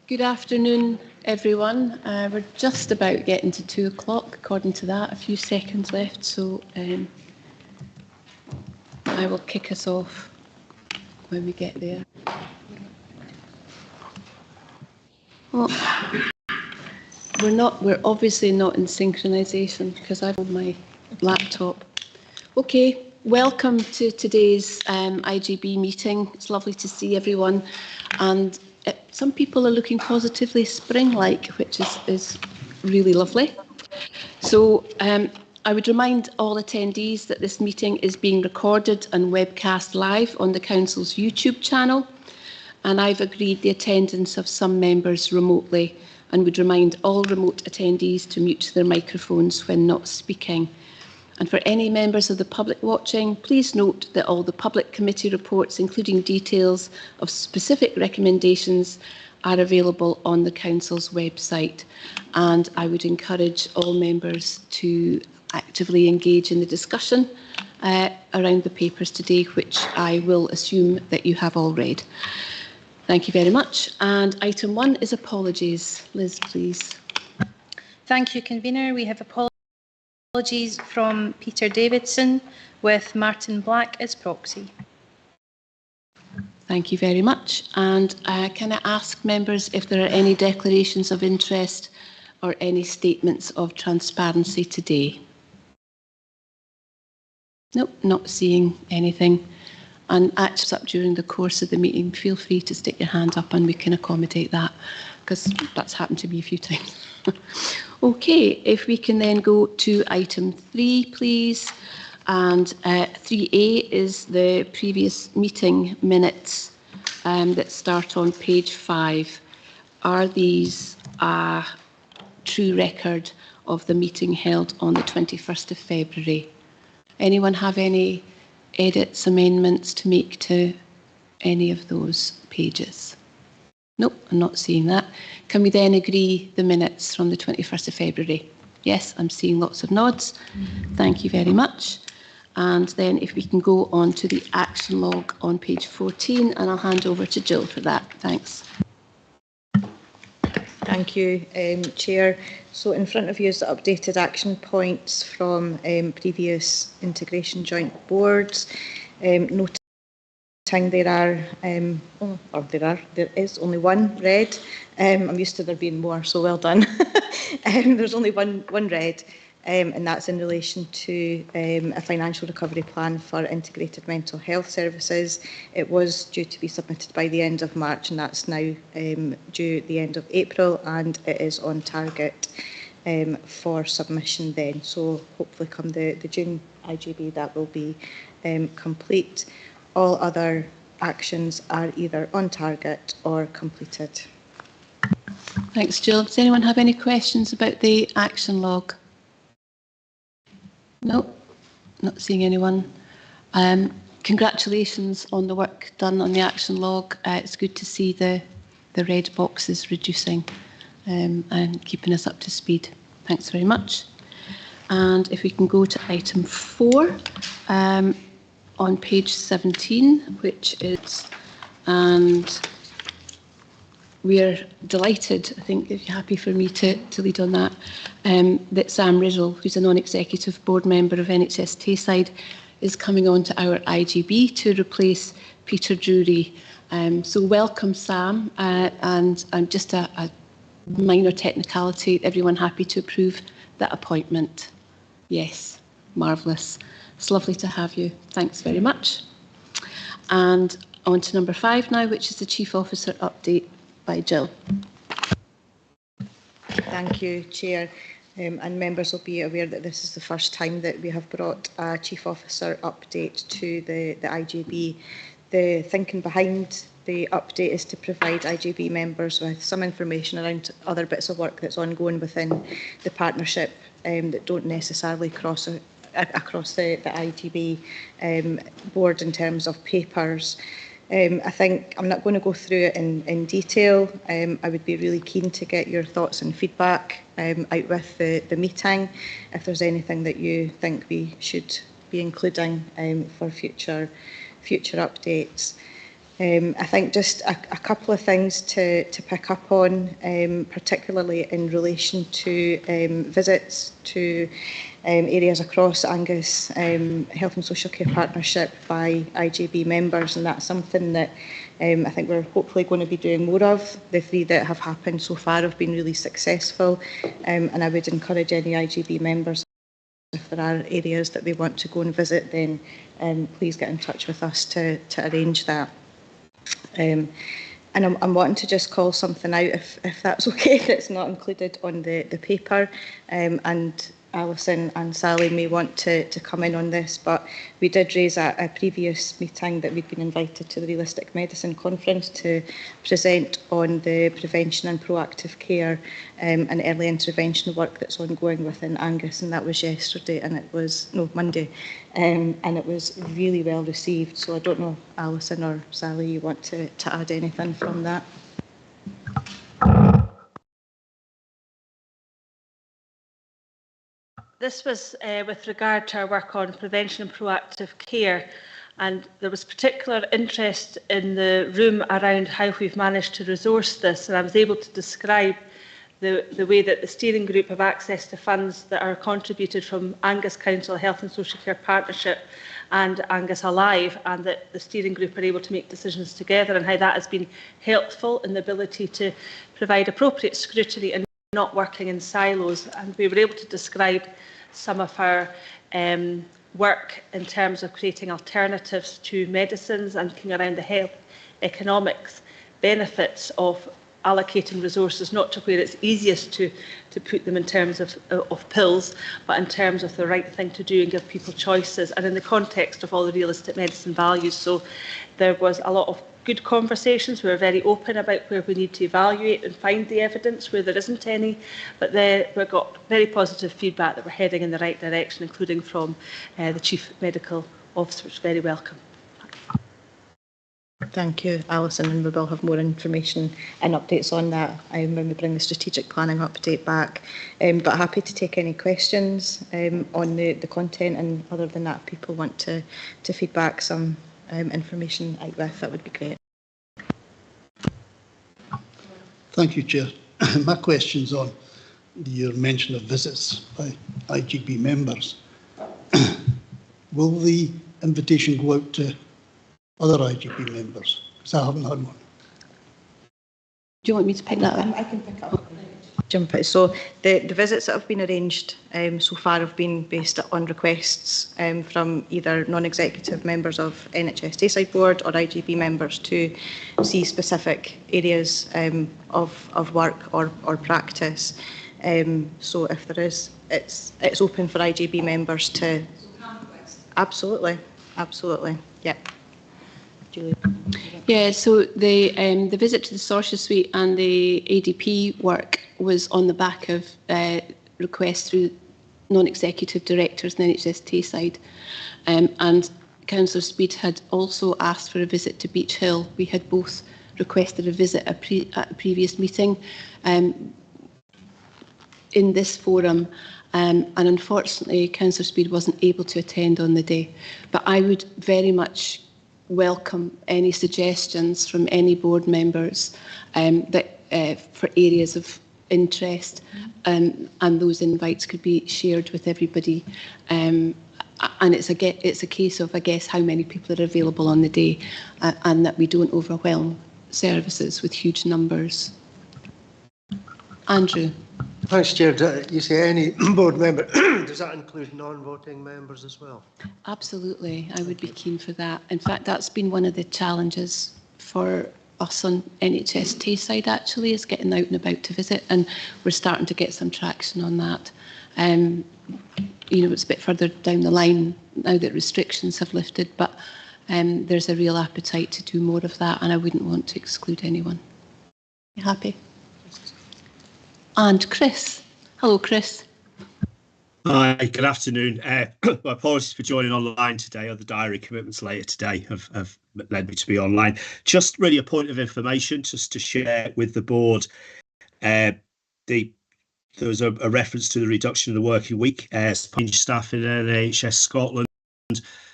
Good afternoon, everyone. We're just about getting to 2 o'clock, according to that. A few seconds left, so I will kick us off when we get there. Well, we're obviously not in synchronisation because I'm on my laptop. Okay, welcome to today's IGB meeting. It's lovely to see everyone, and some people are looking positively spring-like, which is really lovely. So I would remind all attendees that this meeting is being recorded and webcast live on the Council's YouTube channel, and I've agreed the attendance of some members remotely and would remind all remote attendees to mute their microphones when not speaking. And for any members of the public watching, please note that all the public committee reports, including details of specific recommendations, are available on the Council's website. And I would encourage all members to actively engage in the discussion around the papers today, which I will assume that you have all read. Thank you very much. And item 1 is apologies. Liz, please. Thank you, Convener. We have apologies from Peter Davidson with Martin Black as proxy. Thank you very much. And can I ask members if there are any declarations of interest or any statements of transparency today? Nope, not seeing anything. And actually, up during the course of the meeting, feel free to stick your hand up and we can accommodate that, because that's happened to me a few times. Okay, if we can then go to item 3, please. And 3A is the previous meeting minutes that start on page 5. Are these a true record of the meeting held on the 21st of February? Anyone have any edits, amendments to make to any of those pages? Nope, I'm not seeing that. Can we then agree the minutes from the 21st of February? Yes, I'm seeing lots of nods. Thank you very much. And then if we can go on to the action log on page 14, and I'll hand over to Jill for that. Thanks. Thank you, Chair. So in front of you is the updated action points from previous integration joint boards. Noting there is only one red. I'm used to there being more, so well done. There's only one red, and that's in relation to a financial recovery plan for integrated mental health services. It was due to be submitted by the end of March, and that's now due at the end of April, and it is on target for submission then. So hopefully come the June IGB that will be complete. All other actions are either on target or completed. Thanks, Jill. Does anyone have any questions about the action log? No, not seeing anyone. Congratulations on the work done on the action log. It's good to see the red boxes reducing and keeping us up to speed. Thanks very much. And if we can go to item 4 on page 17, which is, and we're delighted, I think, if you're happy for me to lead on that, that Sam Riddle, who's a non-executive board member of NHS Tayside, is coming on to our IGB to replace Peter Drury. So welcome, Sam, and just a minor technicality, everyone happy to approve that appointment? Yes, marvellous. It's lovely to have you. Thanks very much. And on to number 5 now, which is the Chief Officer update by Jill. Thank you, Chair. And members will be aware that this is the first time that we have brought a Chief Officer update to the IGB. The thinking behind the update is to provide IGB members with some information around other bits of work that's ongoing within the partnership that don't necessarily cross across the IGB board in terms of papers. I think I'm not going to go through it in detail. I would be really keen to get your thoughts and feedback out with the meeting, if there's anything that you think we should be including for future updates. I think just a couple of things to pick up on, particularly in relation to visits to areas across Angus Health and Social Care Partnership by IJB members, and that's something that I think we're hopefully going to be doing more of. The 3 that have happened so far have been really successful, and I would encourage any IJB members, if there are areas that they want to go and visit, then please get in touch with us to arrange that. And I'm wanting to just call something out, if that's okay, that's not included on the paper, and Alison and Sally may want to come in on this, but we did raise at a previous meeting that we'd been invited to the Realistic Medicine Conference to present on the prevention and proactive care and early intervention work that's ongoing within Angus, and that was yesterday, and it was, no, Monday, and it was really well received. So I don't know, Alison or Sally, you want to add anything from that? This was with regard to our work on prevention and proactive care, and there was particular interest in the room around how we've managed to resource this, and I was able to describe the way that the steering group have access to funds that are contributed from Angus Council Health and Social Care Partnership and Angus Alive, and that the steering group are able to make decisions together, and how that has been helpful in the ability to provide appropriate scrutiny and not working in silos. And we were able to describe some of our work in terms of creating alternatives to medicines and looking around the health economics benefits of allocating resources, not to where it's easiest to put them in terms of pills, but in terms of the right thing to do and give people choices, and in the context of all the realistic medicine values. So there was a lot of good conversations. We were very open about where we need to evaluate and find the evidence where there isn't any, but we got very positive feedback that we're heading in the right direction, including from the Chief Medical Officer, which is very welcome. Thank you, Alison, and we will have more information and updates on that when we bring the strategic planning update back. But happy to take any questions on the content, and other than that, if people want to feedback some information out with, that would be great. Thank you, Chair. My question's on your mention of visits by IGB members. Will the invitation go out to other IGB members? Because I haven't had one. Do you want me to pick that up? I can pick up. Jump in. So the visits that have been arranged so far have been based on requests from either non-executive members of NHS Tayside Board or IGB members to see specific areas of work or practice. So if there is, it's open for IGB members to. Absolutely, yeah. Julie. Yeah, so the visit to the Sorcia Suite and the ADP work was on the back of requests through non-executive directors in NHS Tayside, and Councillor Speed had also asked for a visit to Beach Hill. We had both requested a visit at a previous meeting in this forum, and unfortunately Councillor Speed wasn't able to attend on the day. But I would very much welcome any suggestions from any board members for areas of interest, and those invites could be shared with everybody. And it's a case of, I guess, how many people are available on the day, and that we don't overwhelm services with huge numbers. Andrew. Thanks, Chair. You say any board member, does that include non-voting members as well? Absolutely, I would be keen for that. In fact, that's been one of the challenges for us on NHS Tayside, actually, is getting out and about to visit, and we're starting to get some traction on that. You know, it's a bit further down the line now that restrictions have lifted, but there's a real appetite to do more of that, and I wouldn't want to exclude anyone. You happy? And Chris. Hello, Chris. Hi, good afternoon. My apologies for joining online today. Other diary commitments later today have led me to be online. Just really a point of information, just to share with the board. There was a reference to the reduction of the working week. Staff in NHS Scotland,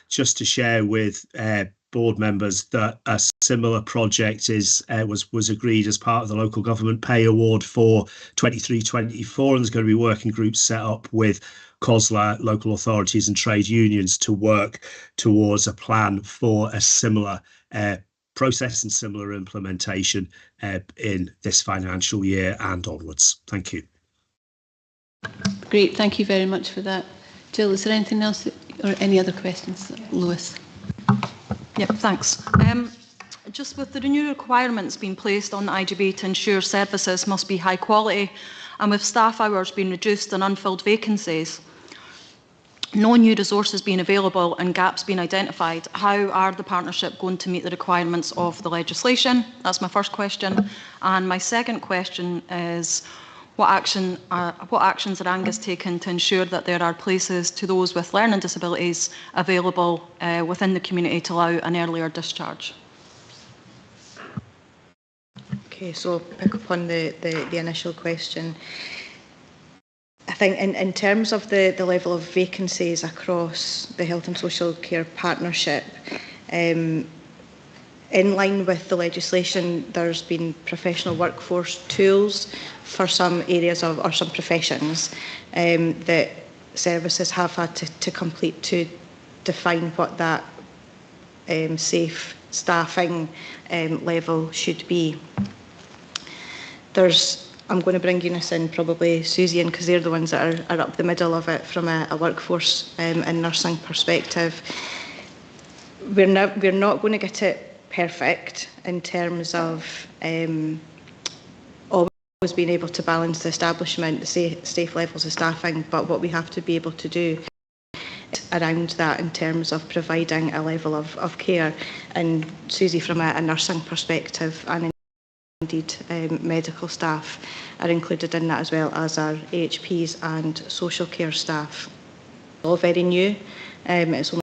just to share with board members that a similar project was agreed as part of the local government pay award for 23-24, and there's going to be working groups set up with COSLA, local authorities and trade unions to work towards a plan for a similar process and similar implementation in this financial year and onwards. Thank you. Great, thank you very much for that. Jill, is there anything else or any other questions? Lewis. Yep, thanks. Just with the new requirements being placed on the IGB to ensure services must be high quality, and with staff hours being reduced and unfilled vacancies, no new resources being available and gaps being identified, how are the partnership going to meet the requirements of the legislation? That's my first question. And my second question is, what actions are Angus taking to ensure that there are places to those with learning disabilities available within the community to allow an earlier discharge? Okay, so I'll pick up on the initial question. I think in terms of the level of vacancies across the Health and Social Care Partnership, in line with the legislation, there's been professional workforce tools for some areas of, or some professions that services have had to complete to define what that safe staffing level should be. I'm going to bring Eunice in, probably Susie in, because they're the ones that are up the middle of it from a workforce and nursing perspective. We're not going to get it perfect in terms of always being able to balance the establishment, the safe levels of staffing, but what we have to be able to do around that in terms of providing a level of care. And Susie, from a nursing perspective, and indeed medical staff are included in that, as well as our AHPs and social care staff. All very new. It's only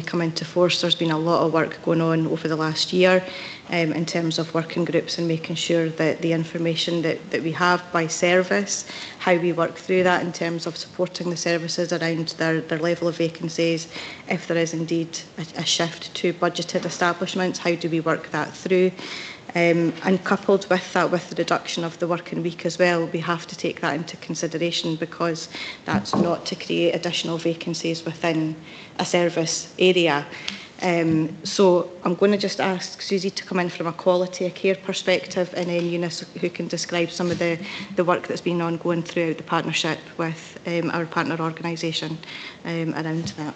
come into force. There's been a lot of work going on over the last year in terms of working groups and making sure that the information that we have by service, how we work through that in terms of supporting the services around their level of vacancies, if there is indeed a shift to budgeted establishments, how do we work that through? And coupled with that, with the reduction of the working week as well, we have to take that into consideration, because that's not to create additional vacancies within a service area. So I'm going to just ask Susie to come in from a quality of care perspective, and then Eunice, who can describe some of the work that's been ongoing throughout the partnership with our partner organisation around that.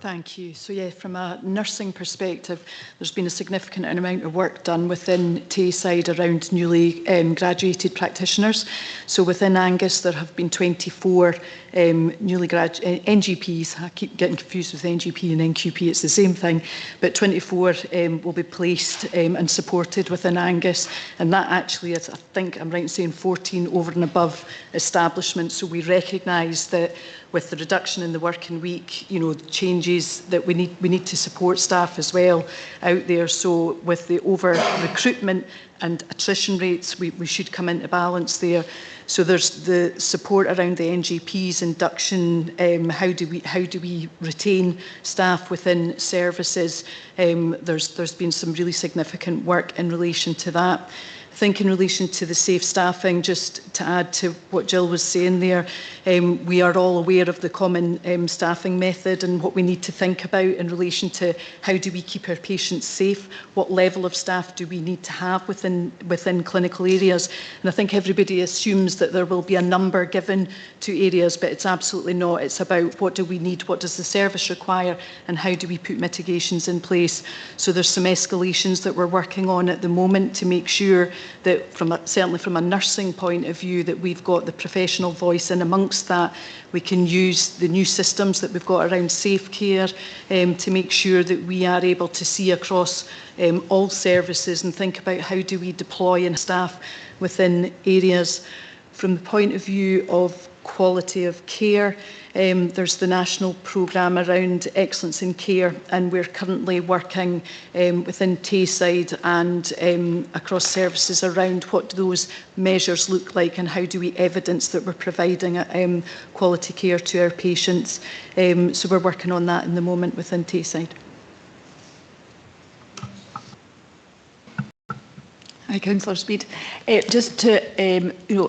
Thank you. So yeah, from a nursing perspective, there's been a significant amount of work done within Tayside around newly graduated practitioners. So within Angus, there have been 24 newly graduated NGPs. I keep getting confused with NGP and NQP, it's the same thing, but 24 will be placed and supported within Angus, and that actually is, I think I'm right in saying, 14 over and above establishments. So we recognise that with the reduction in the working week, you know, changes that we need to support staff as well out there. So with the over recruitment and attrition rates, we should come into balance there. So there's the support around the NGP's induction. How do we retain staff within services? There's been some really significant work in relation to that. I think in relation to the safe staffing, just to add to what Jill was saying there, we are all aware of the common staffing method and what we need to think about in relation to how do we keep our patients safe, what level of staff do we need to have within clinical areas. And I think everybody assumes that there will be a number given to areas, but it's absolutely not. It's about what do we need, what does the service require, and how do we put mitigations in place. So there's some escalations that we're working on at the moment to make sure that certainly from a nursing point of view, that we've got the professional voice, and amongst that we can use the new systems that we've got around safe care to make sure that we are able to see across all services and think about how do we deploy and staff within areas. From the point of view of quality of care. There's the national programme around excellence in care, and we're currently working within Tayside and across services around what do those measures look like and how do we evidence that we're providing quality care to our patients. So we're working on that in the moment within Tayside. Hi, Councillor Speed. Just to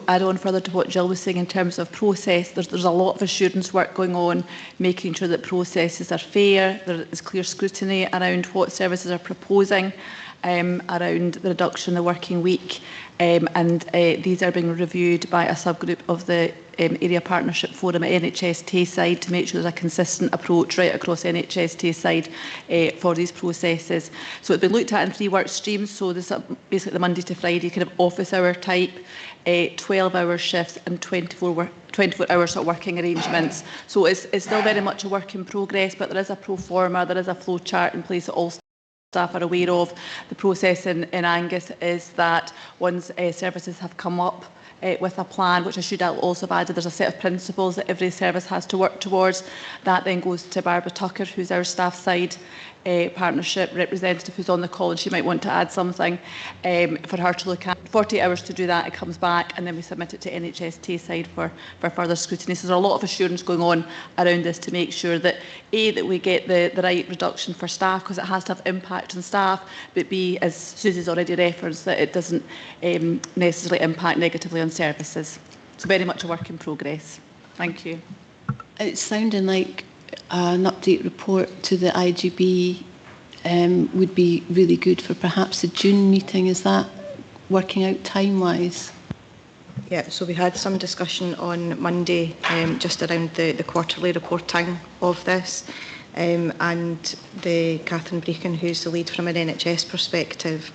add on further to what Jill was saying in terms of process, there's a lot of assurance work going on, making sure that processes are fair, there is clear scrutiny around what services are proposing, around the reduction in the working week, and these are being reviewed by a subgroup of the Area Partnership Forum at NHS Tayside to make sure there's a consistent approach right across NHS Tayside for these processes. So it's been looked at in 3 work streams, so this is basically the Monday to Friday kind of office hour type, 12-hour shifts and 24 hours of working arrangements. So it's still very much a work in progress, but there is a pro forma, there is a flow chart in place that all staff are aware of. The process in Angus is that once services have come up with a plan, which I should also have added, there's a set of principles that every service has to work towards. That then goes to Barbara Tucker, who's our staff side partnership representative, who's on the call, and she might want to add something for her to look at. 40 hours to do that, it comes back, and then we submit it to NHS Tayside for further scrutiny. So there's a lot of assurance going on around this to make sure that A, that we get the right reduction for staff, because it has to have impact on staff, but B, as Susie's already referenced, that it doesn't necessarily impact negatively on services. So very much a work in progress. Thank you. It's sounding like an update report to the IGB would be really good for perhaps the June meeting. Is that working out time-wise? Yeah, so we had some discussion on Monday just around the quarterly reporting of this, and the Catherine Brecon, who's the lead from an NHS perspective,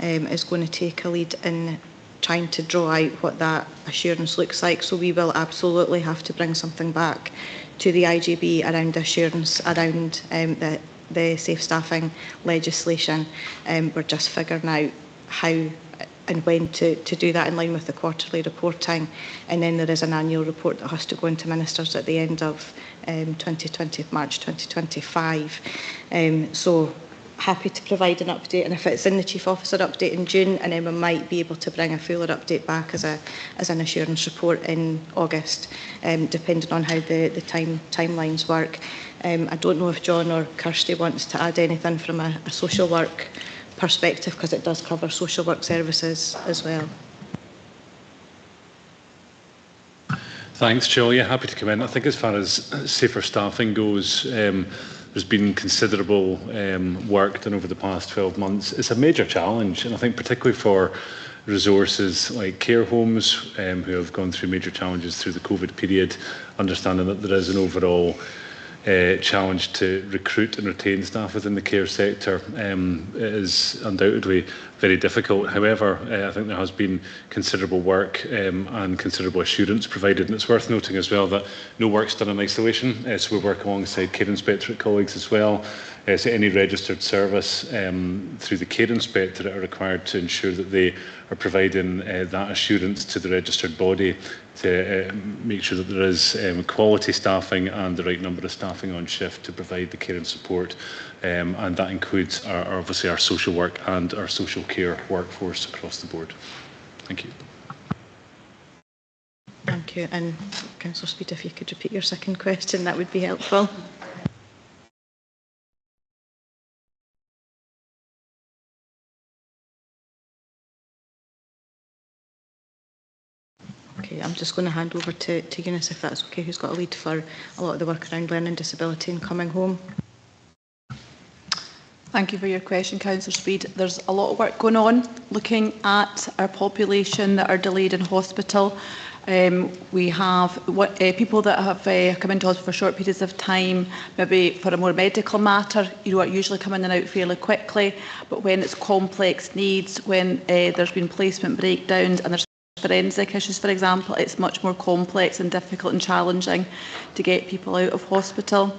is going to take a lead in trying to draw out what that assurance looks like. So we will absolutely have to bring something back to the IGB around assurance around the safe staffing legislation. We're just figuring out how and when to do that in line with the quarterly reporting. And then there is an annual report that has to go into ministers at the end of March 2025. So happy to provide an update, and if it's in the Chief Officer update in June, and then we might be able to bring a fuller update back as an assurance report in August, depending on how the timelines work. I don't know if John or Kirsty wants to add anything from a social work perspective, because it does cover social work services as well. Thanks, Jill. Yeah, happy to come in. I think as far as safer staffing goes, there's been considerable work done over the past 12 months. It's a major challenge, and I think particularly for resources like care homes who have gone through major challenges through the COVID period, understanding that there is an overall challenge to recruit and retain staff within the care sector is undoubtedly very difficult. However, I think there has been considerable work and considerable assurance provided, and it's worth noting as well that no work's done in isolation, so we work alongside care inspectorate colleagues as well. So any registered service through the care inspectorate are required to ensure that they are providing that assurance to the registered body to make sure that there is quality staffing and the right number of staffing on shift to provide the care and support, and that includes obviously our social work and our social care workforce across the board. Thank you. Thank you. And Councillor Speed, if you could repeat your second question, that would be helpful. Okay, I'm just going to hand over to Eunice, if that's okay, who's got a lead for a lot of the work around learning disability and coming home. Thank you for your question, Councillor Speed. There's a lot of work going on looking at our population that are delayed in hospital. We have people that have come into hospital for short periods of time, maybe for a more medical matter, are usually coming in and out fairly quickly, but when it's complex needs, when there's been placement breakdowns and there's forensic issues, for example, it's much more complex and difficult and challenging to get people out of hospital.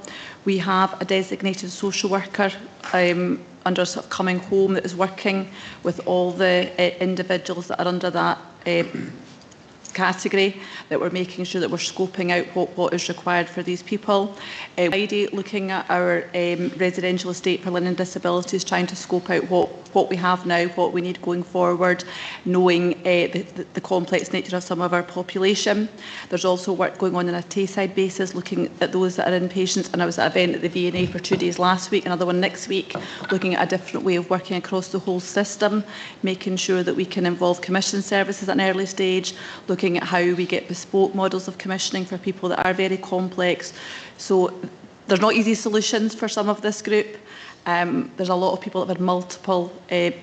We have a designated social worker under sort of coming home that is working with all the individuals that are under that category, that we're making sure that we're scoping out what is required for these people. Friday, looking at our residential estate for learning disabilities, trying to scope out what we have now, what we need going forward, knowing the complex nature of some of our population. There's also work going on a Tayside basis, looking at those that are inpatients, and I was at an event at the V&A for 2 days last week, another one next week, looking at a different way of working across the whole system, making sure that we can involve commission services at an early stage, looking at how we get bespoke models of commissioning for people that are very complex. So there's not easy solutions for some of this group. There's a lot of people that have had multiple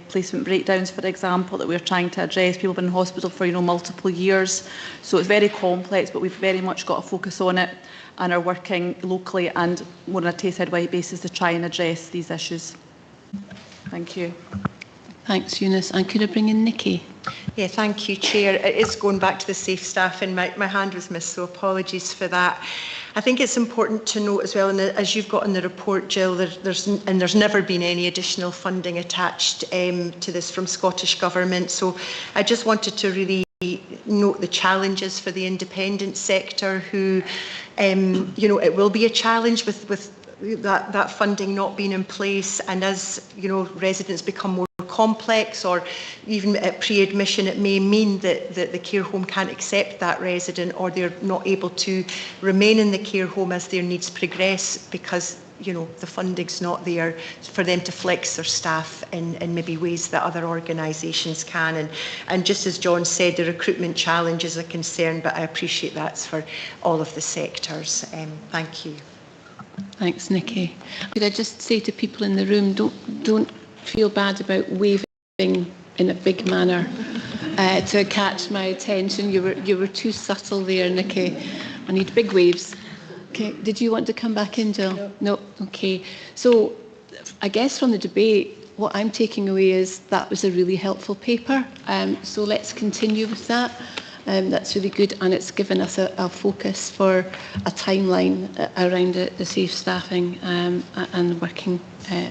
placement breakdowns, for example, that we're trying to address. People have been in hospital for multiple years. So it's very complex, but we've very much got a focus on it and are working locally and more on a Tayside-wide basis to try and address these issues. Thank you. Thanks, Eunice. And could I bring in Nikki? Yeah, thank you, Chair. It is going back to the safe staffing. My hand was missed, so apologies for that. I think it's important to note as well, and as you've got in the report, Jill, there's never been any additional funding attached to this from Scottish Government. So I just wanted to really note the challenges for the independent sector, who, it will be a challenge with that funding not being in place, and as residents become more complex, or even at pre-admission, it may mean that the care home can't accept that resident, or they're not able to remain in the care home as their needs progress, because the funding's not there for them to flex their staff in maybe ways that other organisations can. And just as John said, the recruitment challenge is a concern, but I appreciate that's for all of the sectors. Thank you. Thanks, Nikki. Could I just say to people in the room, don't feel bad about waving in a big manner to catch my attention. You were too subtle there, Nikki. I need big waves. Okay. Did you want to come back in, Jill? No. Okay. So I guess from the debate, what I'm taking away is that was a really helpful paper. So let's continue with that. That's really good, and it's given us a focus for a timeline around the safe staffing and working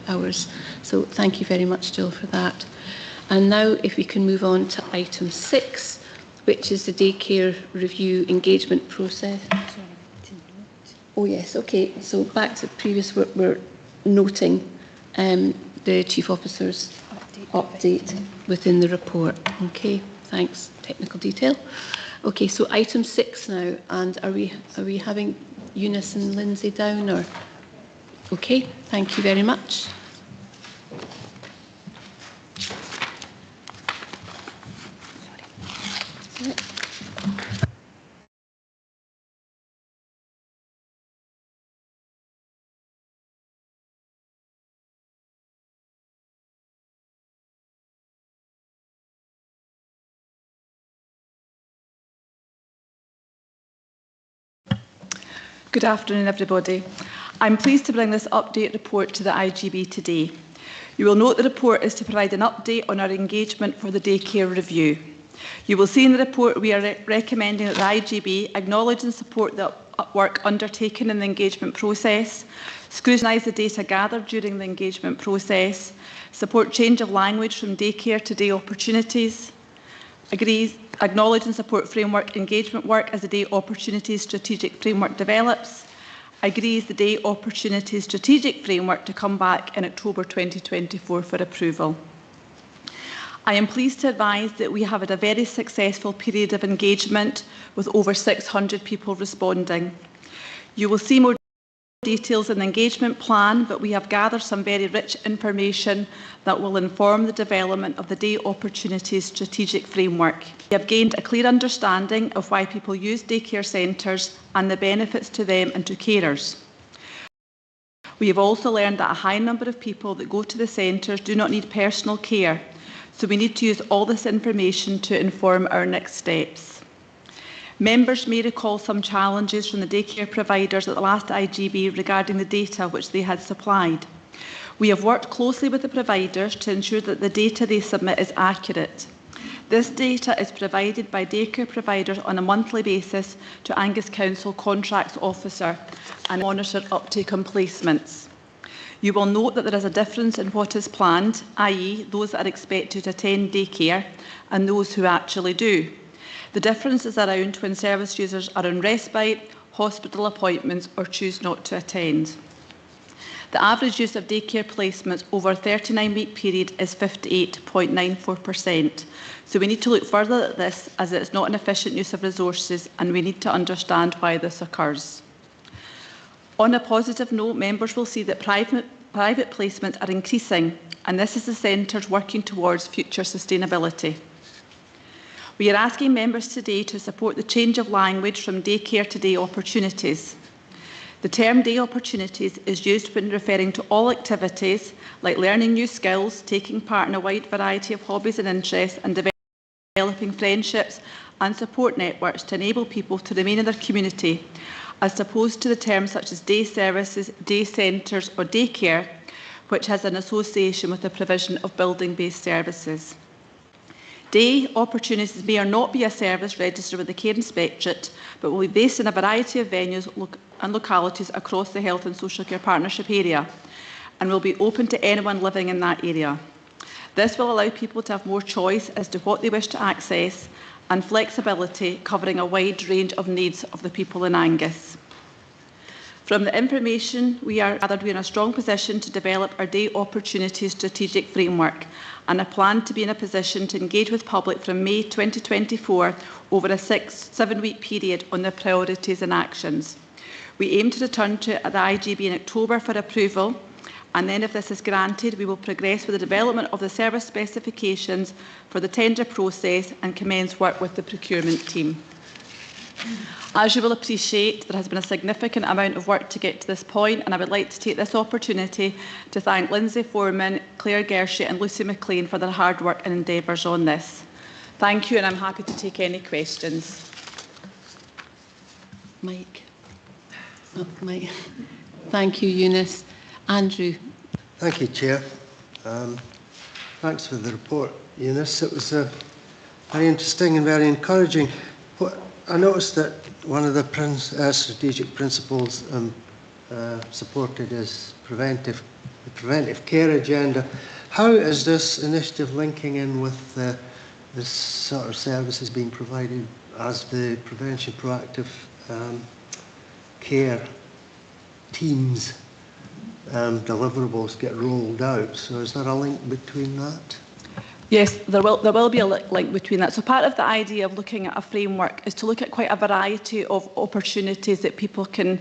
hours. So thank you very much, Jill, for that. And now if we can move on to item 6, which is the daycare review engagement process. Oh yes, okay. So back to previous, we're noting the Chief Officer's update within the report. Okay, thanks. Technical detail. Okay, so item 6 now, and are we having Eunice and Lindsay down, or? Okay, thank you very much. Good afternoon, everybody. I'm pleased to bring this update report to the IGB today. You will note the report is to provide an update on our engagement for the daycare review. You will see in the report we are recommending that the IGB acknowledge and support the work undertaken in the engagement process, scrutinise the data gathered during the engagement process, support change of language from daycare to day opportunities, acknowledge and support framework engagement work as the Day Opportunities Strategic Framework develops, agrees the Day Opportunities Strategic Framework to come back in October 2024 for approval. I am pleased to advise that we have had a very successful period of engagement with over 600 people responding. You will see more details in the engagement plan, but we have gathered some very rich information that will inform the development of the Day Opportunities Strategic Framework. We have gained a clear understanding of why people use daycare centres and the benefits to them and to carers. We have also learned that a high number of people that go to the centres do not need personal care, so we need to use all this information to inform our next steps. Members may recall some challenges from the daycare providers at the last IGB regarding the data which they had supplied. We have worked closely with the providers to ensure that the data they submit is accurate. This data is provided by daycare providers on a monthly basis to Angus Council Contracts Officer and monitor uptake on placements. You will note that there is a difference in what is planned, i.e. those that are expected to attend daycare and those who actually do. The difference is around when service users are on respite, hospital appointments or choose not to attend. The average use of daycare placements over a 39-week period is 58.94%. So we need to look further at this, as it is not an efficient use of resources, and we need to understand why this occurs. On a positive note, members will see that private placements are increasing, and this is the centres working towards future sustainability. We are asking members today to support the change of language from daycare to day opportunities. The term day opportunities is used when referring to all activities like learning new skills, taking part in a wide variety of hobbies and interests, and developing friendships and support networks to enable people to remain in their community, as opposed to the terms such as day services, day centres or daycare, which has an association with the provision of building-based services. Day opportunities may or not be a service registered with the Care Inspectorate, but will be based in a variety of venues and localities across the Health and Social Care Partnership area, and will be open to anyone living in that area. This will allow people to have more choice as to what they wish to access, and flexibility covering a wide range of needs of the people in Angus. From the information we are gathered, we are in a strong position to develop our day opportunity strategic framework, and a plan to be in a position to engage with public from May 2024 over a 7-week period on the priorities and actions. We aim to return to the IGB in October for approval, and then if this is granted, we will progress with the development of the service specifications for the tender process and commence work with the procurement team. As you will appreciate, there has been a significant amount of work to get to this point, and I would like to take this opportunity to thank Lindsay Foreman, Claire Gershie and Lucy McLean for their hard work and endeavours on this. Thank you, and I'm happy to take any questions. Mike. Oh, Mike. Thank you, Eunice. Andrew. Thank you, Chair. Thanks for the report, Eunice. It was very interesting and very encouraging. I noticed that one of the strategic principles supported is the preventive care agenda. How is this initiative linking in with this sort of services being provided as the prevention proactive care teams deliverables get rolled out? So is there a link between that? Yes, there will be a link between that. So part of the idea of looking at a framework is to look at quite a variety of opportunities that people can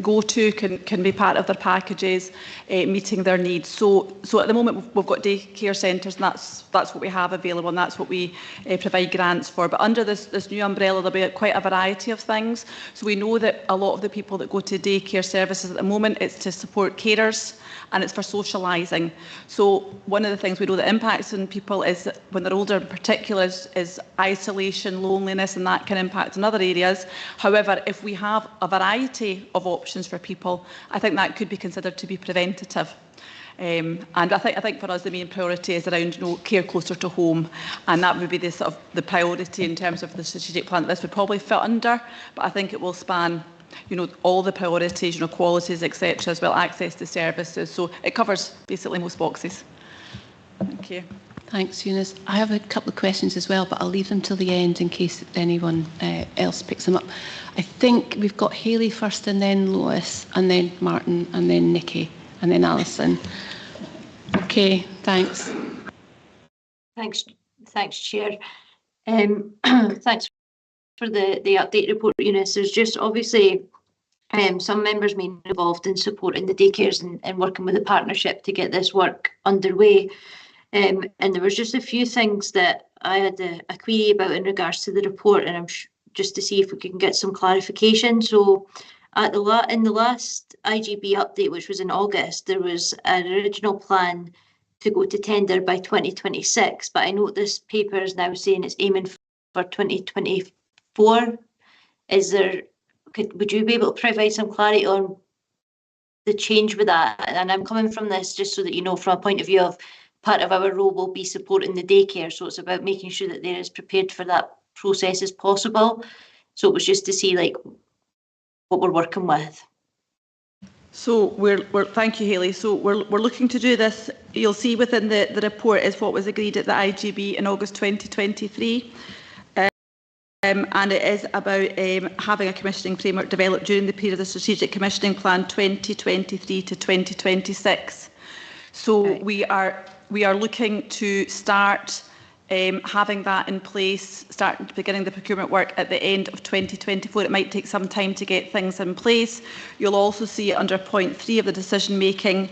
go to, can be part of their packages, meeting their needs. So at the moment we've got daycare centres, and that's what we have available, and that's what we provide grants for. But under this new umbrella, there'll be quite a variety of things. So we know that a lot of the people that go to daycare services at the moment, it's to support carers, and it's for socialising. So one of the things we know that impacts on people is that when they're older in particular is isolation, loneliness, and that can impact in other areas. However, if we have a variety of options for people, I think that could be considered to be preventative. And I think for us the main priority is around care closer to home, and that would be the sort of the priority in terms of the strategic plan that this would probably fit under, but I think it will span all the priorities, qualities, etc., as well, access to services. So it covers basically most boxes. Thank you. Thanks, Eunice. I have a couple of questions as well, but I'll leave them till the end in case anyone else picks them up. I think we've got Hayley first, and then Lois, and then Martin, and then Nikki, and then Alison. Okay, thanks. Thanks, Chair. Thanks for the update report, Eunice. There's just obviously some members being involved in supporting the daycares and working with the partnership to get this work underway. And there was just a few things that I had a query about in regards to the report, and I'm just to see if we can get some clarification. So in the last IGB update, which was in August, there was an original plan to go to tender by 2026, but I note this paper is now saying it's aiming for 2024. Would you be able to provide some clarity on the change with that? And I'm coming from this just so that you know, from a point of view of part of our role will be supporting the daycare, so it's about making sure that they're as prepared for that process as possible. So it was just to see what we're working with. So thank you, Hayley. So we're looking to do this. You'll see within the report is what was agreed at the IGB in August 2023. and it is about having a commissioning framework developed during the period of the Strategic Commissioning Plan 2023 to 2026. So Right. we are looking to start having that in place, beginning the procurement work at the end of 2024. It might take some time to get things in place. You'll also see it under point 3 of the decision making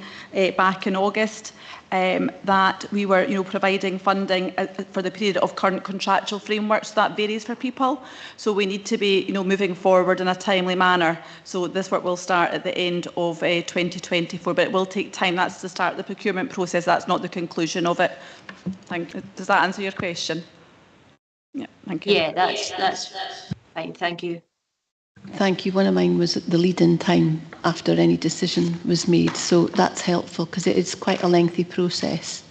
back in August. That we were, providing funding for the period of current contractual frameworks. So that varies for people. So we need to be, moving forward in a timely manner. So this work will start at the end of 2024, but it will take time. That's the start of the procurement process. That's not the conclusion of it. Thank you. Does that answer your question? Yeah, thank you. Yeah, that's fine. Thank you. Thank you. One of mine was the lead-in time after any decision was made, so that's helpful because it is quite a lengthy process.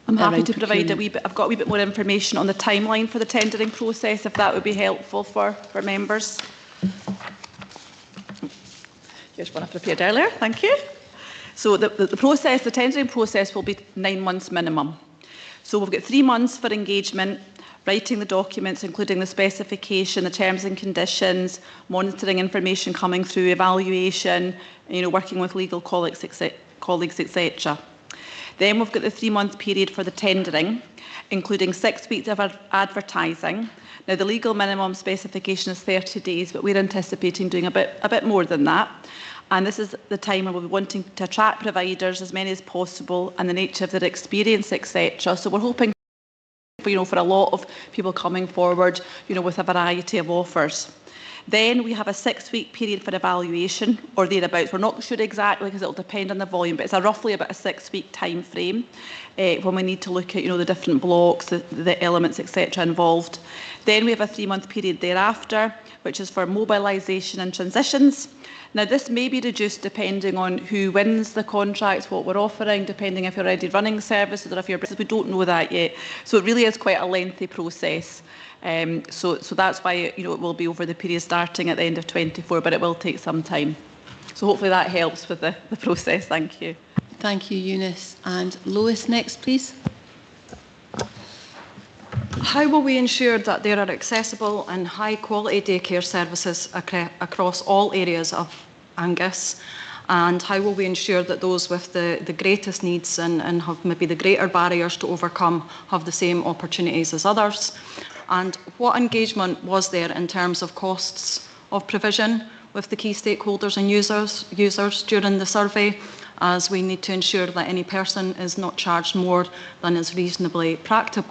I'm happy around to provide procurement. a wee bit. I've got a wee bit more information on the timeline for the tendering process, if that would be helpful for members. Here's one I prepared earlier. Thank you. So the tendering process will be 9 months minimum. So we've got 3 months for engagement, writing the documents, including the specification, the terms and conditions, monitoring information coming through, evaluation, working with legal colleagues, etc. Then we've got the 3-month period for the tendering, including 6 weeks of advertising. Now, the legal minimum specification is 30 days, but we're anticipating doing a bit more than that. And this is the time when we'll be wanting to attract providers, as many as possible, and the nature of their experience, etc. So we're hoping for a lot of people coming forward, with a variety of offers. Then we have a 6-week period for evaluation or thereabouts. We're not sure exactly because it'll depend on the volume, but it's roughly about a 6-week time frame when we need to look at the different blocks, the elements, etc. involved. Then we have a 3-month period thereafter, which is for mobilisation and transitions. Now, this may be reduced depending on who wins the contracts, what we're offering, depending if you're already running services or if you're... We don't know that yet. So it really is quite a lengthy process. So that's why it will be over the period starting at the end of 24, but it will take some time. So hopefully that helps with the process. Thank you. Thank you, Eunice. And Lois next, please. How will we ensure that there are accessible and high-quality daycare services across all areas of Angus? And how will we ensure that those with the greatest needs and have maybe the greater barriers to overcome have the same opportunities as others? And what engagement was there in terms of costs of provision with the key stakeholders and users during the survey, as we need to ensure that any person is not charged more than is reasonably practicable,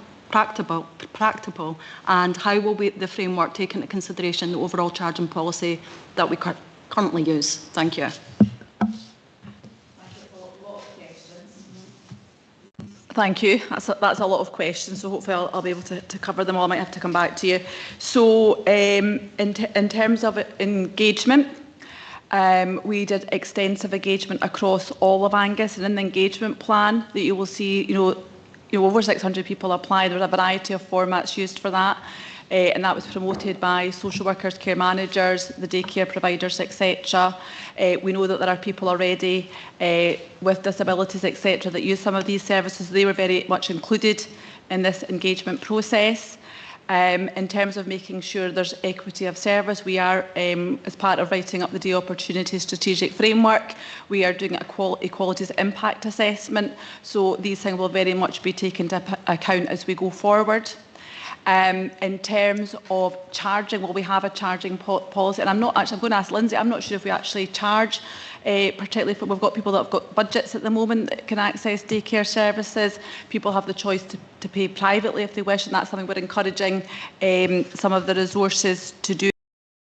and how will the framework take into consideration the overall charging policy that we currently use? Thank you. Thank you. That's a lot of questions, so hopefully I'll be able to cover them all. I might have to come back to you. So in terms of engagement, we did extensive engagement across all of Angus, and in the engagement plan that you will see, over 600 people applied. There was a variety of formats used for that, and that was promoted by social workers, care managers, the daycare providers, etc. We know that there are people already with disabilities, etc., that use some of these services. They were very much included in this engagement process. In terms of making sure there's equity of service, we are, as part of writing up the Day Opportunity Strategic Framework, we are doing a equalities impact assessment. So these things will very much be taken into account as we go forward. In terms of charging, well, we have a charging policy, and I'm going to ask Lindsay, I'm not sure if we actually charge, particularly if we've got people that have got budgets at the moment that can access daycare services. People have the choice to pay privately if they wish, and that's something we're encouraging some of the resources to do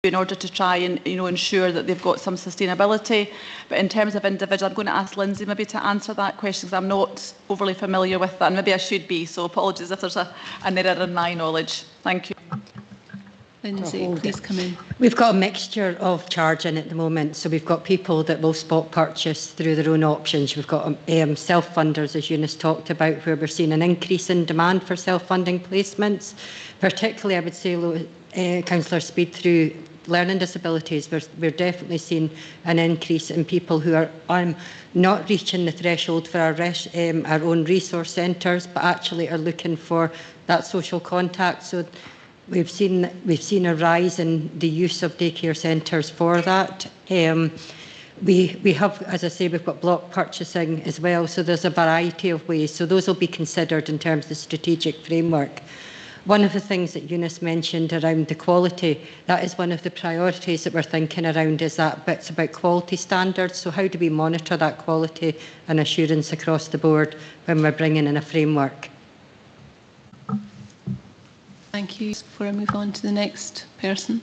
in order to try and ensure that they've got some sustainability. But in terms of individual, I'm going to ask Lindsay maybe to answer that question because I'm not overly familiar with that, and maybe I should be, so apologies if there's an error in my knowledge. Thank you. Lindsay, please come in. We've got a mixture of charging at the moment. So we've got people that will spot purchase through their own options. We've got self-funders, as Eunice talked about, where we're seeing an increase in demand for self-funding placements. Particularly, I would say, Councillor Speed, through learning disabilities, we're definitely seeing an increase in people who are not reaching the threshold for our own resource centres, but actually are looking for that social contact. So we've seen a rise in the use of daycare centres for that. We have, as I say, we've got block purchasing as well, so there's a variety of ways. So those will be considered in terms of the strategic framework. One of the things that Eunice mentioned around the quality, that is one of the priorities that we're thinking around, is that bits about quality standards. So how do we monitor that quality and assurance across the board when we're bringing in a framework? Thank you. Before I move on to the next person.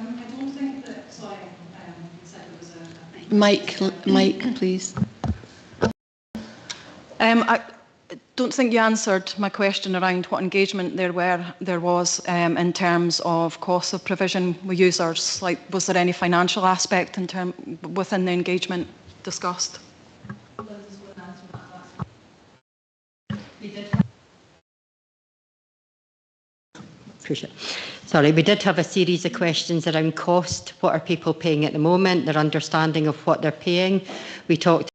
I don't think that, sorry, you said it was Mike, please. I don't think you answered my question around what engagement there was in terms of costs of provision with users. Like, was there any financial aspect within the engagement discussed? Sorry, we did have a series of questions around cost. What are people paying at the moment? Their understanding of what they're paying. We talked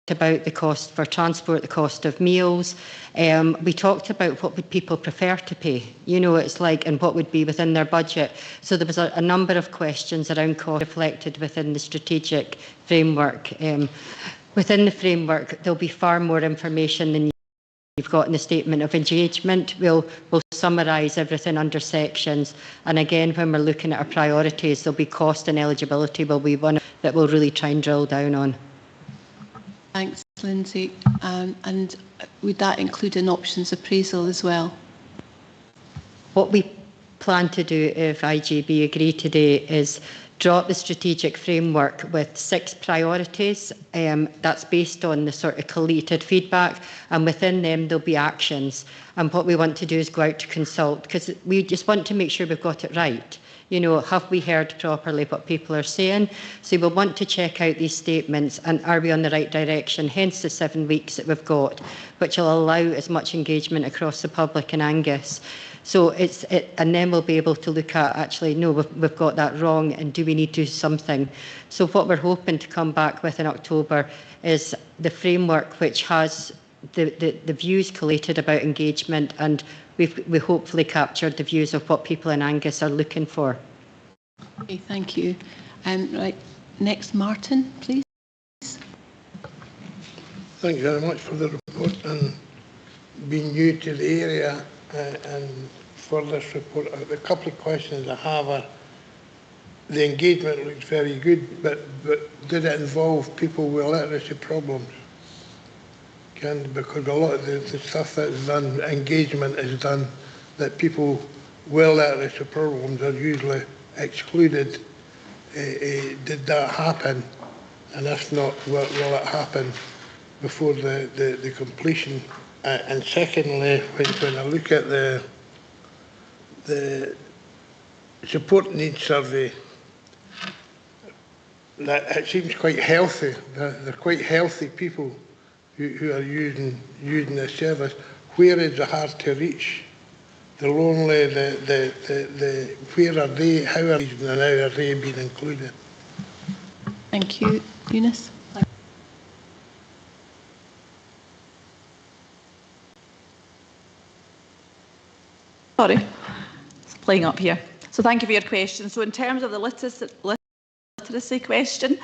about the cost for transport, the cost of meals. We talked about what would people prefer to pay. You know, it's like, and what would be within their budget. So there was a number of questions around cost reflected within the strategic framework. Within the framework, there'll be far more information than you've got in the statement of engagement. We'll summarise everything under sections. And again, when we're looking at our priorities, there'll be cost and eligibility will be one that we'll really try and drill down on. Thanks, Lindsay. And would that include an options appraisal as well? What we plan to do, if IGB agree today, is draw up the strategic framework with 6 priorities. That's based on the sort of collated feedback, and within them there'll be actions. And what we want to do is go out to consult, because we just want to make sure we've got it right. You know, have we heard properly what people are saying? So we'll want to check out these statements and are we on the right direction, hence the 7 weeks that we've got, which will allow as much engagement across the public in Angus. So and then we'll be able to look at, actually, no, we've got that wrong, and do we need to do something? So what we're hoping to come back with in October is the framework which has the views collated about engagement, and we hopefully captured the views of what people in Angus are looking for. Okay, thank you. Right, next, Martin, please. Thank you very much for the report, and being new to the area and for this report, a couple of questions I have are, the engagement looks very good, but did it involve people with literacy problems? Because a lot of the stuff that's done, engagement is done, that people with literacy problems are usually excluded. Did that happen? And if not, will it happen before the completion? And secondly, when I look at the support needs survey, that it seems quite healthy. They're quite healthy people who are using this service. Where is the hard to reach? The lonely, where are they? How are they being included? Thank you, Eunice. Sorry, it's playing up here. So thank you for your question. So in terms of the literacy question,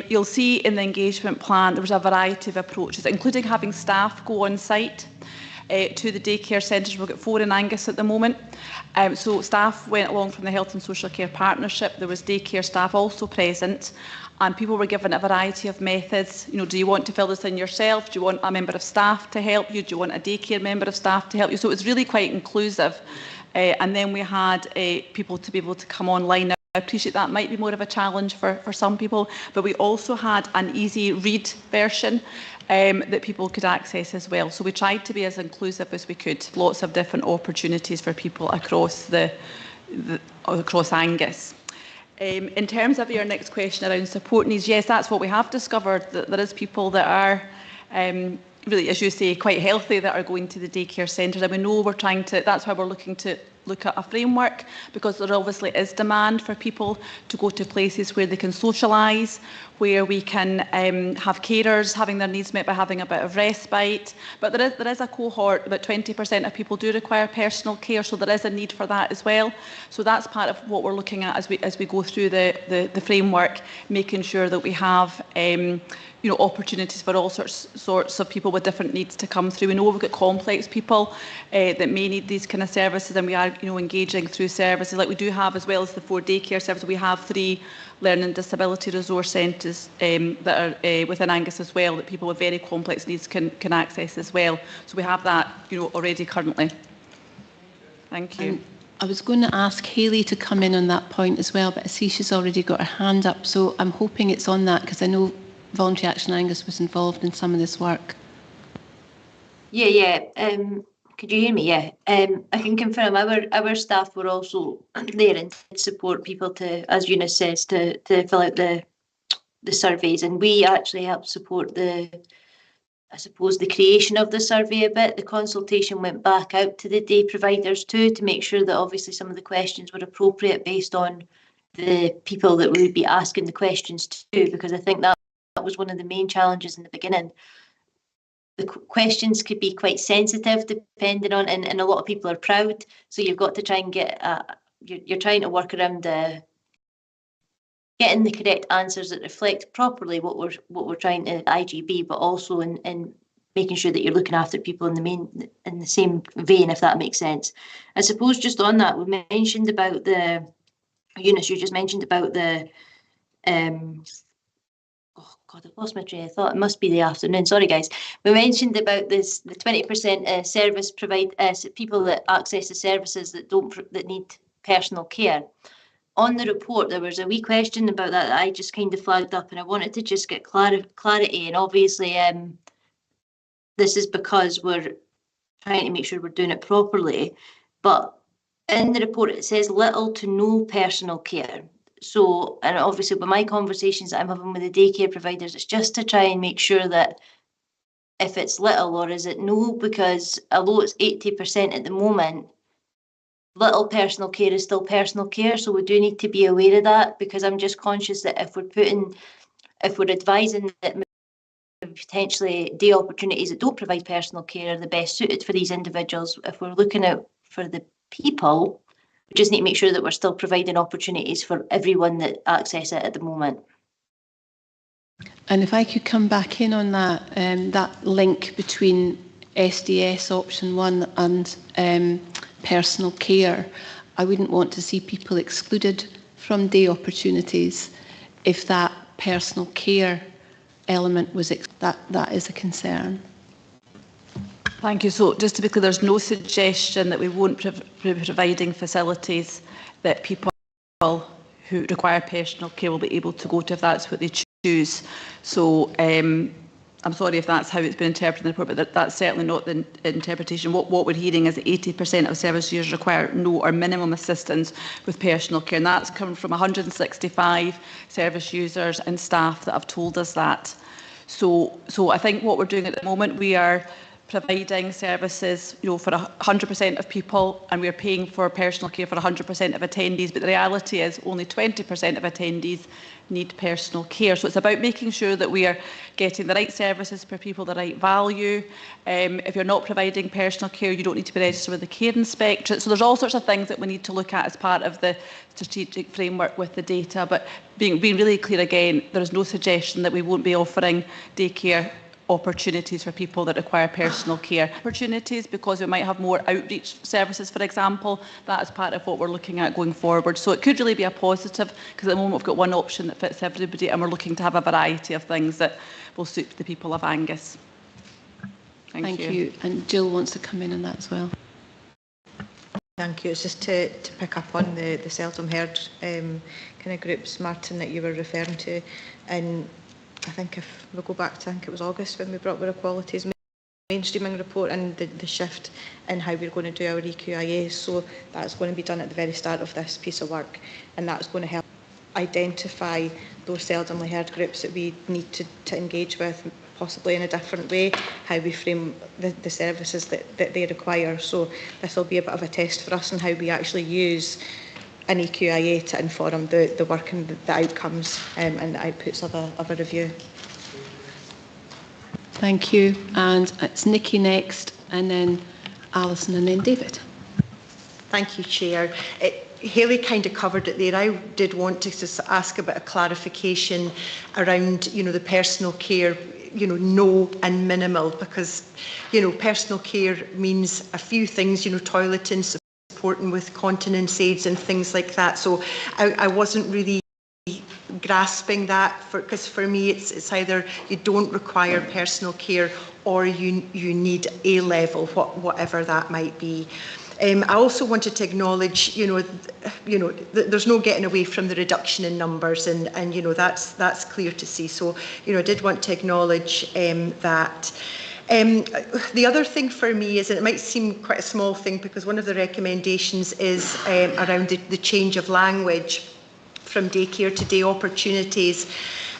you'll see in the engagement plan there was a variety of approaches, including having staff go on site to the daycare centres. We've got 4 in Angus at the moment. So staff went along from the Health and Social Care Partnership. There was daycare staff also present, and people were given a variety of methods. You know, do you want to fill this in yourself? Do you want a member of staff to help you? Do you want a daycare member of staff to help you? So it was really quite inclusive. And then we had people to be able to come online. Now, I appreciate that might be more of a challenge for some people, but we also had an easy read version that people could access as well. So we tried to be as inclusive as we could. Lots of different opportunities for people across across Angus. In terms of your next question around support needs, yes, that's what we have discovered, that there is people that are really, as you say, quite healthy that are going to the daycare centres. And we know we're trying to, that's why we're looking to look at a framework, because there obviously is demand for people to go to places where they can socialise, where we can have carers having their needs met by having a bit of respite. But there is a cohort, about 20% of people do require personal care, so there is a need for that as well. So that's part of what we're looking at as we go through the framework, making sure that we have opportunities for all sorts of people with different needs to come through. We know we've got complex people that may need these kind of services, and we are engaging through services like we do have, as well as the 4 daycare services. We have 3 learning disability resource centres that are within Angus as well, that people with very complex needs can access as well. So we have that already currently. Thank you. I was going to ask Hayley to come in on that point as well, but I see she's already got her hand up, so I'm hoping it's on that, because I know Voluntary Action Angus was involved in some of this work. Yeah. Could you hear me? Yeah. I can confirm our staff were also there and support people to, as Eunice says, to fill out the surveys, and we actually helped support the creation of the survey a bit. The consultation went back out to the day providers too, to make sure that obviously some of the questions were appropriate based on the people that we would be asking the questions to, because I think that was one of the main challenges in the beginning. The questions could be quite sensitive depending on, and a lot of people are proud, so you've got to try and get you're trying to work around getting the correct answers that reflect properly what we're trying to IGB, but also in making sure that you're looking after people in the same vein, if that makes sense. I suppose just on that, we mentioned about Eunice, you just mentioned about the oh God, I've lost my train of thought. It must be the afternoon. Sorry, guys. We mentioned about the 20% service people that access the services that need personal care. On the report, there was a wee question about that I just kind of flagged up, and I wanted to just get clarity. And obviously, this is because we're trying to make sure we're doing it properly. But in the report, it says little to no personal care. So, and obviously with my conversations that I'm having with the daycare providers, it's just to try and make sure that if it's little or is it no, because although it's 80% at the moment, little personal care is still personal care. So we do need to be aware of that, because I'm just conscious that if we're advising that potentially day opportunities that don't provide personal care are the best suited for these individuals, if we're looking out for the people, we just need to make sure that we're still providing opportunities for everyone that access it at the moment. And if I could come back in on that, that link between SDS option 1 and personal care, I wouldn't want to see people excluded from day opportunities if that personal care element was, that is a concern. Thank you. So just to be clear, there's no suggestion that we won't be providing facilities that people who require personal care will be able to go to if that's what they choose. So I'm sorry if that's how it's been interpreted in the report, but that's certainly not the interpretation. What we're hearing is that 80% of service users require no or minimum assistance with personal care, and that's come from 165 service users and staff that have told us that. So I think what we're doing at the moment, we are providing services, for 100% of people, and we're paying for personal care for 100% of attendees. But the reality is only 20% of attendees need personal care. So it's about making sure that we are getting the right services for people, the right value. If you're not providing personal care, you don't need to be registered with the Care Inspectorate. So there's all sorts of things that we need to look at as part of the strategic framework with the data. But being really clear again, there is no suggestion that we won't be offering daycare opportunities for people that require personal care. Opportunities because we might have more outreach services, for example. That is part of what we're looking at going forward. So it could really be a positive, because at the moment we've got one option that fits everybody, and we're looking to have a variety of things that will suit the people of Angus. Thank you. And Jill wants to come in on that as well. Thank you. It's just to pick up on the seldom heard kind of groups, Martin, that you were referring to. And I think if we go back to, I think it was August when we brought our equalities mainstreaming report and the shift in how we're going to do our EQIA. So that's going to be done at the very start of this piece of work, and that's going to help identify those seldomly heard groups that we need to engage with, possibly in a different way, how we frame the services that they require. So this will be a bit of a test for us on how we actually use an EQIA to inform the work and the outcomes and the outputs of a review. Thank you. And it's Nikki next, and then Alison, and then David. Thank you, Chair. Hayley kind of covered it there. I did want to just ask a bit of clarification around, the personal care, no and minimal, because, personal care means a few things, toileting, supporting with continence aids and things like that. So I wasn't really grasping that, because for me it's either you don't require personal care or you need a level, whatever that might be. I also wanted to acknowledge, there's no getting away from the reduction in numbers, and that's clear to see. So, I did want to acknowledge that. The other thing for me is, and it might seem quite a small thing, because one of the recommendations is around the change of language from daycare to day opportunities.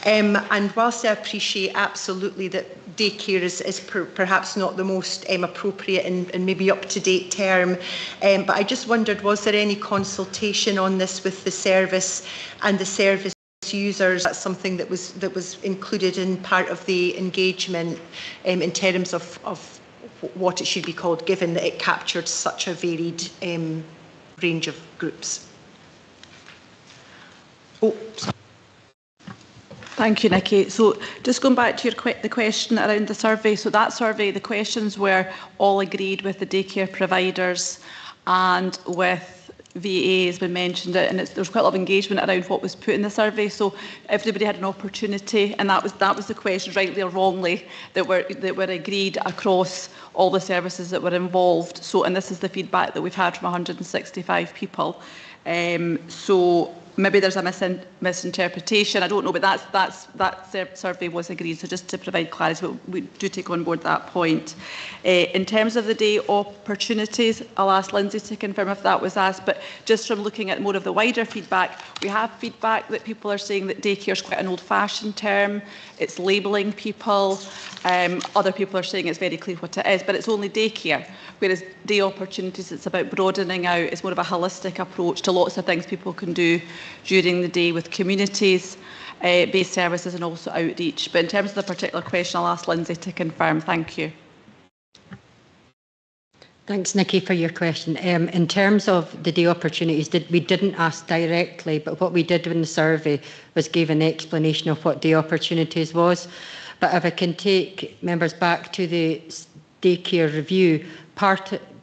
And whilst I appreciate absolutely that daycare is perhaps not the most appropriate and maybe up-to-date term, but I just wondered, was there any consultation on this with the service and the service users? That's something that was included in part of the engagement in terms of what it should be called, given that it captured such a varied range of groups. Thank you, Nikki. So just going back to the question around the survey. So that survey, the questions were all agreed with the daycare providers and with VA has been mentioned, and there's quite a lot of engagement around what was put in the survey. So everybody had an opportunity, and that was the questions, rightly or wrongly, that were agreed across all the services that were involved. So, and this is the feedback that we've had from 165 people. So maybe there's a misinterpretation. I don't know, but that survey was agreed. So just to provide clarity, but we do take on board that point. In terms of the day opportunities, I'll ask Lindsay to confirm if that was asked. But just from looking at more of the wider feedback, we have feedback that people are saying that daycare is quite an old-fashioned term. It's labelling people. Other people are saying it's very clear what it is, but it's only daycare. Whereas day opportunities, it's about broadening out. It's more of a holistic approach to lots of things people can do during the day with communities, based services, and also outreach. But in terms of the particular question, I'll ask Lindsay to confirm. Thank you. Thanks, Nikki, for your question. In terms of the day opportunities, we didn't ask directly, but what we did in the survey was give an explanation of what day opportunities was. But if I can take members back to the daycare review,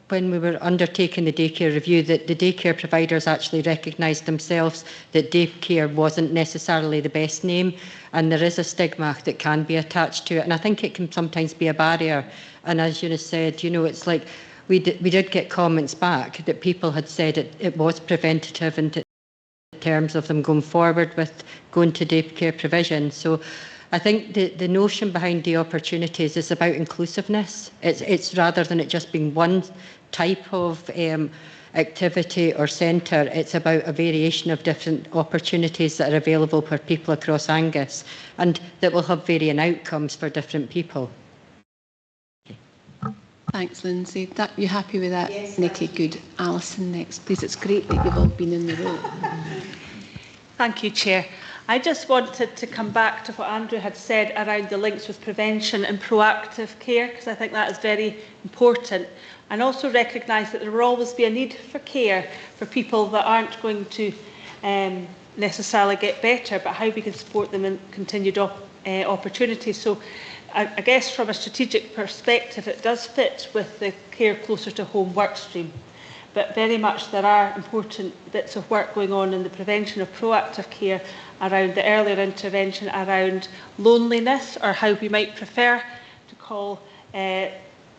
when we were undertaking the daycare review, that the daycare providers actually recognised themselves that daycare wasn't necessarily the best name, and there is a stigma that can be attached to it, and I think it can sometimes be a barrier. And as Eunice said, it's like we did get comments back that people had said it was preventative in terms of them going forward with going to daycare provision. So I think the notion behind day opportunities is about inclusiveness. It's rather than it just being one type of activity or centre, it's about a variation of different opportunities that are available for people across Angus, and that will have varying outcomes for different people. Thanks, Lindsay. You happy with that, yes, Nikki? Good. Alison next, please. It's great that you've all been in the room. Thank you, Chair. I just wanted to come back to what Andrew had said around the links with prevention and proactive care, because I think that is very important, and also recognise that there will always be a need for care for people that aren't going to necessarily get better, but how we can support them in continued opportunities. So I guess from a strategic perspective, it does fit with the care closer to home work stream. But very much there are important bits of work going on in the prevention of proactive care around the earlier intervention, around loneliness, or how we might prefer to call the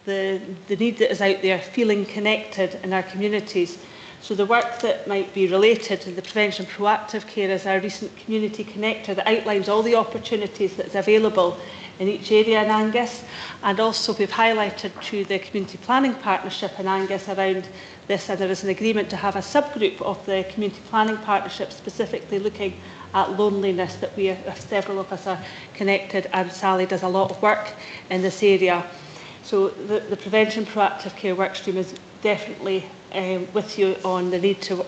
need that is out there, feeling connected in our communities. So the work that might be related to the prevention of proactive care is our recent community connector that outlines all the opportunities that's available in each area in Angus. And also we've highlighted to the Community Planning Partnership in Angus around this, and there is an agreement to have a subgroup of the Community Planning Partnership specifically looking at loneliness, that several of us are connected, and Sally does a lot of work in this area. So the Prevention Proactive Care Workstream is definitely with you on the need to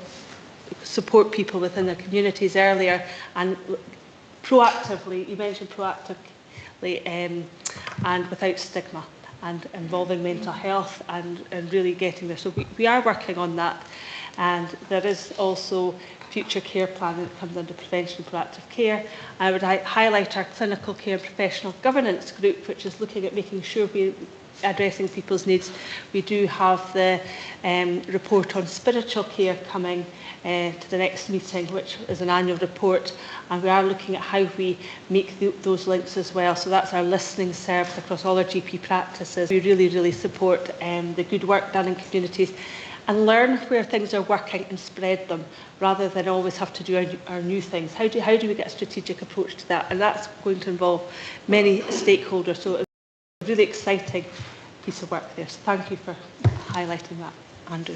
support people within their communities earlier and proactively, you mentioned proactively and without stigma, and involving mental health and really getting there. So we are working on that, and there is also future care plan that comes under prevention and proactive care. I would highlight our clinical care and professional governance group, which is looking at making sure we're addressing people's needs. We do have the report on spiritual care coming to the next meeting, which is an annual report, and we are looking at how we make those links as well. So that's our listening service across all our GP practices. We really support the good work done in communities and learn where things are working and spread them, rather than always have to do our new things. How do we get a strategic approach to that? And that's going to involve many stakeholders. So it's a really exciting piece of work there. So thank you for highlighting that, Andrew.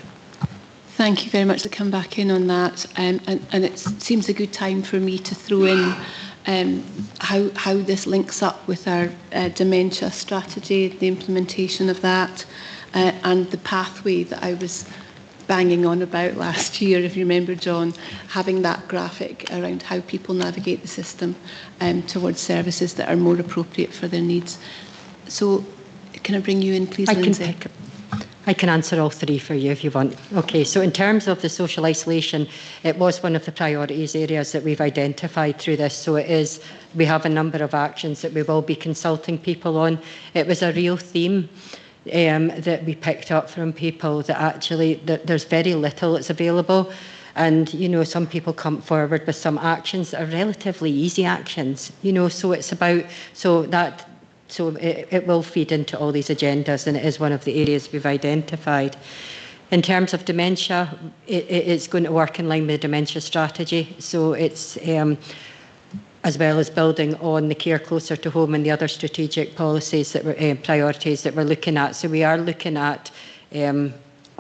Thank you very much to come back in on that. And it seems a good time for me to throw in how this links up with our dementia strategy, the implementation of that, and the pathway that I was banging on about last year, if you remember, John, having that graphic around how people navigate the system towards services that are more appropriate for their needs. So can I bring you in, please, Lindsay? I can answer all three for you if you want. Okay, so in terms of the social isolation, it was one of the priorities areas that we've identified through this. So we have a number of actions that we will be consulting people on. It was a real theme that we picked up from people, that actually there's very little that's available. And, some people come forward with some actions that are relatively easy actions, so it's about, So it will feed into all these agendas, and it is one of the areas we've identified. In terms of dementia, it's going to work in line with the dementia strategy. So it's as well as building on the care closer to home and the other strategic policies that we're priorities that we're looking at. So we are looking at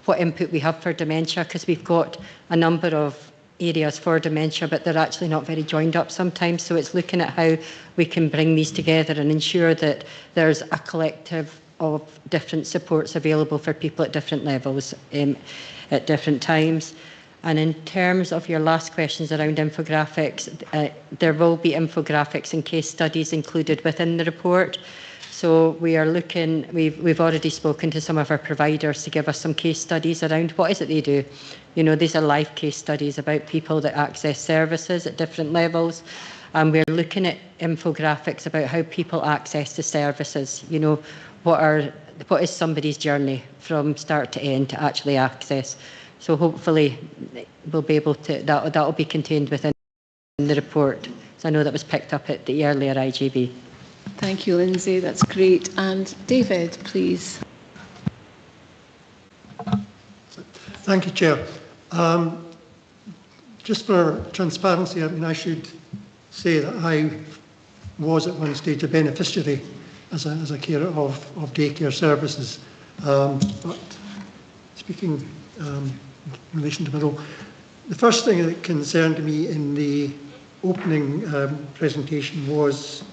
what input we have for dementia, because we've got a number of areas for dementia, but they're actually not very joined up sometimes. So it's looking at how we can bring these together and ensure that there's a collective of different supports available for people at different levels at different times. And in terms of your last questions around infographics, there will be infographics and case studies included within the report. So we are looking, we've already spoken to some of our providers to give us some case studies around what is it they do. These are live case studies about people that access services at different levels. And we're looking at infographics about how people access the services. What is somebody's journey from start to end to actually access. So hopefully we'll be able to, that will be contained within the report. So I know that was picked up at the earlier IGB. Thank you, Lindsay. That's great. And David, please. Thank you, Chair. Just for transparency, I should say that I was at one stage a beneficiary as a carer of daycare services. But speaking in relation to my role, the first thing that concerned me in the opening presentation was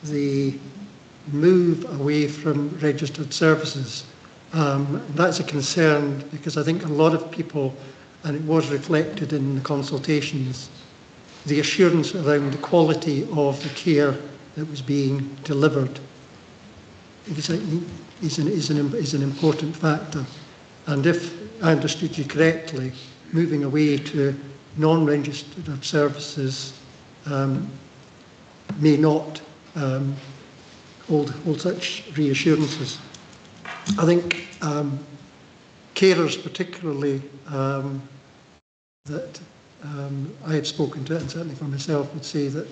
the move away from registered services. That's a concern because I think a lot of people, and it was reflected in the consultations, the assurance around the quality of the care that was being delivered is an important factor. And if I understood you correctly, moving away to non-registered services may not hold such reassurances. I think carers particularly that I have spoken to, and certainly for myself, would say that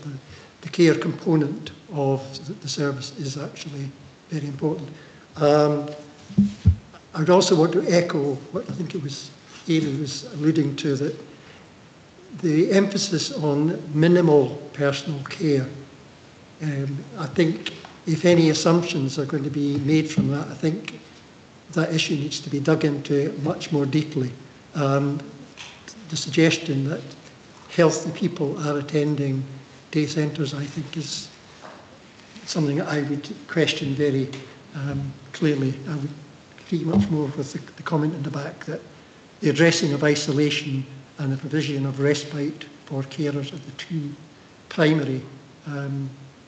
the care component of the service is actually very important. I would also want to echo what I think it was Hayley was alluding to, that the emphasis on minimal personal care, I think if any assumptions are going to be made from that, I think that issue needs to be dug into much more deeply. The suggestion that healthy people are attending day centres, I think, is something that I would question very clearly. I would agree much more with the comment in the back that the addressing of isolation and the provision of respite for carers are the two primary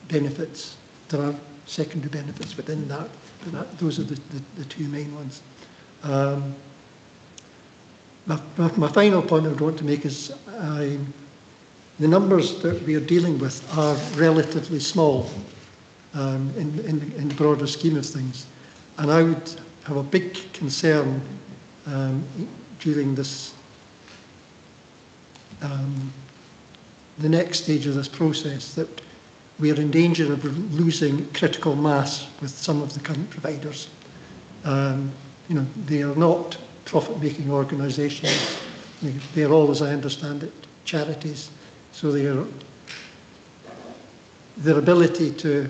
benefits. There are secondary benefits within that, but those are the two main ones. My final point I would want to make is the numbers that we are dealing with are relatively small in the broader scheme of things. And I would have a big concern during this the next stage of this process that we are in danger of losing critical mass with some of the current providers. They are not profit-making organisations. They are all, as I understand it, charities. So their ability to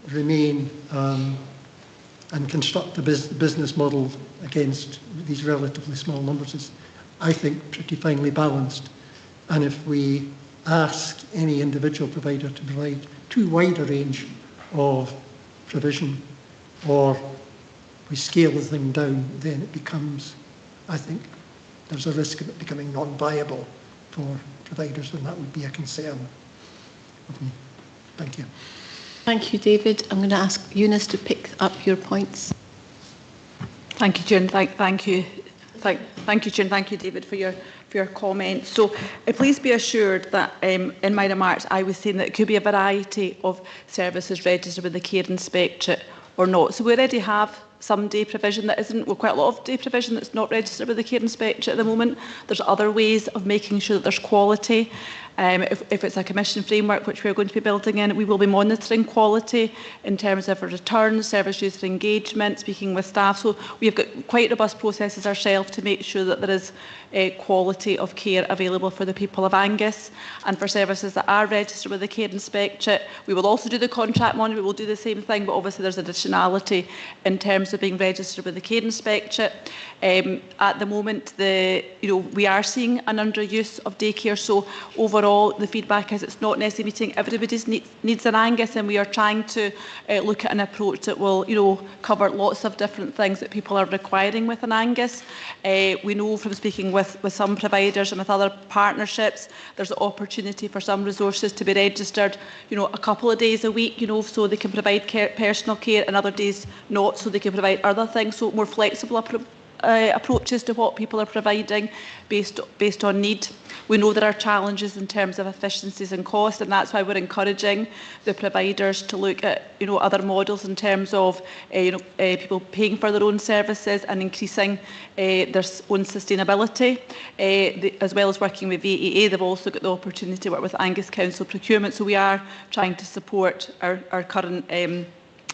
remain and construct a business model against these relatively small numbers is, I think, pretty finely balanced. And if we ask any individual provider to provide too wide a range of provision, or we scale the thing down, then it becomes, I think, there's a risk of it becoming non-viable for providers, and that would be a concern of me. Thank you. Thank you, David. I'm going to ask Eunice to pick up your points. Thank you, June. Thank you. Thank you, June. Thank you, David, for your comments. So please be assured that in my remarks I was saying that it could be a variety of services registered with the Care Inspectorate or not. So we already have some day provision that isn't, well, quite a lot of day provision that's not registered with the Care Inspectorate at the moment. There's other ways of making sure that there's quality. If it's a commission framework, which we're going to be building in, we will be monitoring quality in terms of returns, service user engagement, speaking with staff. So we've got quite robust processes ourselves to make sure that there is quality of care available for the people of Angus. And for services that are registered with the Care Inspectorate, we will also do the contract monitoring. We will do the same thing, but obviously there's additionality in terms of being registered with the Care Inspectorate. At the moment, we are seeing an underuse of daycare. So overall, the feedback is it's not necessarily meeting everybody's needs in Angus, and we are trying to look at an approach that will, cover lots of different things that people are requiring within Angus. We know from speaking with some providers and with other partnerships, there's an opportunity for some resources to be registered, a couple of days a week, so they can provide personal care, and other days not, so they can provide other things. So more flexible approaches to what people are providing based on need. We know there are challenges in terms of efficiencies and cost, and that's why we're encouraging the providers to look at other models in terms of people paying for their own services and increasing their own sustainability, as well as working with VAA. They've also got the opportunity to work with Angus Council procurement, so we are trying to support our current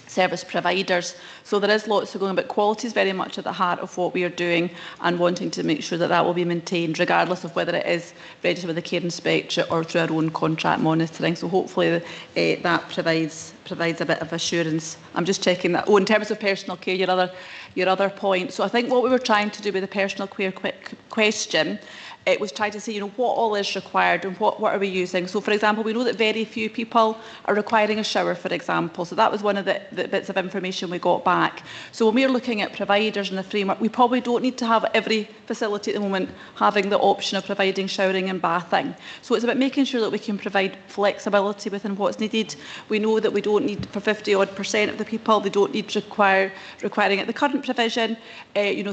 service providers. So there is lots going on, but quality is very much at the heart of what we are doing, and wanting to make sure that that will be maintained regardless of whether it is registered with the Care Inspectorate or through our own contract monitoring. So hopefully that provides a bit of assurance. I'm just checking that. In terms of personal care, your other point. So I think what we were trying to do with the personal care question, it was trying to say, what all is required and what are we using. So, for example, we know that very few people are requiring a shower, for example. So that was one of the bits of information we got back. So when we're looking at providers in the framework, we probably don't need to have every facility at the moment having the option of providing showering and bathing. So it's about making sure that we can provide flexibility within what's needed. We know that we don't need, for 50% of the people, they don't need requiring at the current provision,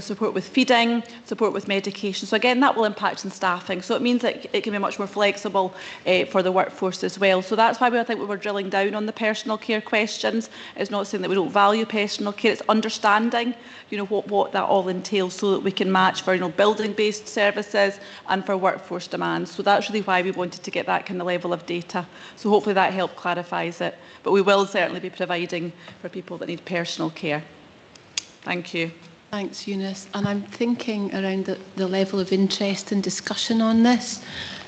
support with feeding, support with medication. So again, that will impact on staffing. So it means that it can be much more flexible for the workforce as well. So that's why I think we were drilling down on the personal care questions. It's not saying that we don't value personal care, it's understanding, what that all entails, so that we can match for, building-based services and for workforce demands. So that's really why we wanted to get that kind of level of data. So hopefully that helped clarifies it. But we will certainly be providing for people that need personal care. Thank you. Thanks, Eunice. And I'm thinking around the level of interest and discussion on this,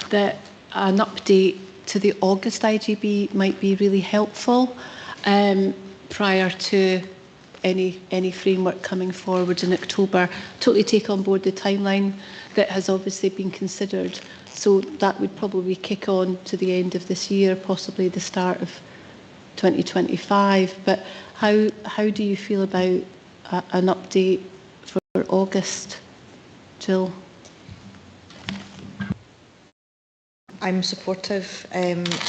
that an update to the August IGB might be really helpful. prior to any framework coming forward in October. Totally take on board the timeline that has obviously been considered. So that would probably kick on to the end of this year, possibly the start of 2025. But how do you feel about an update for August, Jill? I'm supportive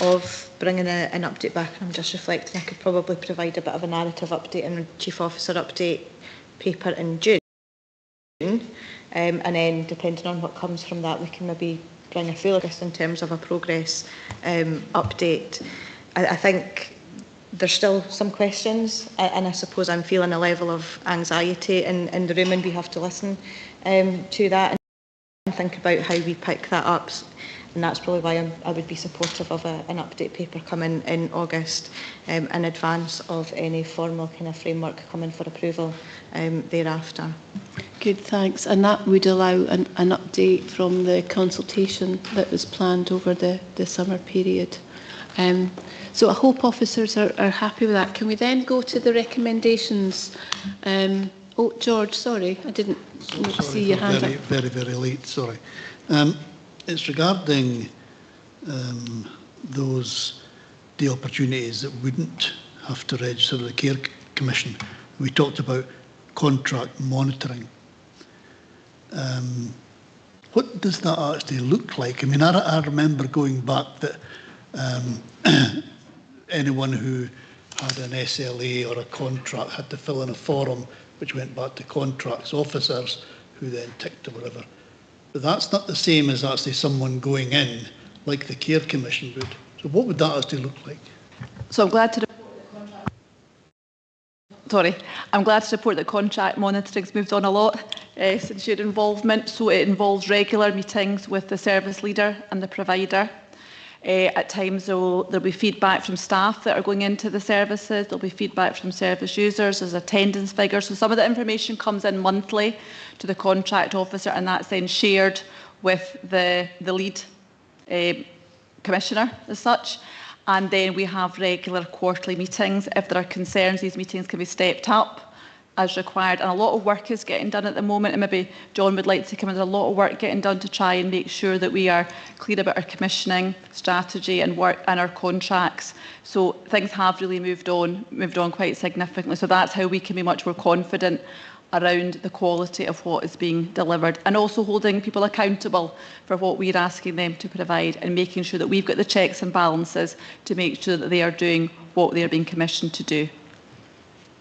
of bringing an update back. I'm just reflecting I could probably provide a bit of a narrative update and a Chief Officer update paper in June. And then, depending on what comes from that, we can maybe bring a full August in terms of a progress update. I think there's still some questions, and I suppose I'm feeling a level of anxiety in the room, and we have to listen to that and think about how we pick that up. And that's probably why I would be supportive of an update paper coming in August in advance of any formal kind of framework coming for approval thereafter. Good, thanks. And that would allow an update from the consultation that was planned over the summer period. So I hope officers are happy with that. Can we then go to the recommendations? Oh, George, sorry, I didn't see your hand up. Very, very late, sorry. It's regarding the opportunities that wouldn't have to register with the Care Commission. We talked about contract monitoring. What does that actually look like? I mean, I remember going back that anyone who had an SLA or a contract had to fill in a form which went back to contracts officers who then ticked or whatever. But that's not the same as actually someone going in like the Care Commission would. So what would that actually look like? So I'm glad to report that contract monitoring's moved on a lot since your involvement. So it involves regular meetings with the service leader and the provider. At times there'll be feedback from staff that are going into the services. There'll be feedback from service users. There's attendance figures. So some of the information comes in monthly to the contract officer, and that's then shared with the lead commissioner as such. And then we have regular quarterly meetings. If there are concerns, these meetings can be stepped up as required. And a lot of work is getting done at the moment, and maybe John would like to come in. There's a lot of work getting done to try and make sure that we are clear about our commissioning strategy and work and our contracts. So things have really moved on quite significantly. So that's how we can be much more confident around the quality of what is being delivered, and also holding people accountable for what we're asking them to provide, and making sure that we've got the checks and balances to make sure that they are doing what they're being commissioned to do.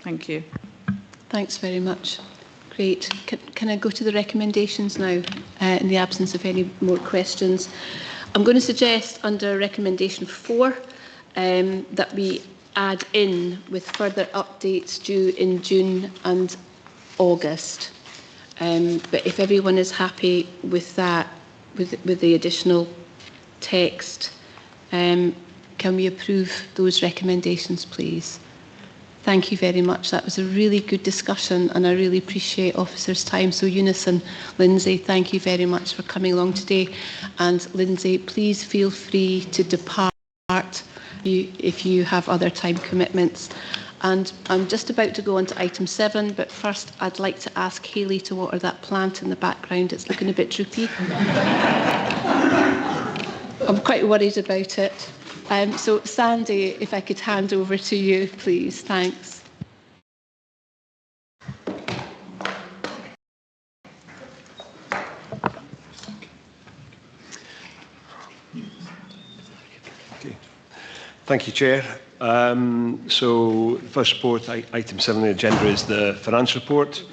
Thank you. Thanks very much. Great. Can I go to the recommendations now in the absence of any more questions? I'm going to suggest under recommendation 4 that we add in with further updates due in June and August. But if everyone is happy with that, with the additional text, can we approve those recommendations, please? Thank you very much. That was a really good discussion, and I really appreciate officers' time. So Eunice and Lindsay, thank you very much for coming along today. And Lindsay, please feel free to depart if you have other time commitments. And I'm just about to go on to item 7, but first I'd like to ask Hayley to water that plant in the background. It's looking a bit droopy. I'm quite worried about it. So Sandy, if I could hand over to you, please. Thanks. Okay. Thank you, Chair. So the first report, item 7 on the agenda, is the finance report.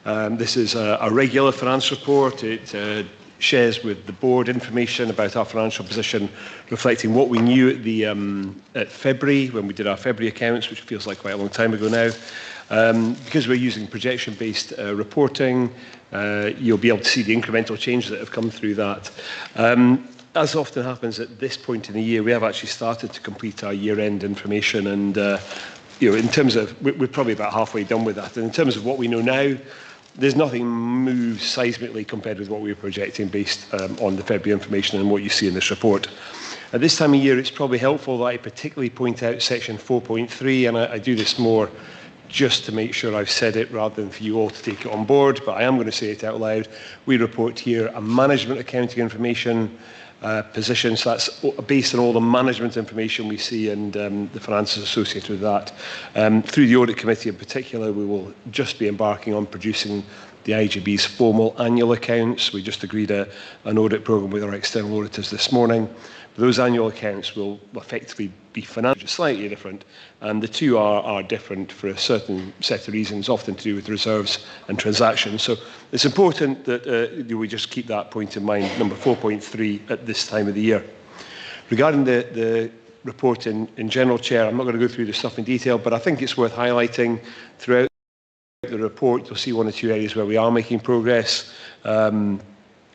This is a regular finance report. It shares with the board information about our financial position, reflecting what we knew at February, when we did our February accounts, which feels like quite a long time ago now. Because we're using projection-based reporting, you'll be able to see the incremental changes that have come through that. As often happens at this point in the year, we have actually started to complete our year-end information, and in terms of, we're probably about halfway done with that. And in terms of what we know now, there's nothing moved seismically compared with what we were projecting based on the February information and what you see in this report. At this time of year, it's probably helpful that I particularly point out section 4.3, and I do this more just to make sure I've said it rather than for you all to take it on board, but I am going to say it out loud. We report here a management accounting information position, so that's based on all the management information we see and the finances associated with that. Through the Audit Committee in particular, we will just be embarking on producing the IGB's formal annual accounts. We just agreed an audit programme with our external auditors this morning. Those annual accounts will effectively be financially slightly different, and the two are different for a certain set of reasons, often to do with reserves and transactions. So it's important that we just keep that point in mind, number 4.3 at this time of the year. Regarding the report in general, Chair, I'm not going to go through the stuff in detail, but I think it's worth highlighting throughout the report. You'll see one or two areas where we are making progress.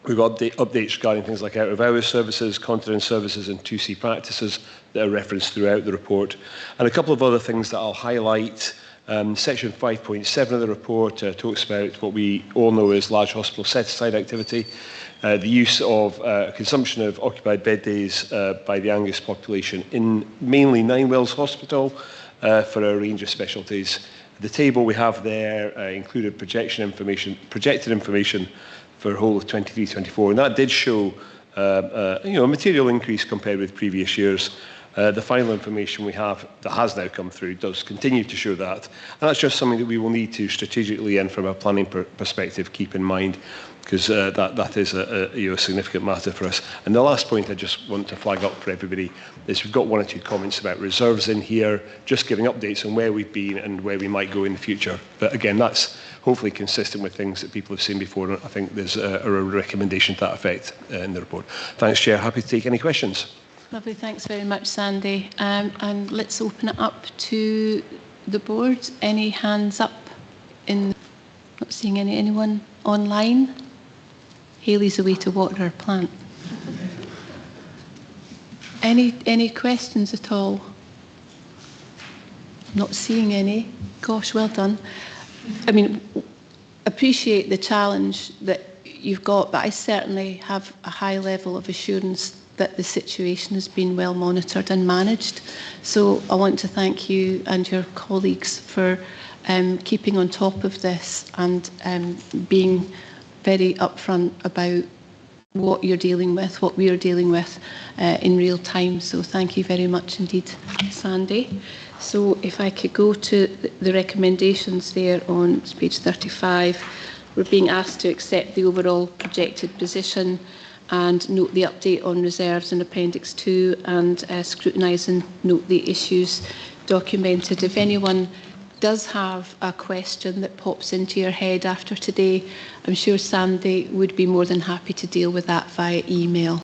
We've got updates regarding things like out-of-hours services, continent services and 2C practices that are referenced throughout the report. And a couple of other things that I'll highlight. Section 5.7 of the report talks about what we all know as large hospital set-aside activity, the use of consumption of occupied bed days by the Angus population in mainly Ninewells Hospital for a range of specialties. The table we have there included projected information for the whole of 23-24, and that did show a material increase compared with previous years. The final information we have that has now come through does continue to show that, and that's just something that we will need to strategically and from a planning perspective keep in mind, because that is a significant matter for us. And the last point I just want to flag up for everybody is we've got one or two comments about reserves in here, just giving updates on where we've been and where we might go in the future. But again, that's hopefully consistent with things that people have seen before. I think there's a recommendation to that effect in the report. Thanks, Chair. Happy to take any questions. Lovely, thanks very much, Sandy. And let's open it up to the board. Any hands up? Not seeing anyone online. Hayley's away to water her plant. Any questions at all? Not seeing any. Gosh, well done. I mean, appreciate the challenge that you've got, but I certainly have a high level of assurance that the situation has been well monitored and managed. So I want to thank you and your colleagues for keeping on top of this and being very upfront about what you're dealing with, what we are dealing with in real time. So thank you very much indeed, Sandy. So if I could go to the recommendations there on page 35, we're being asked to accept the overall projected position and note the update on reserves in Appendix 2 and scrutinise and note the issues documented. If anyone does have a question that pops into your head after today, I'm sure Sandy would be more than happy to deal with that via email.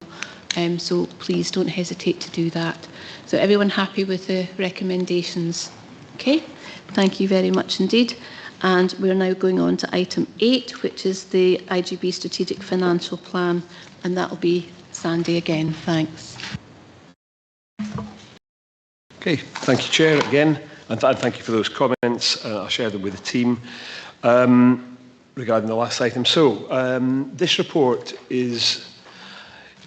So please don't hesitate to do that. So everyone happy with the recommendations? Okay, thank you very much indeed. And we're now going on to item 8, which is the IGB Strategic Financial Plan, and that'll be Sandy again. Thanks. Okay, thank you, Chair, again, and thank you for those comments. I'll share them with the team regarding the last item. So this report is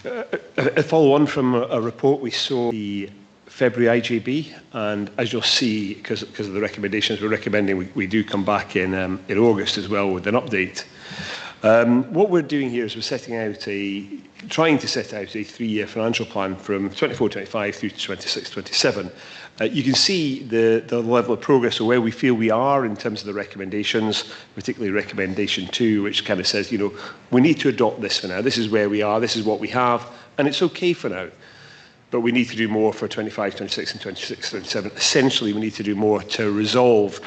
a follow-on from a report we saw the February IGB, and as you'll see, because of the recommendations we're recommending, we do come back in August as well with an update. What we're doing here is we're trying to set out a 3-year financial plan from 24-25 through to 26-27. You can see the level of progress or where we feel we are in terms of the recommendations, particularly recommendation 2, which kind of says, we need to adopt this for now. This is where we are, this is what we have, and it's okay for now. But we need to do more for 25, 26 and 26, 27. Essentially, we need to do more to resolve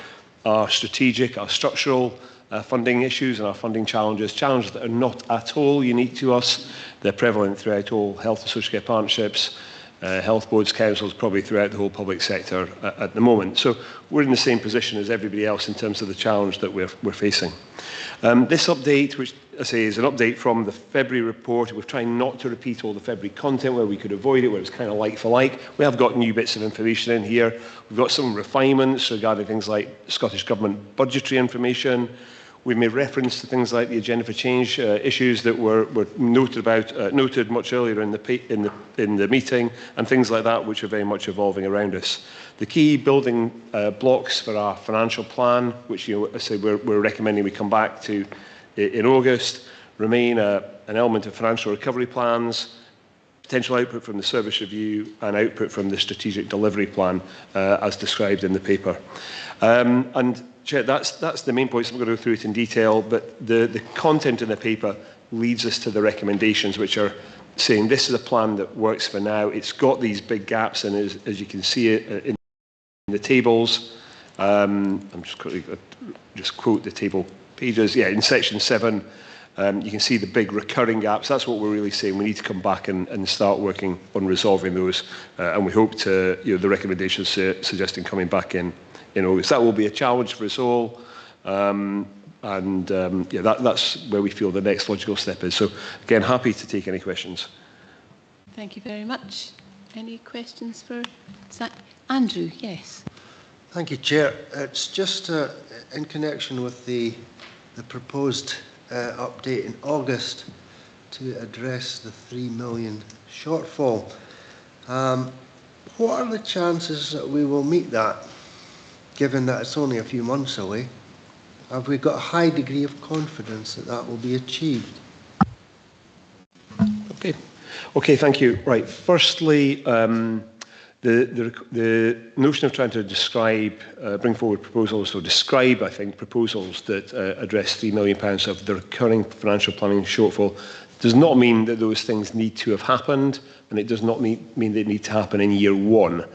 our strategic, our structural funding issues and our funding challenges that are not at all unique to us. They're prevalent throughout all health and social care partnerships, health boards, councils, probably throughout the whole public sector at the moment. So we're in the same position as everybody else in terms of the challenge that we're facing. This update, which I say is an update from the February report, we're trying not to repeat all the February content where we could avoid it, where it's kind of like for like. We have got new bits of information in here. We've got some refinements regarding things like Scottish Government budgetary information. We've made reference to things like the agenda for change issues that were noted much earlier in the meeting, and things like that which are very much evolving around us. The key building blocks for our financial plan, which I say we're recommending we come back to in August, remain an element of financial recovery plans, potential output from the service review, and output from the strategic delivery plan as described in the paper. And Chair, that's the main points. I'm going to go through it in detail, but the content in the paper leads us to the recommendations, which are saying this is a plan that works for now. It's got these big gaps, and as you can see it in the tables, I'm just quickly just quote the table pages. Yeah, in section 7, you can see the big recurring gaps. That's what we're really saying. We need to come back and start working on resolving those, and we hope to, the recommendations suggesting coming back in August. That will be a challenge for us all, that's where we feel the next logical step is. So again, happy to take any questions. Thank you very much. Any questions for Andrew? Yes. Thank you, Chair. It's just in connection with the proposed update in August to address the 3 million shortfall. What are the chances that we will meet that, given that it's only a few months away? Have we got a high degree of confidence that that will be achieved? Okay, thank you. Right, firstly, the notion of trying to bring forward proposals, or describe, I think, proposals that address £3 million of the recurring financial planning shortfall does not mean that those things need to have happened, and it does not mean they need to happen in year one.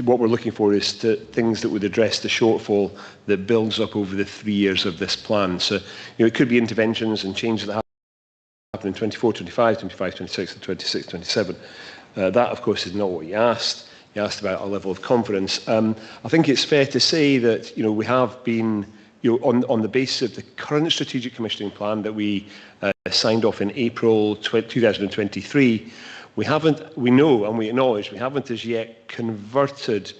What we're looking for is things that would address the shortfall that builds up over the 3 years of this plan. So, it could be interventions and changes that happen in 24, 25, 25, 26, and 26, 27. That, of course, is not what you asked. You asked about a level of confidence. I think it's fair to say that we have been, on the basis of the current strategic commissioning plan that we signed off in April 2023, we know and we acknowledge we haven't as yet converted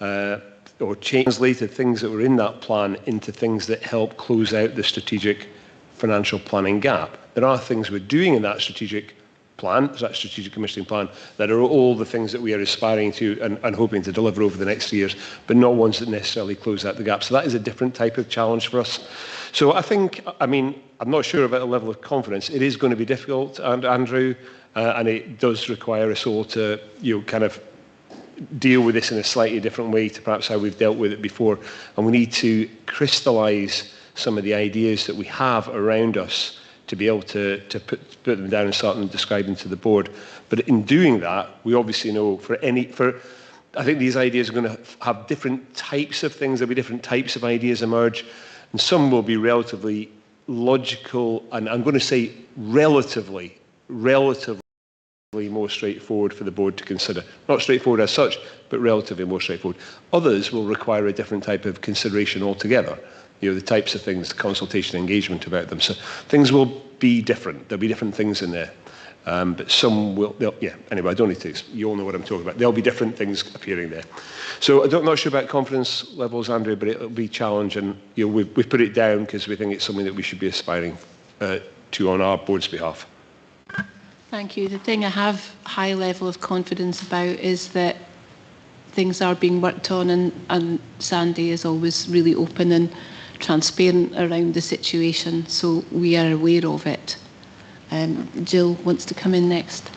or translated things that were in that plan into things that help close out the strategic financial planning gap. There are things we're doing in that strategic plan, that strategic commissioning plan, that are all the things that we are aspiring to and hoping to deliver over the next 3 years, but not ones that necessarily close out the gap. So that is a different type of challenge for us. So I'm not sure about the level of confidence. It is going to be difficult, Andrew, and it does require us all to, kind of deal with this in a slightly different way to perhaps how we've dealt with it before. And we need to crystallise some of the ideas that we have around us to be able to put them down and start them describing to the board. But in doing that, we obviously know I think these ideas are going to have different types of things. There'll be different types of ideas emerge, and some will be relatively logical, and I'm going to say relatively more straightforward for the board to consider. Not straightforward as such, but relatively more straightforward. Others will require a different type of consideration altogether. The types of things, consultation, engagement about them. So things will be different. There'll be different things in there. But some will, anyway, I don't need to, you all know what I'm talking about. There'll be different things appearing there. So I'm not sure about confidence levels, Andrew, but it'll be a challenge, and we've put it down because we think it's something that we should be aspiring to on our board's behalf. Thank you. The thing I have high level of confidence about is that things are being worked on, and Sandy is always really open and transparent around the situation, so we are aware of it. Jill wants to come in next.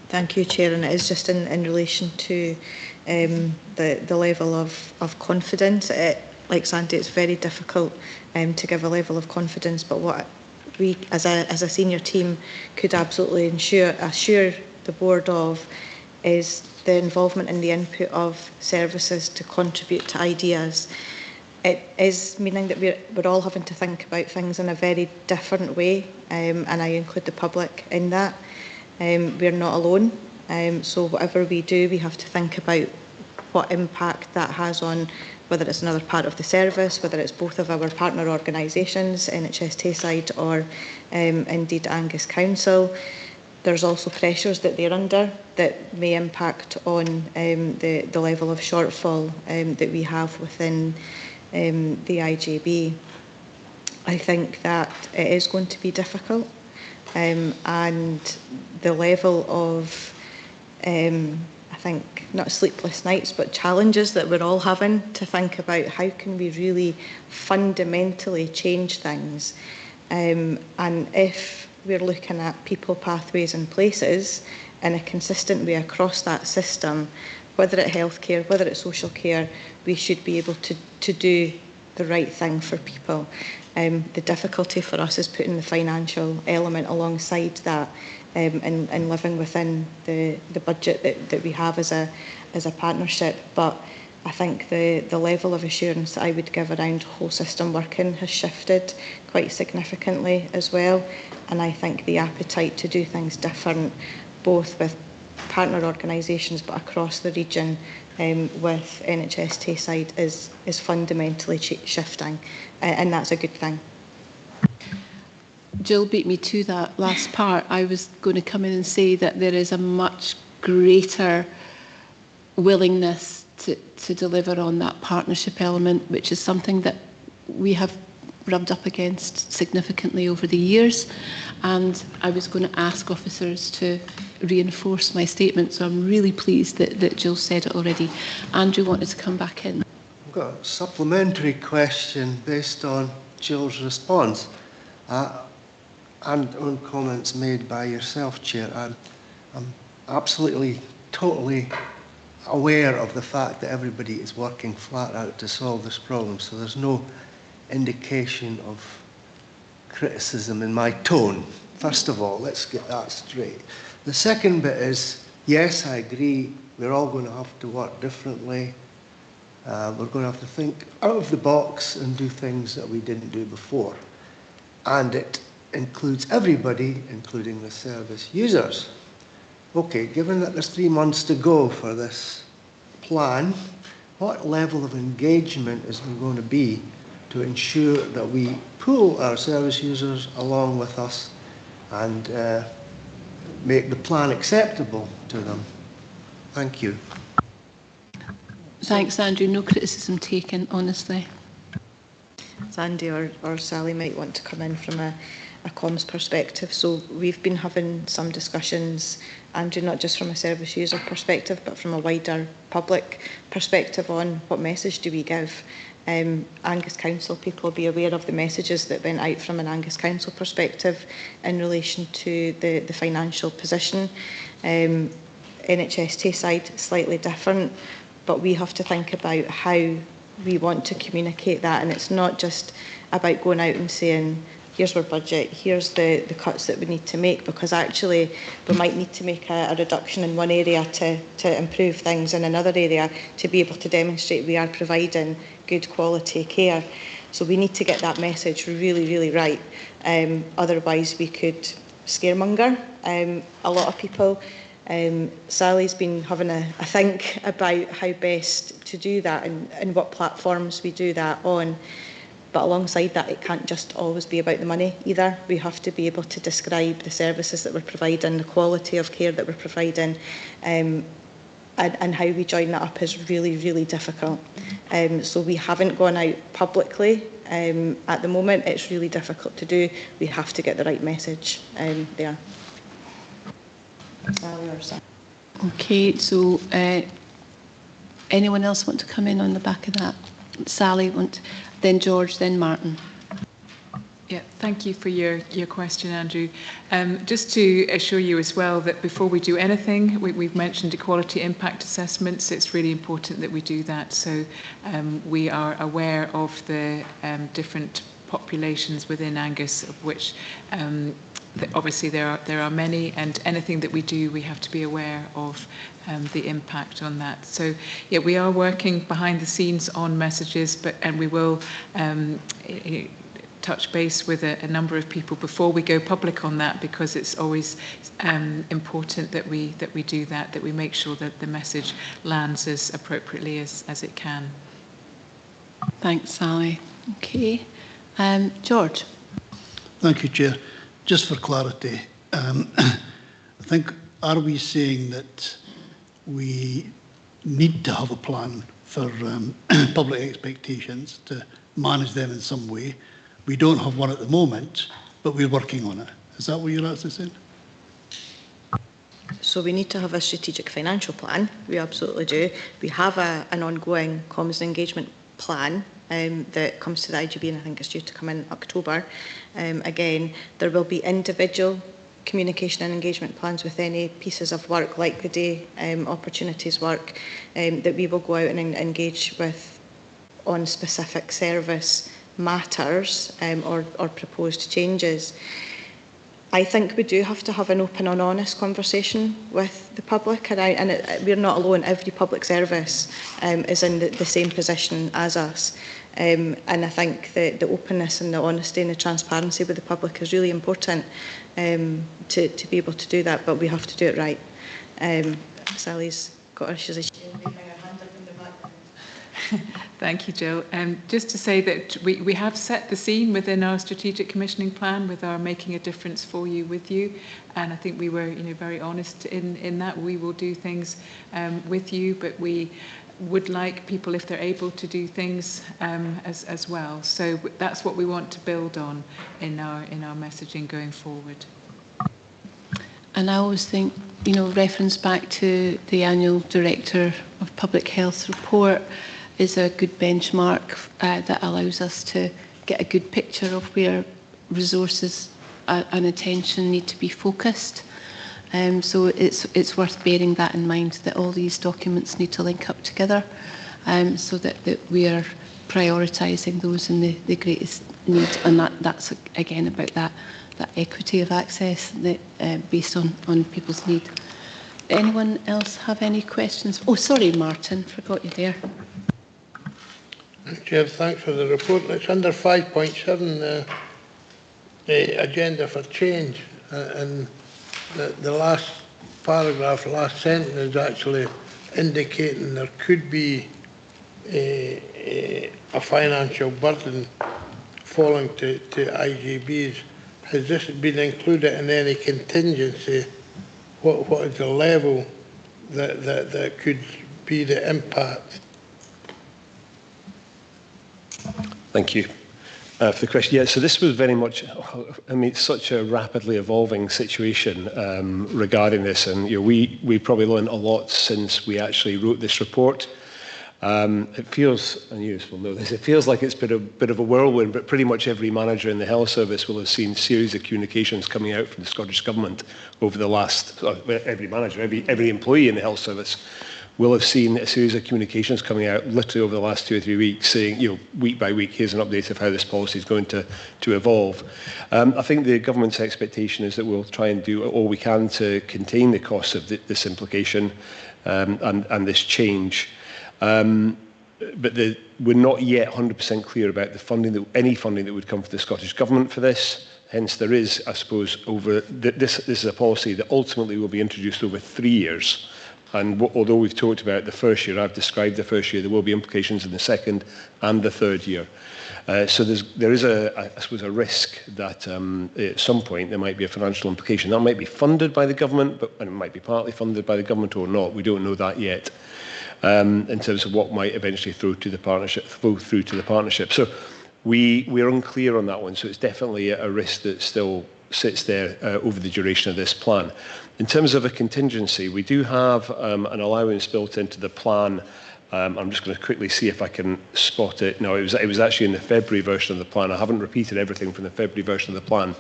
Thank you, Chair, and it is just in relation to the level of confidence. Like Sandy, it's very difficult to give a level of confidence, but what we as a senior team could absolutely assure the board of is the involvement and the input of services to contribute to ideas. It is meaning that we're all having to think about things in a very different way, and I include the public in that. We're not alone, so whatever we do, we have to think about what impact that has on whether it's another part of the service, whether it's both of our partner organisations, NHS Tayside or indeed Angus Council. There's also pressures that they're under that may impact on the level of shortfall that we have within the IJB. I think that it is going to be difficult, and the level of, I think, not sleepless nights, but challenges that we're all having to think about how can we really fundamentally change things. And if we're looking at people, pathways and places in a consistent way across that system, whether it's healthcare, whether it's social care, we should be able to do the right thing for people. The difficulty for us is putting the financial element alongside that, and living within the budget that we have as a partnership. But I think the level of assurance that I would give around whole system working has shifted quite significantly as well. And I think the appetite to do things different, both with partner organisations but across the region, with NHS Tayside is fundamentally shifting, and that's a good thing. Jill beat me to that last part. I was going to come in and say that there is a much greater willingness to deliver on that partnership element, which is something that we have rubbed up against significantly over the years. And I was going to ask officers to reinforce my statement, so I'm really pleased that Jill said it already. Andrew wanted to come back in. I've got a supplementary question based on Jill's response and on comments made by yourself, Chair. I'm absolutely, totally aware of the fact that everybody is working flat out to solve this problem, so there's no indication of criticism in my tone. First of all, let's get that straight. The second bit is, yes, I agree, we're all going to have to work differently. We're going to have to think out of the box and do things that we didn't do before. And it includes everybody, including the service users. Okay, given that there's 3 months to go for this plan, what level of engagement is there going to be to ensure that we pull our service users along with us and make the plan acceptable to them? Thank you. Thanks, Andrew. No criticism taken, honestly. Sandy or Sally might want to come in from a comms perspective. So we've been having some discussions, Andrew, not just from a service user perspective, but from a wider public perspective on what message do we give. Angus Council people will be aware of the messages that went out from an Angus Council perspective in relation to the financial position. NHS Tayside, slightly different, but we have to think about how we want to communicate that, and it's not just about going out and saying, here's our budget, here's the cuts that we need to make, because actually we might need to make a reduction in one area to improve things in another area to be able to demonstrate we are providing good quality care. So we need to get that message really, really right. Otherwise we could scaremonger a lot of people. Sally's been having a think about how best to do that and what platforms we do that on. But alongside that, it can't just always be about the money either. We have to be able to describe the services that we're providing, the quality of care that we're providing, and how we join that up is really, really difficult. So we haven't gone out publicly at the moment. It's really difficult to do. We have to get the right message there. Okay, so anyone else want to come in on the back of that? Sally, then George, then Martin. Yeah, thank you for your question, Andrew. Just to assure you as well that before we do anything, we've mentioned equality impact assessments. It's really important that we do that. So we are aware of the different populations within Angus, of which obviously there are many, and anything that we do, we have to be aware of the impact on that. So yeah, we are working behind the scenes on messages, and we will touch base with a number of people before we go public on that, because it's always important that we do that we make sure that the message lands as appropriately as it can. Thanks, Sally. Okay, George. Thank you, Chair. Just for clarity, I think, are we saying that we need to have a plan for public expectations to manage them in some way? We don't have one at the moment, but we're working on it. Is that what you're actually saying? So we need to have a strategic financial plan. We absolutely do. We have an ongoing comms and engagement plan that comes to the IGB, and I think it's due to come in October. Again, there will be individual communication and engagement plans with any pieces of work, like the day opportunities work, that we will go out and engage with on specific service matters or proposed changes. I think we do have to have an open and honest conversation with the public, and we're not alone. Every public service is in the same position as us. And I think the openness and the honesty and the transparency with the public is really important to be able to do that, but we have to do it right. Sally's got her, she's a Thank you, Jill. Just to say that we have set the scene within our strategic commissioning plan with our making a difference for you, with you, and I think we were, very honest in that. We will do things with you, but we would like people, if they're able, to do things as well. So that's what we want to build on in our messaging going forward. And I always think, reference back to the annual Director of Public Health report is a good benchmark that allows us to get a good picture of where resources and attention need to be focused. So it's worth bearing that in mind, that all these documents need to link up together so that we are prioritising those in the greatest need. And that's again about that equity of access that based on people's need. Anyone else have any questions? Oh, sorry, Martin, forgot you there. Chair, thanks for the report. It's under 5.7, the agenda for change, and the last paragraph, last sentence is actually indicating there could be a financial burden falling to IGBs. Has this been included in any contingency? What is the level that could be the impact? Thank you for the question. Yeah, so this was very much, it's such a rapidly evolving situation regarding this, and we probably learned a lot since we actually wrote this report. It feels, and you will know this, it feels like it's been a bit of a whirlwind, but pretty much every manager in the health service will have seen a series of communications coming out from the Scottish Government over the last, every manager, every employee in the health service will have seen a series of communications coming out literally over the last 2 or 3 weeks saying, week by week, here's an update of how this policy is going to evolve. I think the government's expectation is that we'll try and do all we can to contain the costs of this implication and this change. But we're not yet 100% clear about the funding, any funding that would come from the Scottish Government for this. Hence, there is, I suppose, this is a policy that ultimately will be introduced over 3 years. And although we've talked about the first year, I've described the first year, there will be implications in the second and the third year. So there is, I suppose, a risk that at some point there might be a financial implication. That might be funded by the government, and it might be partly funded by the government or not. We don't know that yet. In terms of what might eventually flow through to the partnership. So we're unclear on that one. So it's definitely a risk that still sits there over the duration of this plan. In terms of a contingency, we do have an allowance built into the plan. I'm just going to quickly see if I can spot it. No, it was actually in the February version of the plan. I haven't repeated everything from the February version of the plan.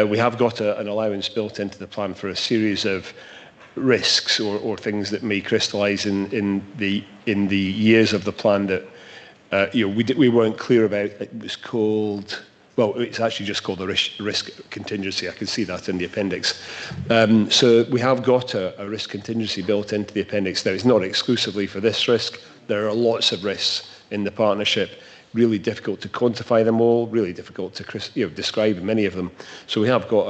We have got an allowance built into the plan for a series of risks or things that may crystallise in the years of the plan that we weren't clear about. It was called. Well, it's actually just called the risk contingency. I can see that in the appendix. So we have got a risk contingency built into the appendix. Now, it's not exclusively for this risk. There are lots of risks in the partnership. Really difficult to quantify them all. Really difficult to describe many of them. So we have got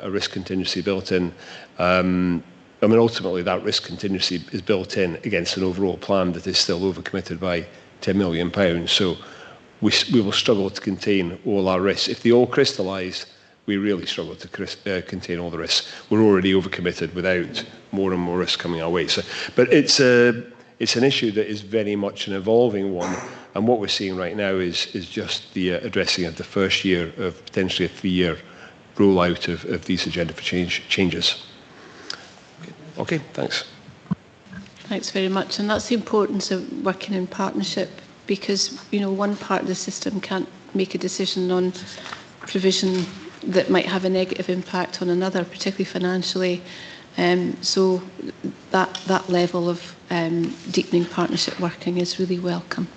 a risk contingency built in. Ultimately, that risk contingency is built in against an overall plan that is still overcommitted by £10 million. So we will struggle to contain all our risks. If they all crystallise, we really struggle to contain all the risks. We're already overcommitted without more and more risks coming our way. But it's an issue that is very much an evolving one, And what we're seeing right now is just the addressing of the first year of potentially a 3-year rollout of these agenda for changes. Okay, thanks. Thanks very much. And that's the importance of working in partnership, because, you know, one part of the system can't make a decision on provision that might have a negative impact on another, particularly financially. So that level of deepening partnership working is really welcome.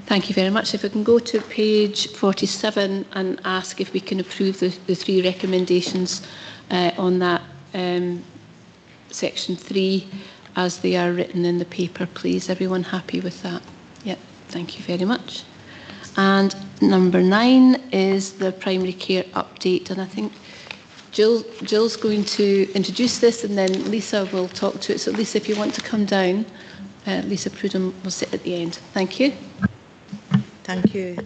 Thank you very much. If we can go to page 47 and ask if we can approve the 3 recommendations on that section 3 as they are written in the paper, please. Everyone happy with that? Yep, thank you very much. And number 9 is the primary care update, and I think Jill's going to introduce this, and then Lisa will talk to it. So Lisa, if you want to come down, Lisa Prudham will sit at the end. Thank you. Thank you,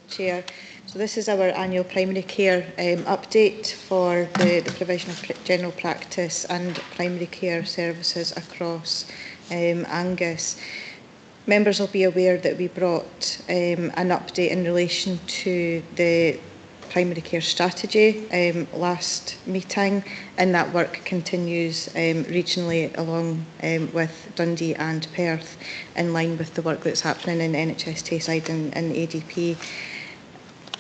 Chair. So this is our annual primary care update for the provision of general practice and primary care services across Angus. Members will be aware that we brought an update in relation to the primary care strategy last meeting, and that work continues regionally along with Dundee and Perth, in line with the work that's happening in NHS Tayside and ADP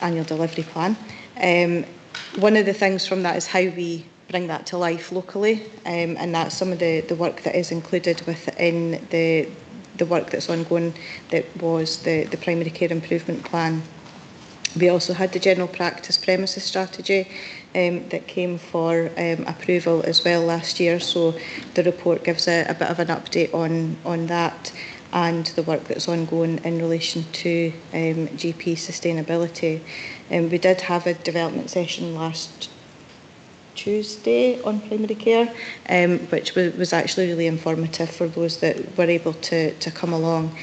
annual delivery plan. One of the things from that is how we bring that to life locally, and that's some of the work that is included within the work that's ongoing, that was the primary care improvement plan. We also had the general practice premises strategy that came for approval as well last year, so the report gives a bit of an update on that and the work that's ongoing in relation to GP sustainability. We did have a development session last Tuesday on primary care, which was actually really informative for those that were able to come along.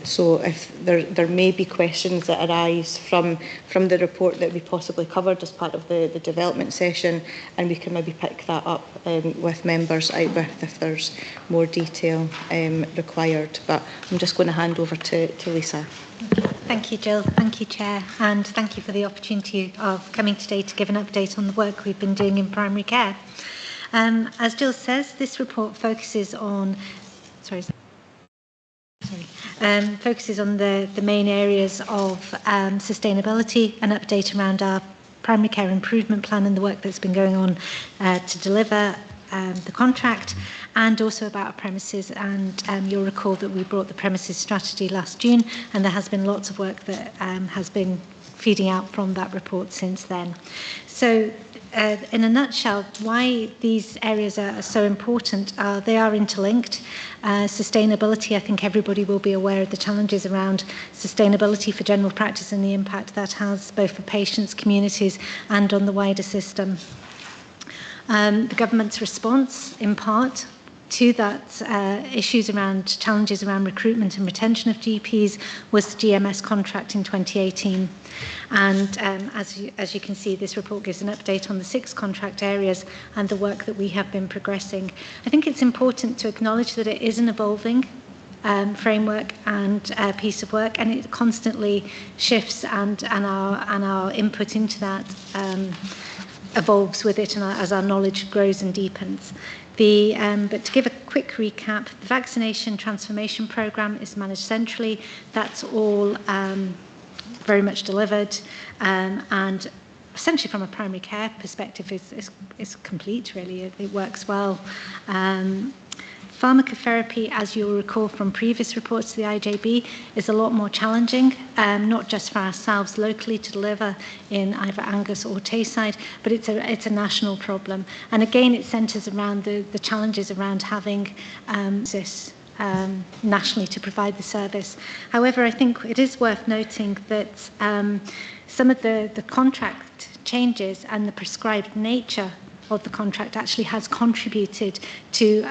So if there may be questions that arise from the report that we possibly covered as part of the development session, and we can maybe pick that up with members out with if there's more detail required. But I'm just going to hand over to Lisa. Thank you, Jill. Thank you, Chair. And thank you for the opportunity of coming today to give an update on the work we've been doing in primary care. As Jill says, this report focuses on, focuses on the main areas of sustainability, an update around our primary care improvement plan and the work that's been going on to deliver the contract, and also about our premises. And you'll recall that we brought the premises strategy last June, and there has been lots of work that has been feeding out from that report since then. So in a nutshell, why these areas are so important, they are interlinked. Sustainability, I think everybody will be aware of the challenges around sustainability for general practice and the impact that has both for patients, communities and on the wider system. The government's response, in part, to that challenges around recruitment and retention of GPs was the GMS contract in 2018. And as you can see, this report gives an update on the 6 contract areas and the work that we have been progressing. I think it's important to acknowledge that it is an evolving framework and piece of work, and it constantly shifts, and our input into that evolves with it, and as our knowledge grows and deepens. But to give a quick recap, the vaccination transformation programme is managed centrally. That's all very much delivered, and essentially from a primary care perspective is complete, really. It works well. Pharmacotherapy, as you'll recall from previous reports to the IJB, is a lot more challenging, not just for ourselves locally to deliver in either Angus or Tayside, but it's a national problem. And again, it centres around the challenges around having this nationally to provide the service. However, I think it is worth noting that some of the contract changes and the prescribed nature of the contract actually has contributed to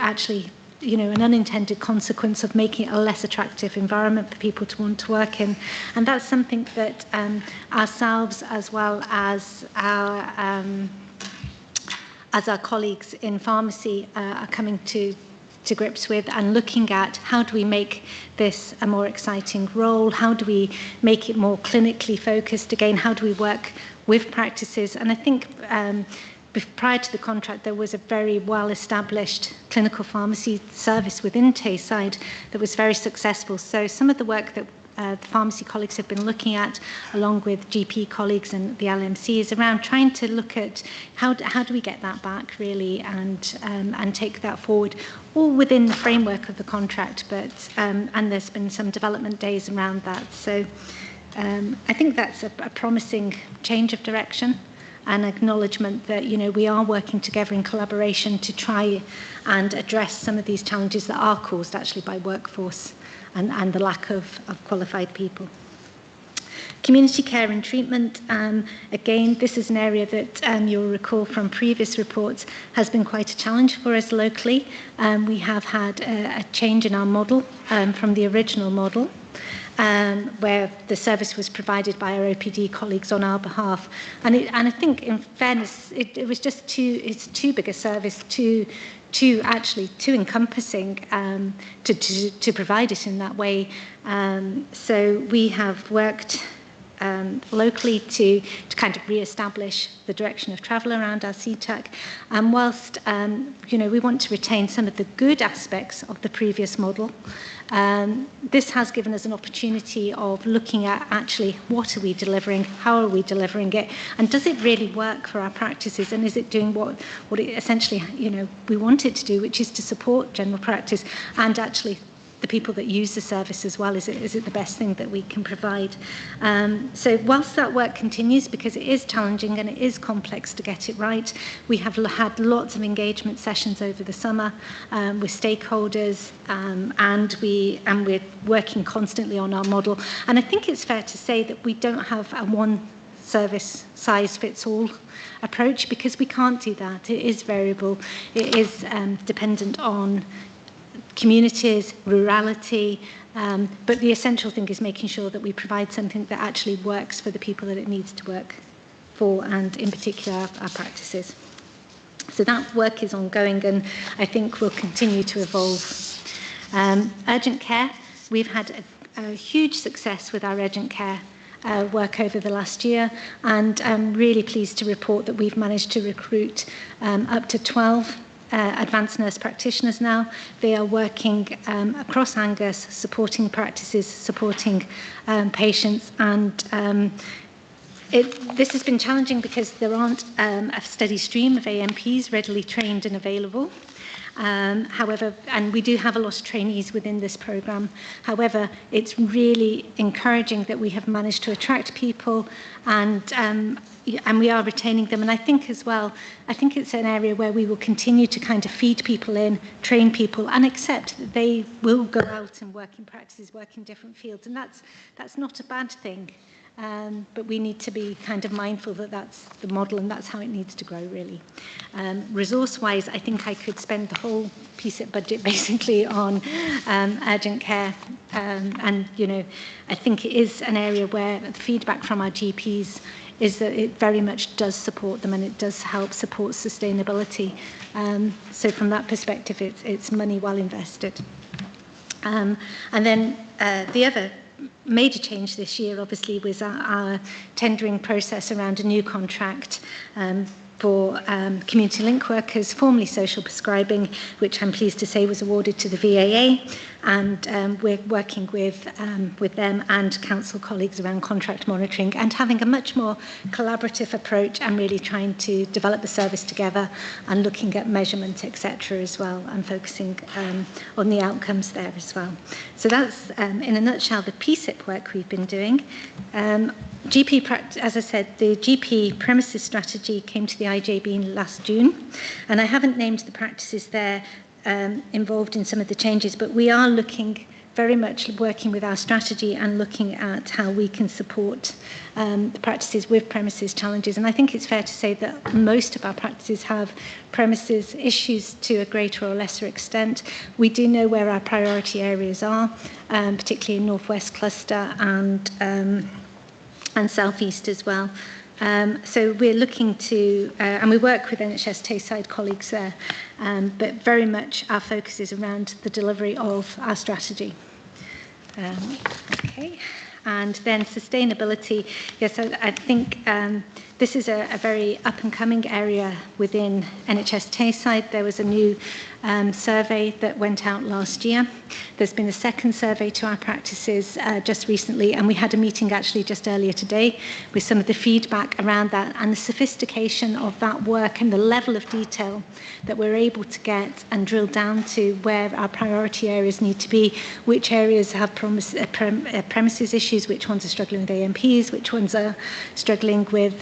an unintended consequence of making it a less attractive environment for people to want to work in. And that's something that ourselves, as well as our colleagues in pharmacy, are coming to to grips with, and looking at how do we make this a more exciting role, how do we make it more clinically focused, again, how do we work with practices. And I think prior to the contract, there was a very well-established clinical pharmacy service within Tayside that was very successful. So some of the work that the pharmacy colleagues have been looking at, along with GP colleagues and the LMC, is around trying to look at how do we get that back, really, and take that forward, all within the framework of the contract. But and there's been some development days around that. So I think that's a promising change of direction, an acknowledgement that, you know, we are working together in collaboration to try and address some of these challenges that are caused actually by workforce and the lack of qualified people. Community care and treatment, again, this is an area that you'll recall from previous reports has been quite a challenge for us locally. We have had a change in our model from the original model, where the service was provided by our OPD colleagues on our behalf. And I think, in fairness, it was just it's too big a service, too encompassing to provide it in that way. So we have worked locally to kind of re-establish the direction of travel around our CTAC. And whilst you know, we want to retain some of the good aspects of the previous model, this has given us an opportunity of looking at actually what are we delivering, how are we delivering it, and does it really work for our practices, and is it doing what it essentially, you know, we want it to do, which is to support general practice and actually the people that use the service as well. Is it the best thing that we can provide? So whilst that work continues, because it is challenging and it is complex to get it right, we have had lots of engagement sessions over the summer with stakeholders, and we're working constantly on our model. And I think it's fair to say that we don't have a one service size fits all approach, because we can't do that. It is variable. It is dependent on communities, rurality, but the essential thing is making sure that we provide something that actually works for the people that it needs to work for, and in particular our practices. So that work is ongoing, and I think will continue to evolve. Urgent care, we've had a huge success with our urgent care work over the last year, and I'm really pleased to report that we've managed to recruit up to 12 advanced nurse practitioners now. They are working across Angus, supporting practices, supporting patients, and this has been challenging because there aren't a steady stream of AMPs readily trained and available. However, and we do have a lot of trainees within this programme. However, it's really encouraging that we have managed to attract people, and we are retaining them. And I think as well, I think it's an area where we will continue to kind of feed people in, train people, and accept that they will go out and work in practices, work in different fields, and that's not a bad thing. But we need to be kind of mindful that that's the model and that's how it needs to grow, really. Resource-wise, I think I could spend the whole PSIP budget basically on urgent care. And, you know, I think it is an area where the feedback from our GPs is that it very much does support them and it does help support sustainability. So from that perspective, it's money well invested. And then the other major change this year, obviously, was our tendering process around a new contract for community link workers, formerly social prescribing, which I'm pleased to say was awarded to the VAA. And we're working with them and council colleagues around contract monitoring and having a much more collaborative approach and really trying to develop the service together and looking at measurement, etc. as well, and focusing on the outcomes there as well. So that's, in a nutshell, the PSIP work we've been doing. GP practice, as I said, the GP premises strategy came to the IJB in last June, and I haven't named the practices there involved in some of the changes, but we are looking very much working with our strategy and looking at how we can support the practices with premises challenges. And I think it's fair to say that most of our practices have premises issues to a greater or lesser extent. We do know where our priority areas are, particularly in North West Cluster and South East as well. So we're looking to, and we work with NHS Tayside colleagues there, but very much our focus is around the delivery of our strategy. Okay. And then sustainability, yes, I think this is a very up-and-coming area within NHS Tayside. There was a new survey that went out last year. There's been a second survey to our practices just recently, and we had a meeting actually just earlier today with some of the feedback around that and the sophistication of that work and the level of detail that we're able to get and drill down to where our priority areas need to be, which areas have premises issues, which ones are struggling with AMPs, which ones are struggling with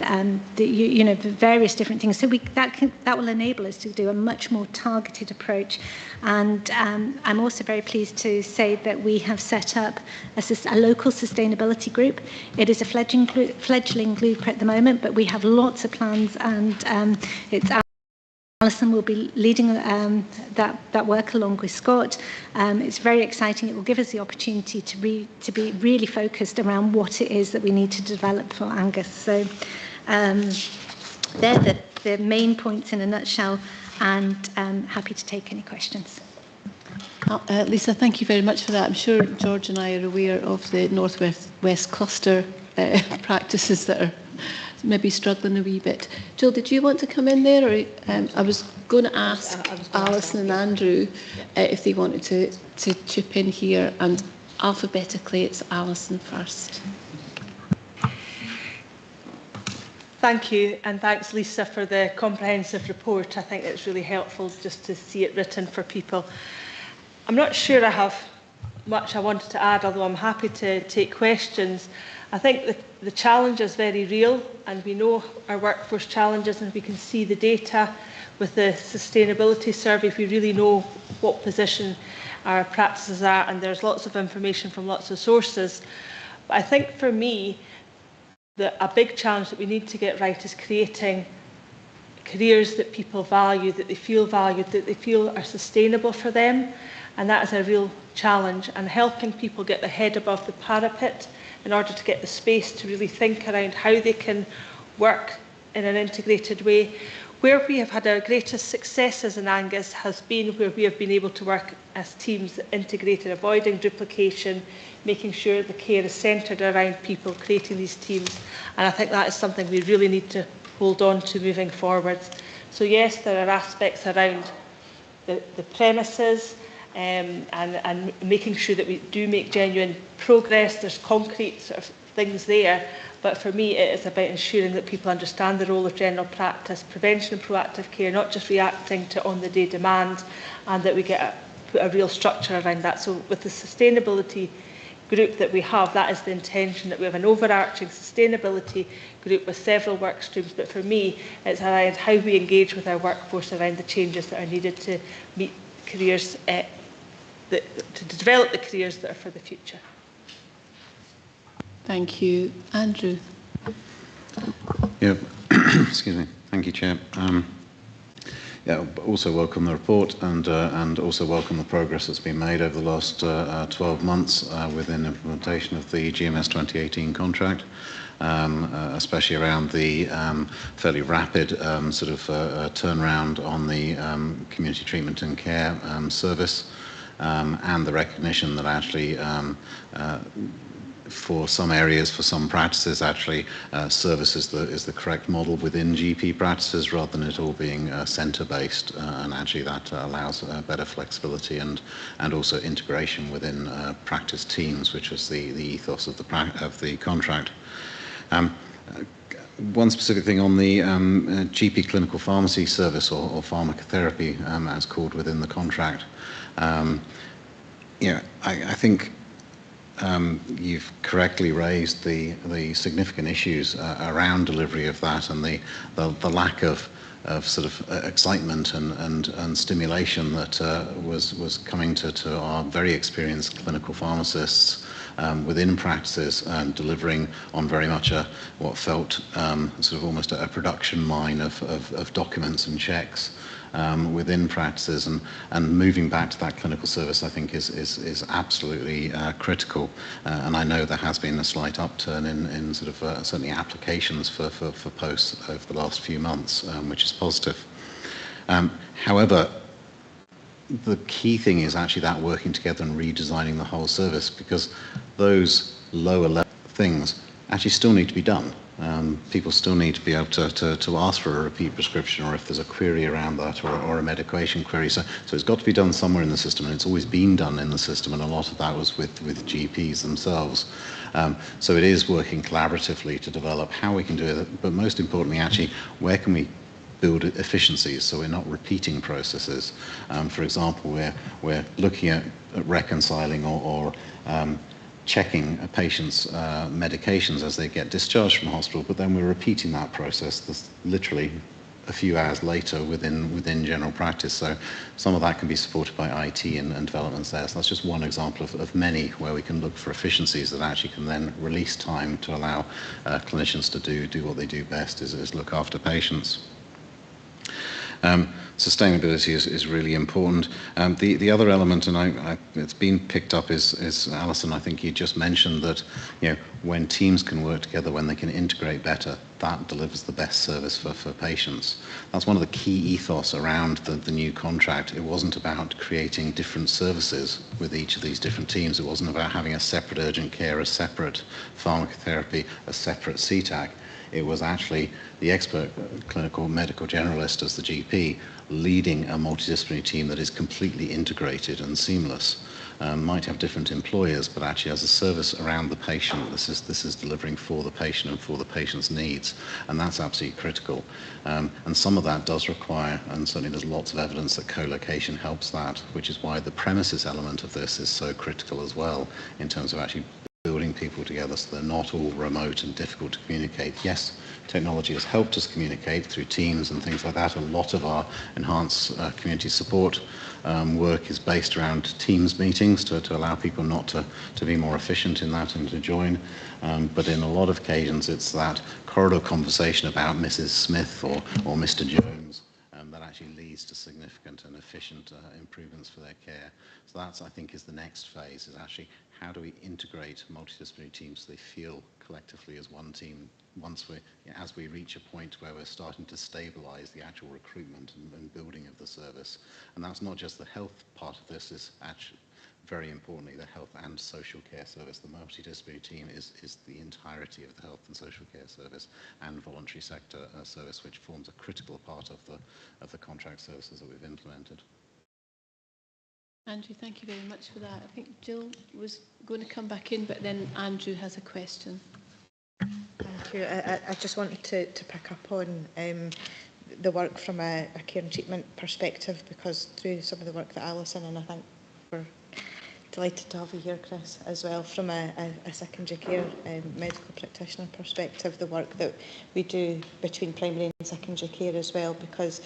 the various different things. So that will enable us to do a much more targeted approach. And I'm also very pleased to say that we have set up a local sustainability group. It is a fledgling group at the moment, but we have lots of plans, and it's Alison will be leading that work along with Scott. It's very exciting. It will give us the opportunity to be really focused around what it is that we need to develop for Angus. So they're the main points in a nutshell, and happy to take any questions. Lisa, thank you very much for that. I'm sure George and I are aware of the North West Cluster practices that are maybe struggling a wee bit. Jill, did you want to come in there? Or I was going to ask Alison and Andrew if they wanted to chip in here, and alphabetically it's Alison first. Thank you, and thanks Lisa for the comprehensive report. I think it's really helpful just to see it written for people. I'm not sure I have much I wanted to add, although I'm happy to take questions. I think the challenge is very real, and we know our workforce challenges, and we can see the data with the sustainability survey if we really know what position our practices are, and there's lots of information from lots of sources. But I think for me, a big challenge that we need to get right is creating careers that people value, that they feel valued, that they feel are sustainable for them, and that is a real challenge, and helping people get their head above the parapet in order to get the space to really think around how they can work in an integrated way. Where we have had our greatest successes in Angus has been where we have been able to work as teams integrated, avoiding duplication, making sure the care is centred around people, creating these teams. And I think that is something we really need to hold on to moving forward. So yes, there are aspects around the premises, and making sure that we do make genuine progress. There's concrete sort of things there, but for me it is about ensuring that people understand the role of general practice, prevention and proactive care, not just reacting to on-the-day demand, and that we put a real structure around that. So with the sustainability group that we have, that is the intention, that we have an overarching sustainability group with several work streams, but for me it's around how we engage with our workforce around the changes that are needed to meet careers, to develop the careers that are for the future. Thank you. Andrew. Yeah, excuse me. Thank you, Chair. Yeah, also welcome the report, and also welcome the progress that's been made over the last 12 months within implementation of the GMS 2018 contract, especially around the fairly rapid sort of turnaround on the community treatment and care service, and the recognition that actually for some areas, for some practices, actually service is the correct model within GP practices rather than it all being centre-based, and actually that allows better flexibility and also integration within practice teams, which is the ethos of the contract. One specific thing on the GP clinical pharmacy service, or pharmacotherapy as called within the contract. I think you've correctly raised the significant issues around delivery of that, and the lack of sort of excitement and stimulation that was coming to our very experienced clinical pharmacists within practices, delivering on very much what felt sort of almost a production mine of documents and checks within practices, and moving back to that clinical service, I think, is absolutely critical. And I know there has been a slight upturn in sort of certainly applications for posts over the last few months, which is positive. However, the key thing is actually that working together and redesigning the whole service, because those lower level things actually still need to be done. People still need to be able to ask for a repeat prescription, or if there's a query around that, or a medication query. So it's got to be done somewhere in the system, and it's always been done in the system, and a lot of that was with GPs themselves. So it is working collaboratively to develop how we can do it, but most importantly, actually, where can we build efficiencies so we're not repeating processes. For example, we're looking at reconciling or checking a patient's medications as they get discharged from hospital, but then we're repeating that process literally a few hours later within general practice. So some of that can be supported by IT and developments there. So that's just one example of many where we can look for efficiencies that actually can then release time to allow clinicians to do what they do best, is look after patients. Sustainability is really important. The other element, and it's been picked up, is Alison, I think you just mentioned that, when teams can work together, when they can integrate better, that delivers the best service for patients. That's one of the key ethos around the new contract. It wasn't about creating different services with each of these different teams. It wasn't about having a separate urgent care, a separate pharmacotherapy, a separate CTAC. It was actually the expert clinical medical generalist as the GP leading a multidisciplinary team that is completely integrated and seamless. Might have different employers, but actually as a service around the patient, this is delivering for the patient and for the patient's needs, and that's absolutely critical. And some of that does require, and certainly there's lots of evidence that co-location helps that, which is why the premises element of this is so critical as well, in terms of actually building people together so they're not all remote and difficult to communicate. Yes, technology has helped us communicate through Teams and things like that. A lot of our enhanced community support work is based around Teams meetings to allow people not to be more efficient in that and to join. But in a lot of occasions, it's that corridor conversation about Mrs. Smith or Mr. Jones that actually leads to significant and efficient improvements for their care. So that's, I think, is the next phase, is actually how do we integrate multidisciplinary teams so they feel collectively as one team as we reach a point where we're starting to stabilize the actual recruitment and building of the service. And that's not just the health part of this, is actually very importantly the health and social care service. The multidisciplinary team is the entirety of the health and social care service and voluntary sector service, which forms a critical part of the contract services that we've implemented. Andrew, thank you very much for that. I think Jill was going to come back in, but then Andrew has a question. Thank you. I just wanted to pick up on the work from a care and treatment perspective, because through some of the work that Alison, and I think we're delighted to have you here, Chris, as well, from a secondary care medical practitioner perspective, the work that we do between primary and secondary care as well, because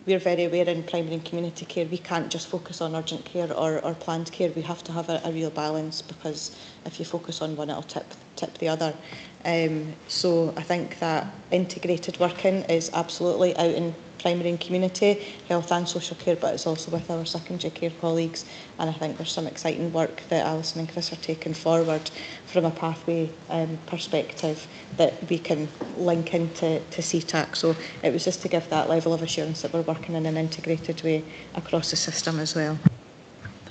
we're very aware in primary and community care we can't just focus on urgent care or planned care. We have to have a real balance, because if you focus on one, it'll tip the other. So I think that integrated working is absolutely out in primary and community health and social care, but it's also with our secondary care colleagues. And I think there's some exciting work that Alison and Chris are taking forward from a pathway perspective that we can link into CTAC. So it was just to give that level of assurance that we're working in an integrated way across the system as well.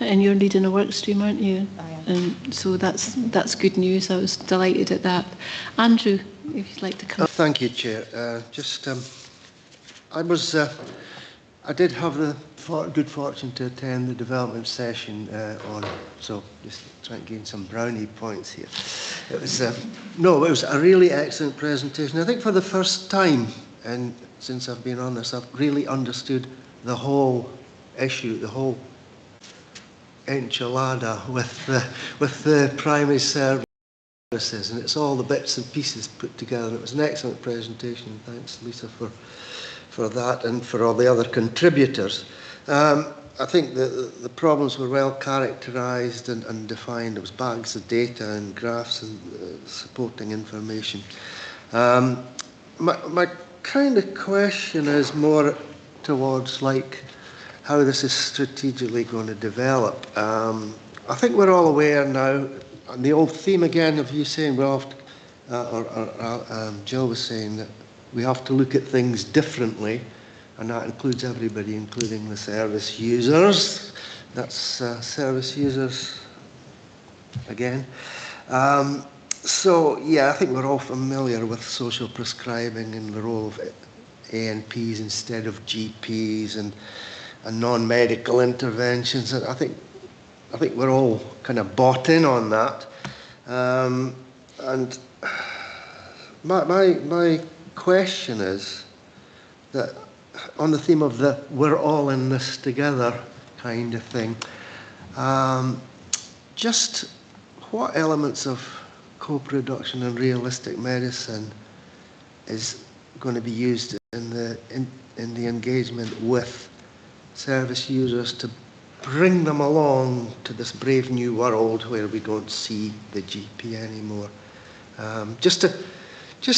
And you're leading a work stream, aren't you? I am. So that's good news. I was delighted at that. Andrew, if you'd like to come. Thank you, Chair. I did have the good fortune to attend the development session so just trying to gain some brownie points here. It was a really excellent presentation. I think for the first time, and since I've been on this, I've really understood the whole issue, the whole enchilada with the primary services, and it's all the bits and pieces put together. And it was an excellent presentation, and thanks, Lisa, for that, and for all the other contributors. I think the problems were well characterised and defined. It was bags of data and graphs and supporting information. My kind of question is more towards like how this is strategically going to develop. I think we're all aware now, and the old theme again of you saying we have to, Jill was saying that we have to look at things differently, and that includes everybody, including the service users. That's service users again. So yeah, I think we're all familiar with social prescribing and the role of ANPs instead of GPs and non-medical interventions. I think we're all kind of bought in on that. And my question is that on the theme of the we're all in this together kind of thing, just what elements of co-production and realistic medicine is going to be used in the engagement with service users to bring them along to this brave new world where we don't see the GP anymore. Just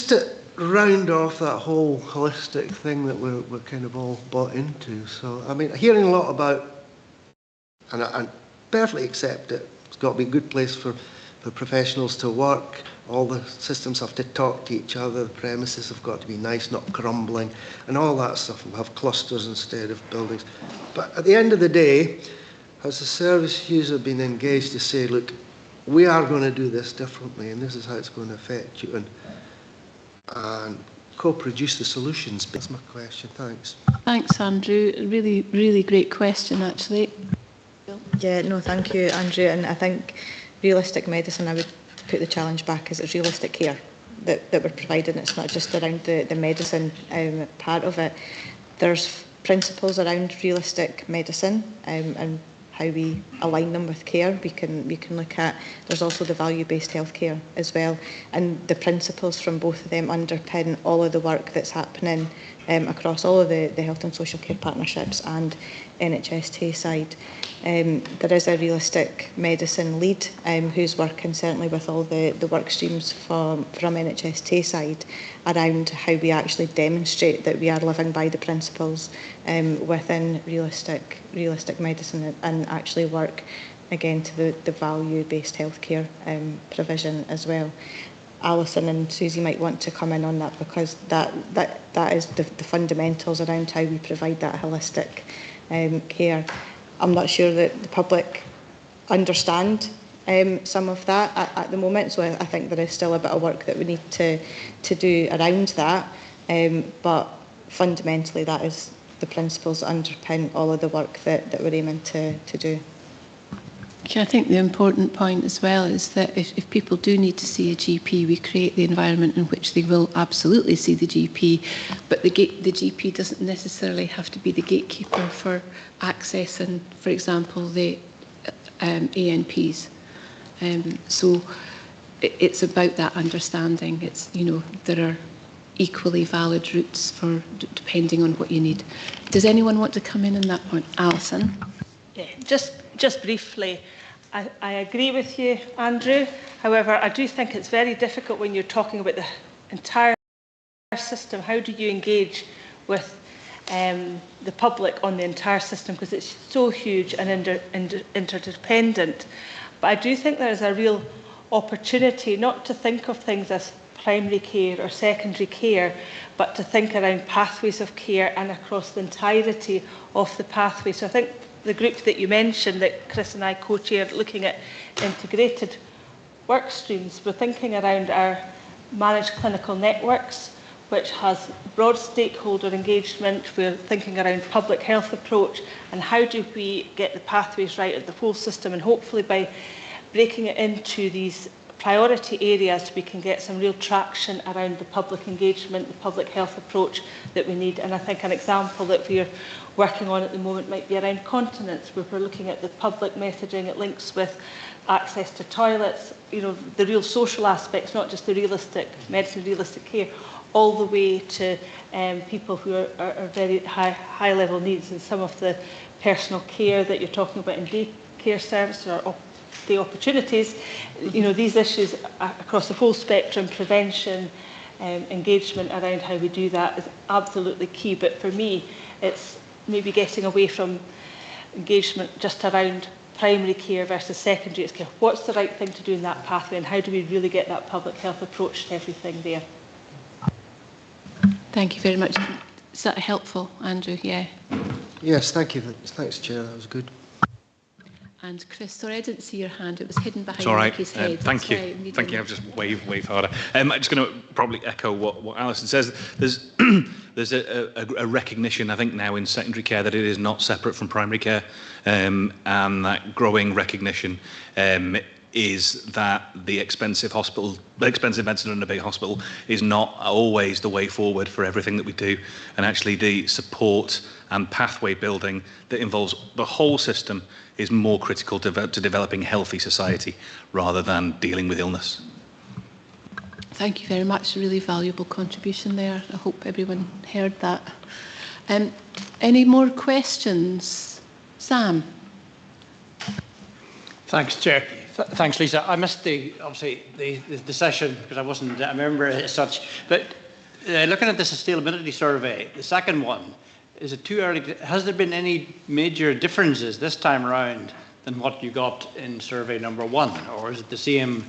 to round off that whole holistic thing that we're kind of all bought into. So, I mean, hearing a lot about, and I perfectly accept it, it's got to be a good place for professionals to work. All the systems have to talk to each other. The premises have got to be nice, not crumbling, and all that stuff. We'll have clusters instead of buildings. But at the end of the day, has the service user been engaged to say, look, we are going to do this differently, and this is how it's going to affect you, and co-produce the solutions? That's my question. Thanks. Thanks, Andrew. Really, really great question, actually. Yeah, no, thank you, Andrew. And I think realistic medicine, I would put the challenge back as it's realistic care that we're providing. It's not just around the medicine part of it. There's principles around realistic medicine and how we align them with care. We can look at, there's also the value-based healthcare as well, and the principles from both of them underpin all of the work that's happening across all of the health and social care partnerships and NHS Tayside. There is a realistic medicine lead who's working certainly with all the work streams from NHS Tayside around how we actually demonstrate that we are living by the principles within realistic medicine and actually work again to the value-based healthcare provision as well. Alison and Susie might want to come in on that, because that is the fundamentals around how we provide that holistic care. I'm not sure that the public understand some of that at the moment, so I think there is still a bit of work that we need to do around that, but fundamentally that is the principles that underpin all of the work that we're aiming to do. I think the important point as well is that if people do need to see a GP, we create the environment in which they will absolutely see the GP, but the GP doesn't necessarily have to be the gatekeeper for accessing, for example, the ANPs. So it's about that understanding. It's, there are equally valid routes for depending on what you need. Does anyone want to come in on that point? Alison? Yeah, just briefly, I agree with you, Andrew. However, I do think it's very difficult when you're talking about the entire system. How do you engage with the public on the entire system? Because it's so huge and interdependent. But I do think there is a real opportunity not to think of things as primary care or secondary care, but to think around pathways of care and across the entirety of the pathway. So I think the group that you mentioned, that Chris and I co-chair, looking at integrated work streams, we're thinking around our managed clinical networks, which has broad stakeholder engagement. We're thinking around public health approach and how do we get the pathways right at the whole system, and hopefully by breaking it into these priority areas we can get some real traction around the public engagement, the public health approach that we need. And I think an example that we're working on at the moment might be around continence, where we're looking at the public messaging. It links with access to toilets, the real social aspects, not just the realistic medicine, realistic care. all the way to people who are very high level needs, and some of the personal care that you're talking about in daycare service or the opportunities, these issues across the whole spectrum, prevention, engagement around how we do that is absolutely key. But for me, it's maybe getting away from engagement just around primary care versus secondary care. What's the right thing to do in that pathway, and how do we really get that public health approach to everything there? Thank you very much. Is that helpful, Andrew? Yeah. Yes, thank you. Thanks, Chair. That was good. And Chris, sorry, I didn't see your hand. It was hidden behind It's all right. Nicky's head. Thank you. Thank you. I've just wave harder. I'm just going to probably echo what Alison says. There's a recognition, I think, now in secondary care that it is not separate from primary care, and that growing recognition is that the expensive medicine in a big hospital is not always the way forward for everything that we do, and actually the support and pathway building that involves the whole system is more critical to developing healthy society rather than dealing with illness. Thank you very much. A really valuable contribution there. I hope everyone heard that. Any more questions? Sam? Thanks, Chair. Thanks, Lisa. I missed the session because I wasn't a member as such. But looking at the sustainability survey, the second one, is it too early? Has there been any major differences this time around than what you got in survey number 1, or is it the same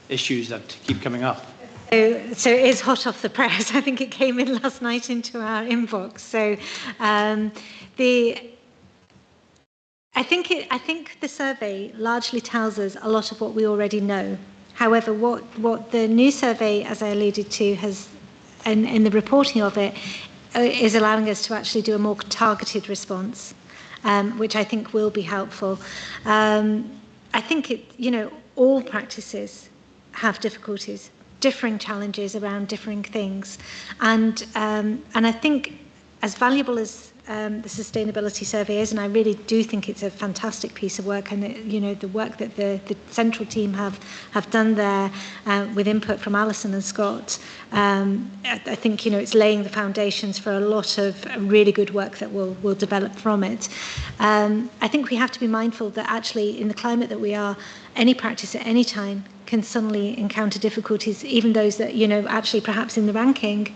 issues that keep coming up? So it is hot off the press. I think it came in last night into our inbox. So I think the survey largely tells us a lot of what we already know. However, what the new survey, as I alluded to, has, in the reporting of it, is allowing us to actually do a more targeted response, which I think will be helpful. I think all practices have difficulties, differing challenges around differing things, and I think as valuable as the sustainability survey is, and I really do think it's a fantastic piece of work, and the work that the central team have done there with input from Alison and Scott, I think it's laying the foundations for a lot of really good work that will develop from it. I think we have to be mindful that actually in the climate that we are, any practice at any time can suddenly encounter difficulties, even those that actually perhaps in the ranking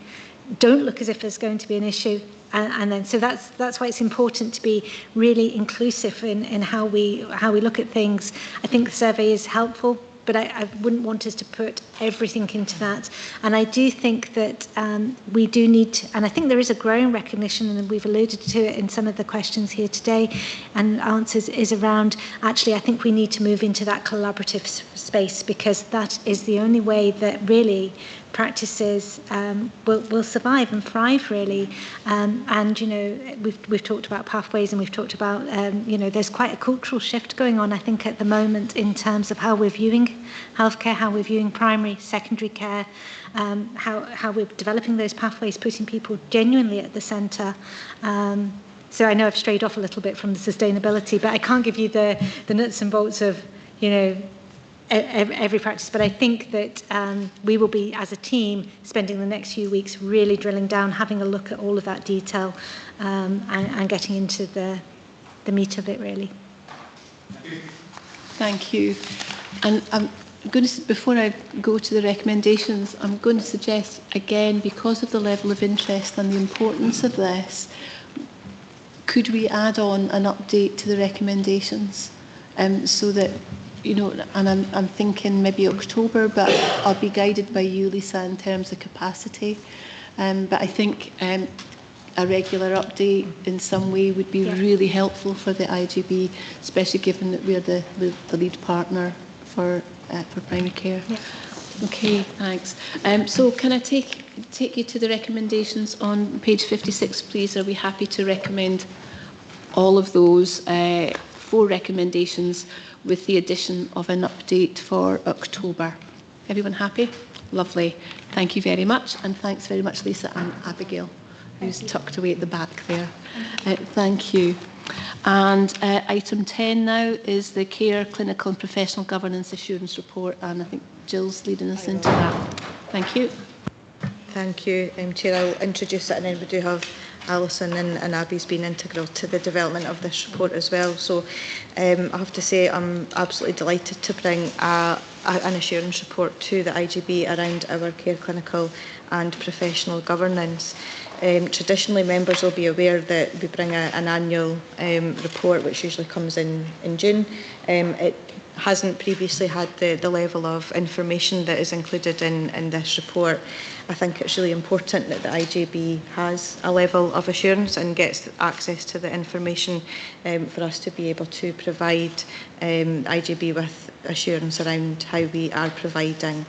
don't look as if there's going to be an issue. And then, so that's why it's important to be really inclusive in how we look at things. I think the survey is helpful, but I wouldn't want us to put everything into that. And I do think that we do need to, and I think there is a growing recognition, and we've alluded to it in some of the questions here today and answers, is around actually I think we need to move into that collaborative space, because that is the only way that really practices will survive and thrive, really. And we've talked about pathways, and we've talked about there's quite a cultural shift going on, I think, at the moment in terms of how we're viewing healthcare, how we're viewing primary, secondary care, how we're developing those pathways, putting people genuinely at the centre. So I know I've strayed off a little bit from the sustainability, but I can't give you the nuts and bolts of every practice, but I think that we will be, as a team, spending the next few weeks really drilling down, having a look at all of that detail, and getting into the meat of it, really. Thank you. And I'm going to, before I go to the recommendations, I'm going to suggest again, because of the level of interest and the importance of this, could we add on an update to the recommendations, so that and I'm thinking maybe October, but I'll be guided by you, Lisa, in terms of capacity. But I think a regular update in some way would be really helpful for the IGB, especially given that we're the lead partner for primary care. Yeah. Okay, thanks. So can I take you to the recommendations on page 56, please? Are we happy to recommend all of those 4 recommendations, with the addition of an update for October? Everyone happy? Lovely. Thank you very much, and thanks very much, Lisa and Abigail, who's tucked away at the back there. Thank you. And item 10 now is the Care Clinical and Professional Governance Assurance Report, and I think Jill's leading us into that. Thank you. Thank you, Chair. I'll introduce it, and then we do have Alison and Abby's been integral to the development of this report as well. So I have to say I'm absolutely delighted to bring an assurance report to the IGB around our care clinical and professional governance. Traditionally, members will be aware that we bring an annual report, which usually comes in June. It hasn't previously had the level of information that is included in this report. I think it's really important that the IJB has a level of assurance and gets access to the information for us to be able to provide IJB with assurance around how we are providing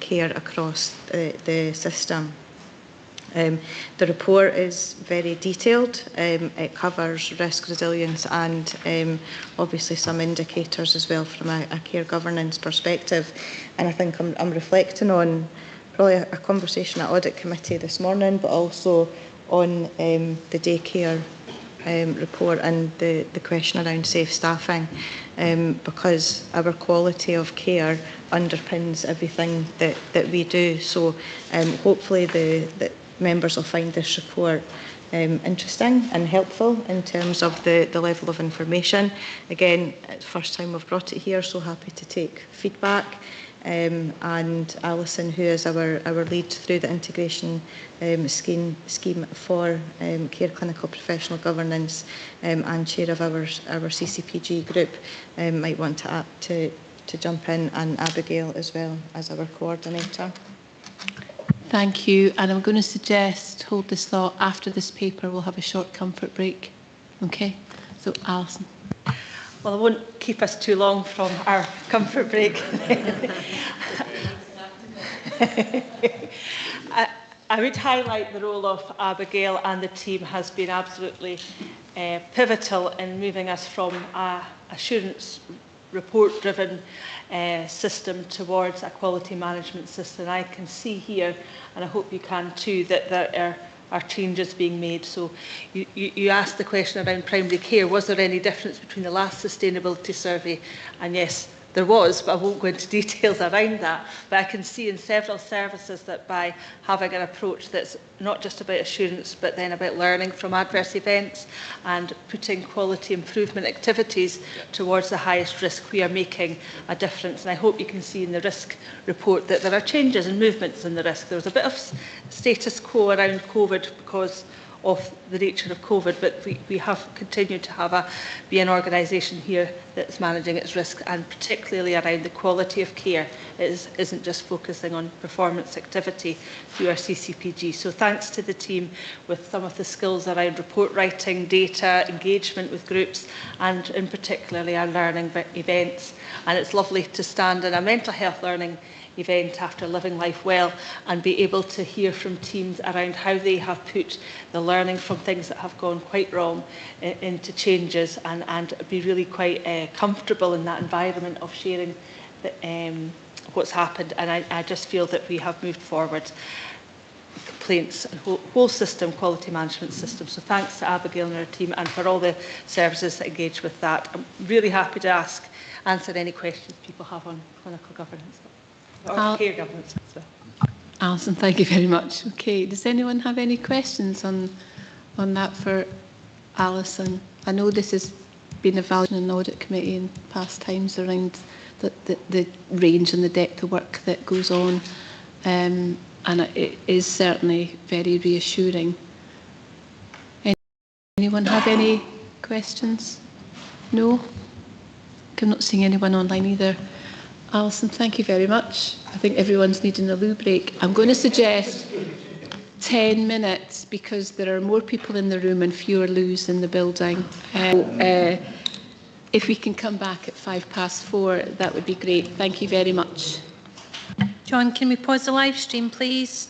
care across the system. The report is very detailed. It covers risk resilience and obviously some indicators as well from a care governance perspective. And I think I'm reflecting on probably a conversation at Audit Committee this morning, but also on the daycare report and the question around safe staffing, because our quality of care underpins everything that we do. So hopefully the members will find this report interesting and helpful in terms of the level of information. Again, it's the first time we've brought it here, so happy to take feedback. And Alison, who is our lead through the integration scheme for care clinical professional governance and chair of our CCPG group, might want to jump in, and Abigail as well as our coordinator. Thank you. And I'm going to suggest, hold this thought, after this paper we'll have a short comfort break. Okay? So, Alison. Well, I won't keep us too long from our comfort break. I would highlight the role of Abigail and the team has been absolutely pivotal in moving us from a assurance report-driven system towards a quality management system. I can see here, and I hope you can too, that there are changes being made. So you asked the question around primary care, was there any difference between the last sustainability survey? And yes, there was, but I won't go into details around that. But I can see in several services that by having an approach that's not just about assurance, but then about learning from adverse events and putting quality improvement activities towards the highest risk, we are making a difference. And I hope you can see in the risk report that there are changes and movements in the risk. There was a bit of status quo around COVID because of the nature of COVID, but we have continued to be an organisation here that's managing its risk, and particularly around the quality of care. It isn't just focusing on performance activity through our CCPG. So thanks to the team with some of the skills around report writing, data, engagement with groups, and in particularly our learning events. And it's lovely to stand in a mental health learning event after Living Life Well and be able to hear from teams around how they have put the learning from things that have gone quite wrong into changes, and be really quite comfortable in that environment of sharing what's happened. And I just feel that we have moved forward complaints and whole system, quality management system. So thanks to Abigail and her team, and for all the services that engage with that. I'm really happy to answer any questions people have on clinical governance. Or care governance as well. Alison, thank you very much. Okay, does anyone have any questions on that for Alison? I know this has been evaluated in an audit committee in past times around the range and the depth of work that goes on, and it is certainly very reassuring. Anyone have any questions? No? I'm not seeing anyone online either. Alison, thank you very much. I think everyone's needing a loo break. I'm going to suggest 10 minutes because there are more people in the room and fewer loos in the building. If we can come back at 4:05, that would be great. Thank you very much. John, can we pause the live stream, please?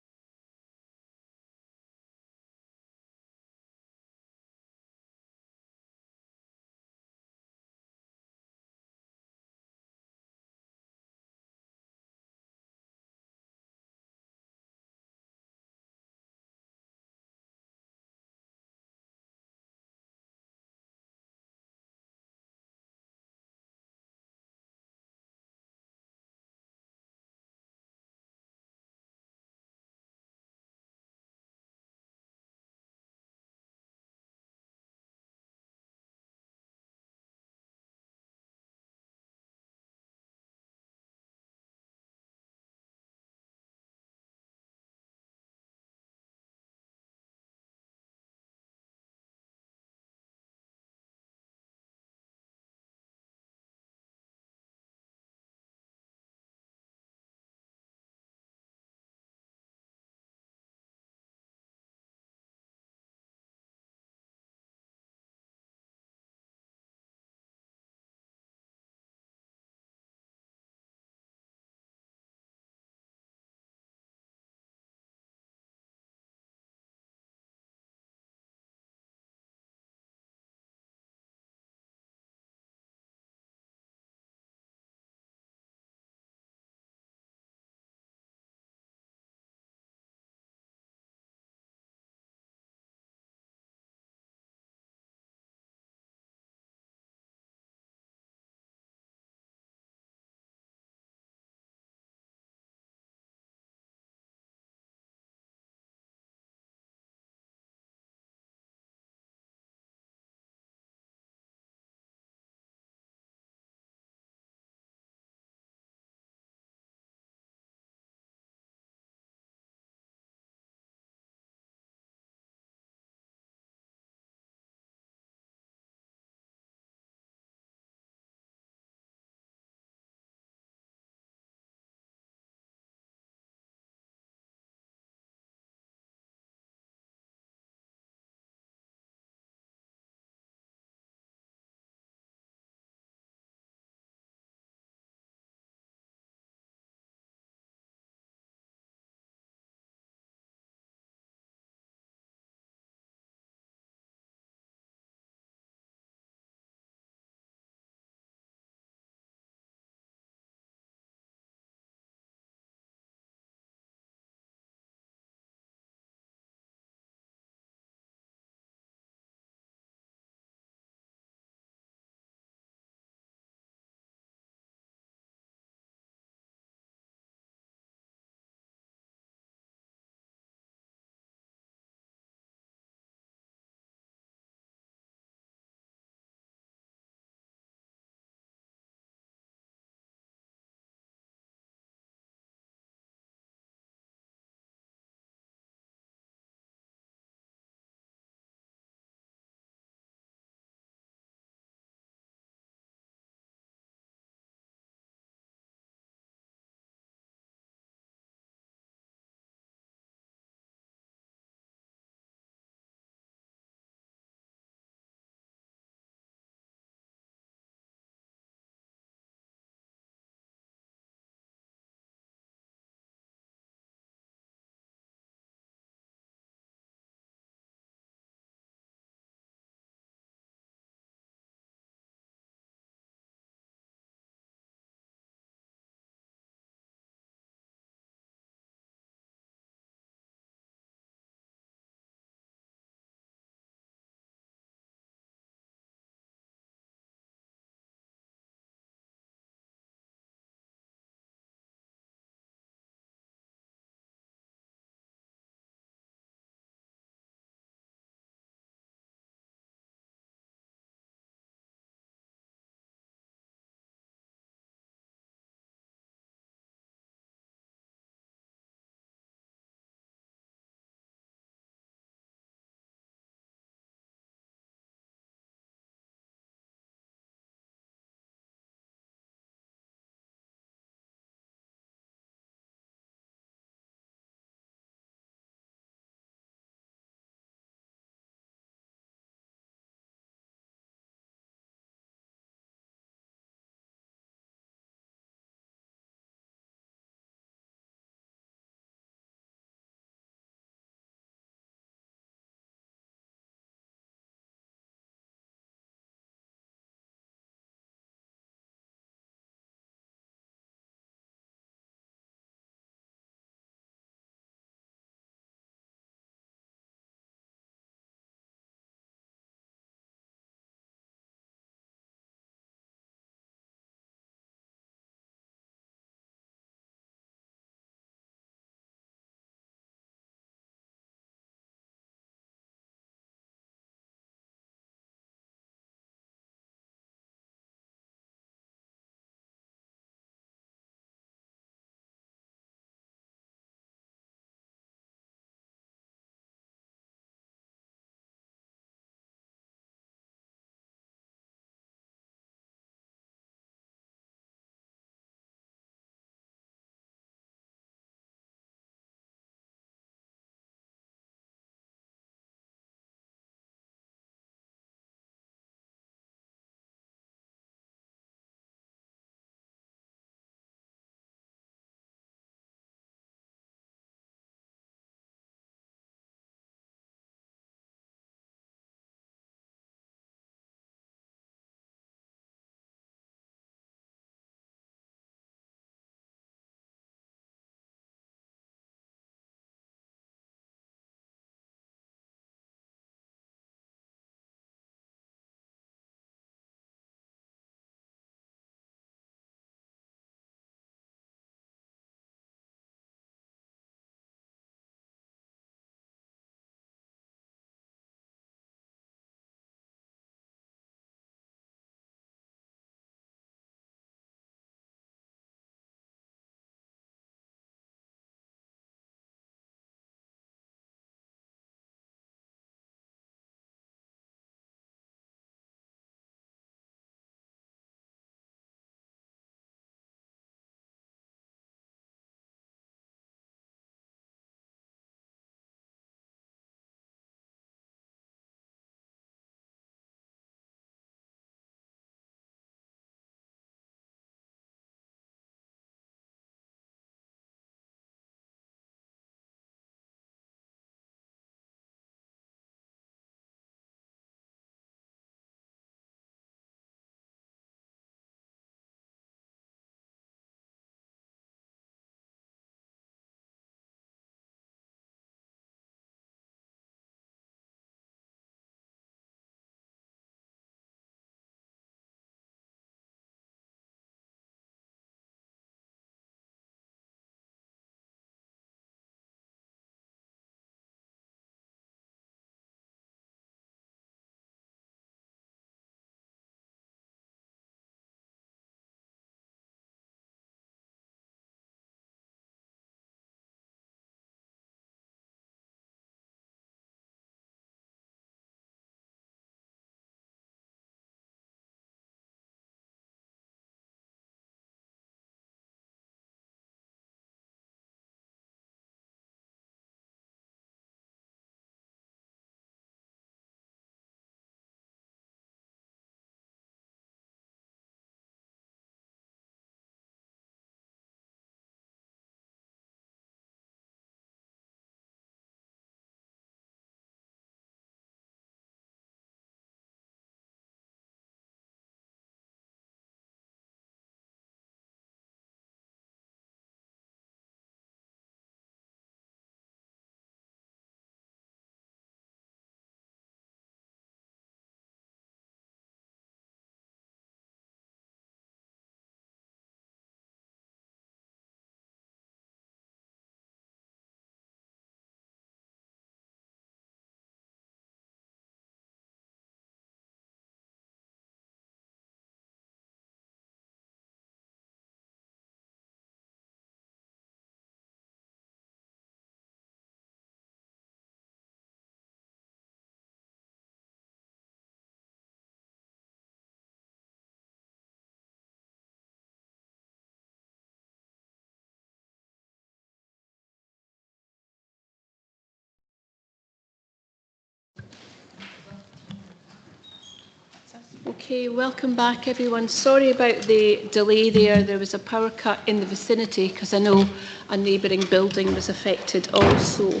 Okay, welcome back everyone. Sorry about the delay there. There was a power cut in the vicinity because I know a neighbouring building was affected also.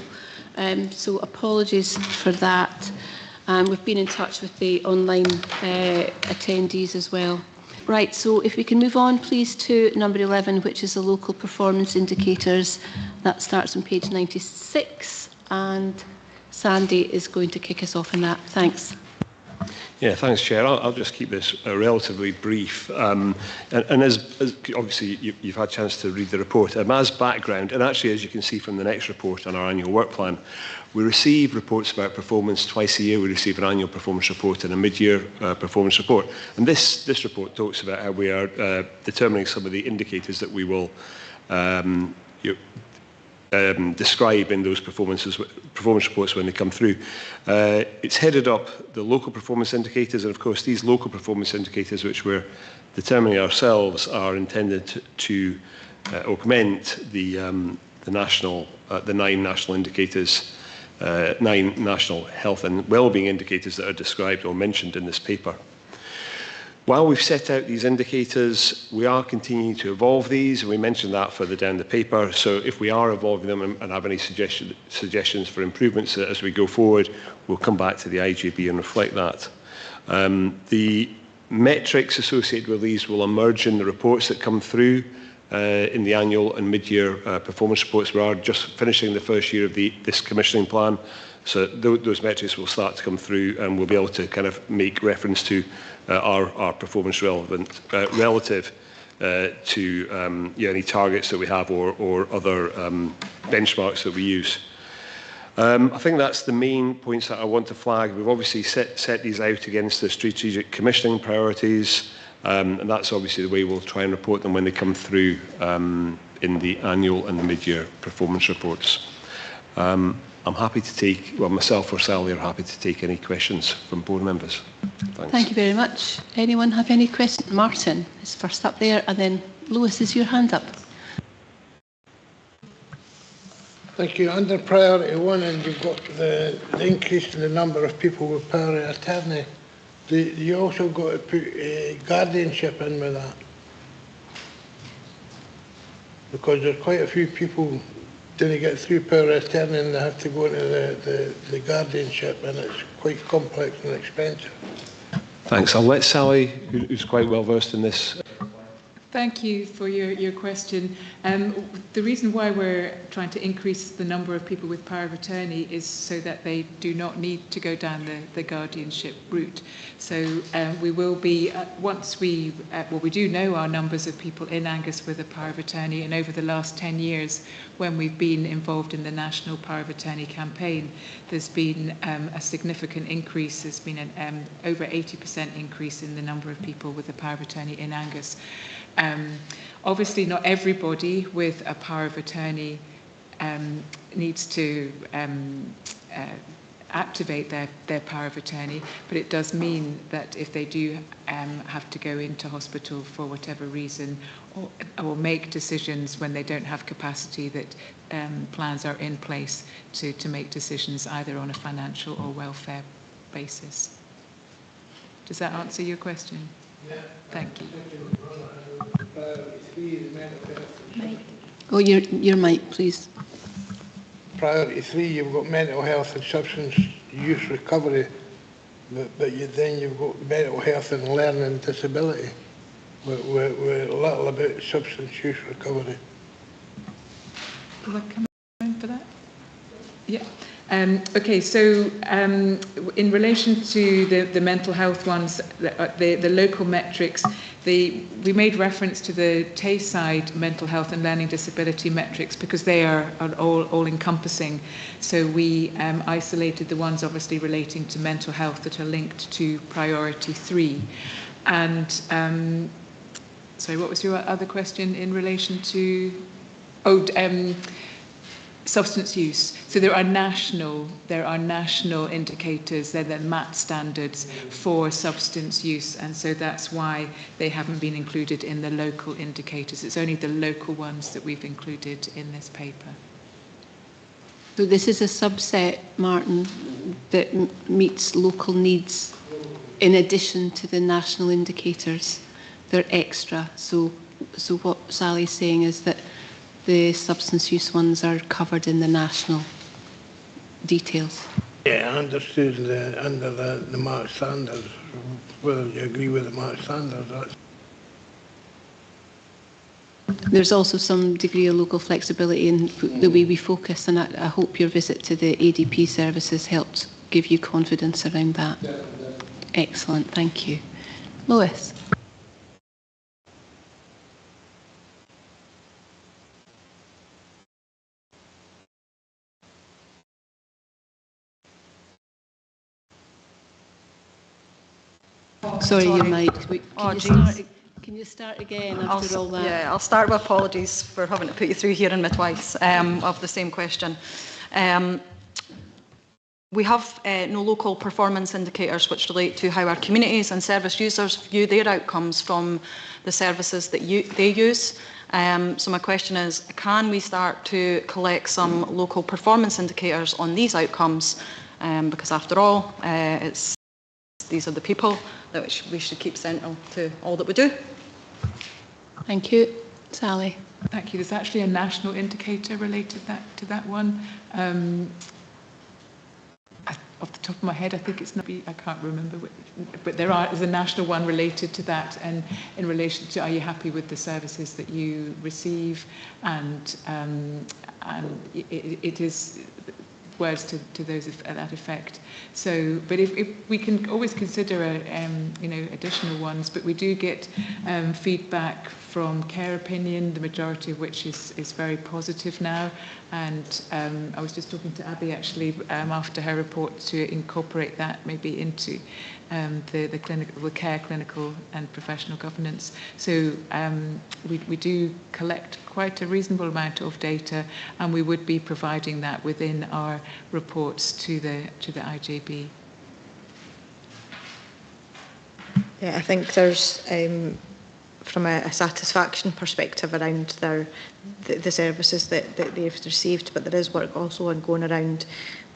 So apologies for that. We've been in touch with the online attendees as well. Right, so if we can move on please to number 11, which is the local performance indicators. That starts on page 96 and Sandy is going to kick us off on that. Thanks. Yeah, thanks, Chair. I'll just keep this relatively brief. And as obviously you've had a chance to read the report, as background, and actually as you can see from the next report on our annual work plan, we receive reports about performance twice a year. We receive an annual performance report and a mid-year performance report. And this report talks about how we are determining some of the indicators that we will describe in those performance reports when they come through. It's headed up the local performance indicators, and of course these local performance indicators, which we're determining ourselves, are intended to augment the nine national indicators, 9 national health and wellbeing indicators that are described or mentioned in this paper. While we've set out these indicators, we are continuing to evolve these, and we mentioned that further down the paper. So if we are evolving them and have any suggestions for improvements as we go forward, we'll come back to the IGB and reflect that. The metrics associated with these will emerge in the reports that come through in the annual and mid-year performance reports. We are just finishing the first year of this commissioning plan, so those metrics will start to come through, and we'll be able to kind of make reference to our performance relative to any targets that we have or other benchmarks that we use. I think that's the main points that I want to flag. We've obviously set these out against the strategic commissioning priorities, and that's obviously the way we'll try and report them when they come through in the annual and the mid-year performance reports. I'm happy to take, well, myself or Sally are happy to take any questions from board members. Thanks. Thank you very much. Anyone have any questions? Martin is first up there, and then Lewis, is your hand up? Thank you. Under priority 1, and you've got the increase in the number of people with power of attorney. You also got to put guardianship in with that, because there's quite a few people didn't get through power of attorney and they have to go into the guardianship, and it's quite complex and expensive. Thanks. I'll let Sally, who's quite well versed in this. Thank you for your question. The reason why we're trying to increase the number of people with power of attorney is so that they do not need to go down the guardianship route. So we will be, once we do know our numbers of people in Angus with a power of attorney, and over the last 10 years, when we've been involved in the National Power of Attorney campaign, there's been a significant increase. There's been an over 80% increase in the number of people with a power of attorney in Angus. Obviously, not everybody with a power of attorney needs to activate their power of attorney, but it does mean that if they do have to go into hospital for whatever reason, or make decisions when they don't have capacity, that plans are in place to make decisions either on a financial or welfare basis. Does that answer your question? Yeah. Thank you. Oh, your mic, please. Priority 3, you've got mental health and substance use recovery, but then you've got mental health and learning disability. We're a little about substance use recovery. Will I come in for that? Yeah. Okay, so in relation to the mental health ones, the local metrics, we made reference to the Tayside mental health and learning disability metrics because they are all encompassing. So we isolated the ones obviously relating to mental health that are linked to priority 3. And sorry, what was your other question in relation to? Substance use. So there are national indicators, they're the MAT standards for substance use, and so that's why they haven't been included in the local indicators. It's only the local ones that we've included in this paper. So this is a subset, Martin, that meets local needs in addition to the national indicators. They're extra. So what Sally's saying is that the substance use ones are covered in the national details. Yeah, I understood under the mark standards, whether you agree with the mark standards. There's also some degree of local flexibility in the way we focus, and I hope your visit to the ADP services helped give you confidence around that. Excellent, thank you. Lois. Sorry, your mic. Can you start again after all that? Yeah, I'll start with apologies for having to put you through hearing me twice of the same question. We have no local performance indicators which relate to how our communities and service users view their outcomes from the services that they use. So my question is, can we start to collect some local performance indicators on these outcomes? Because after all, these are the people that we should keep central to all that we do. Thank you. Sally. Thank you. There's actually a national indicator related to that one. Off the top of my head, I think it's not, I can't remember, but there's a national one related to that, and in relation to, are you happy with the services that you receive, and it is words to those at that effect. So, but if we can always consider additional ones, but we do get feedback from Care Opinion, the majority of which is very positive now. And I was just talking to Abby actually after her report to incorporate that maybe into the care, clinical and professional governance. So we do collect quite a reasonable amount of data, and we would be providing that within our reports to the IJB. Yeah, I think there's from a satisfaction perspective around the services that they've received, but there is work also ongoing around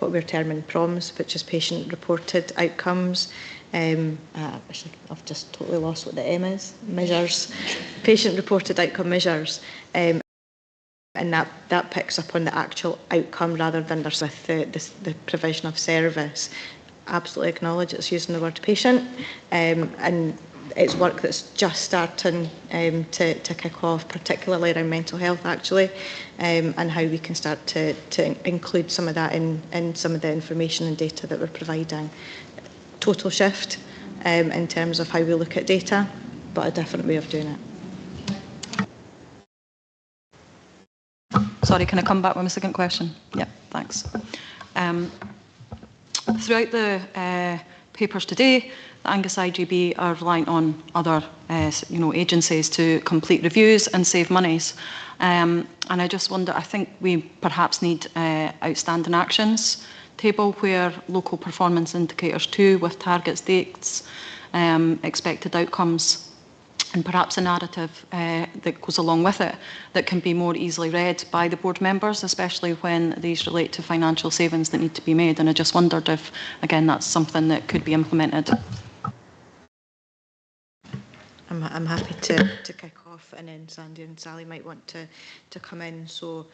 what we're terming PROMs, which is patient-reported outcomes. Actually, I've just totally lost what the M is. Measures, patient-reported outcome measures, and that picks up on the actual outcome rather than with the provision of service. Absolutely acknowledge it's using the word patient, and it's work that's just starting to kick off, particularly around mental health actually, and how we can start to include some of that in some of the information and data that we're providing. Total shift in terms of how we look at data, but a different way of doing it. Sorry, can I come back with my second question? Yeah, thanks. Throughout the papers today, the Angus IGB are relying on other agencies to complete reviews and save monies. And I just wonder, I think we perhaps need outstanding actions table where local performance indicators too, with targets, dates, expected outcomes, and perhaps a narrative that goes along with it that can be more easily read by the board members, especially when these relate to financial savings that need to be made. And I just wondered if, again, that's something that could be implemented. I'm happy to kick off, and then Sandy and Sally might want to come in. So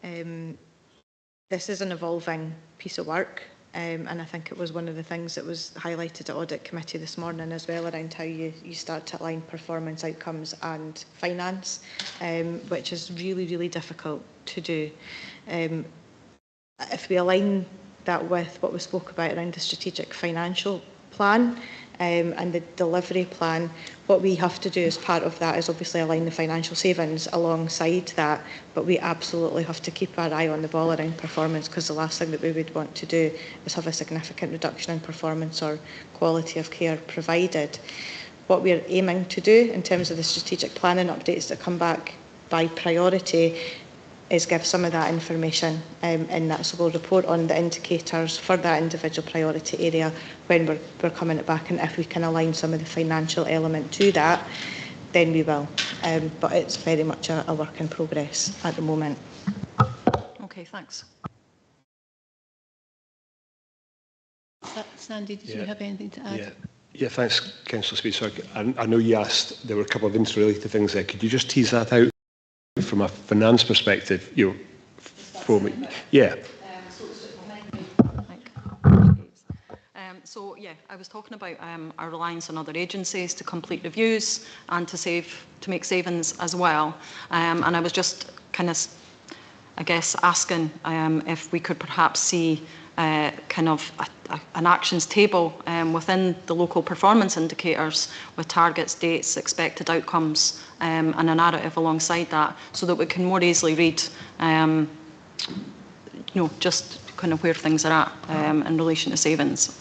this is an evolving piece of work, and I think it was one of the things that was highlighted at Audit Committee this morning as well, around how you start to align performance outcomes and finance, which is really, really difficult to do. If we align that with what we spoke about around the strategic financial plan, and the delivery plan, what we have to do as part of that is obviously align the financial savings alongside that, but we absolutely have to keep our eye on the ball around performance, because the last thing that we would want to do is have a significant reduction in performance or quality of care provided. What we're aiming to do in terms of the strategic planning updates that come back by priority is give some of that information in that, so we'll report on the indicators for that individual priority area when we're coming it back, and if we can align some of the financial element to that, then we will. But it's very much a work in progress at the moment. Okay, thanks. Sandy, did you have anything to add? Yeah, thanks, Councillor Speed. So I know you asked, there were a couple of interrelated things there. Could you just tease that out from a finance perspective? For me? Yeah. So yeah, I was talking about our reliance on other agencies to complete reviews and to make savings as well. And I was just kind of, I guess, asking if we could perhaps see kind of an actions table within the local performance indicators with targets, dates, expected outcomes, and a narrative alongside that, so that we can more easily read, just kind of where things are at in relation to savings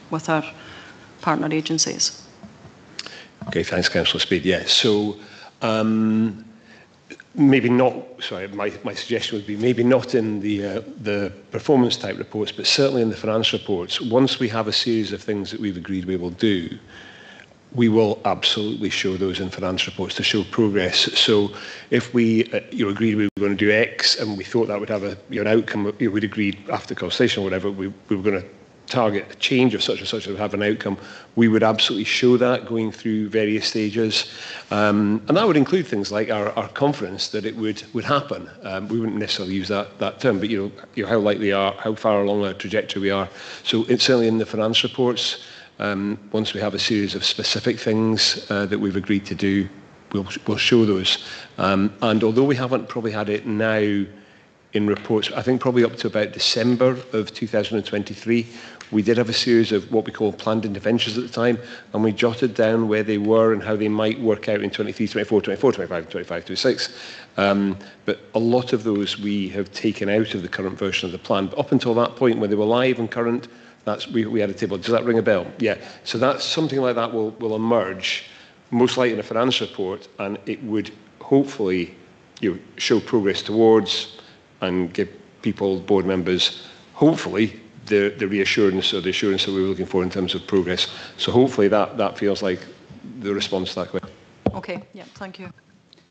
with our partner agencies. Okay, thanks, Councillor Speed. Yeah, so maybe not, sorry, my suggestion would be maybe not in the performance type reports, but certainly in the finance reports. Once we have a series of things that we've agreed we will do, we will absolutely show those in finance reports to show progress. So if we agreed we were going to do X and we thought that would have an outcome, we'd agreed after conversation or whatever, we were going to target a change of such and such that would have an outcome, we would absolutely show that going through various stages. And that would include things like our confidence that it would happen. We wouldn't necessarily use that term, but how likely are, how far along a trajectory we are. So it's certainly in the finance reports. Once we have a series of specific things that we've agreed to do, we'll show those. And although we haven't probably had it now in reports, I think probably up to about December of 2023, we did have a series of what we call planned interventions at the time, and we jotted down where they were and how they might work out in 23, 24, 24, 25, 25, 26. But a lot of those we have taken out of the current version of the plan. But up until that point, when they were live and current, we had a table. Does that ring a bell? Yeah. So that's something like that will emerge, most likely in a finance report, and it would hopefully show progress towards and give people, board members, hopefully the reassurance or the assurance that we were looking for in terms of progress. So hopefully that feels like the response to that question. Okay. Yeah. Thank you.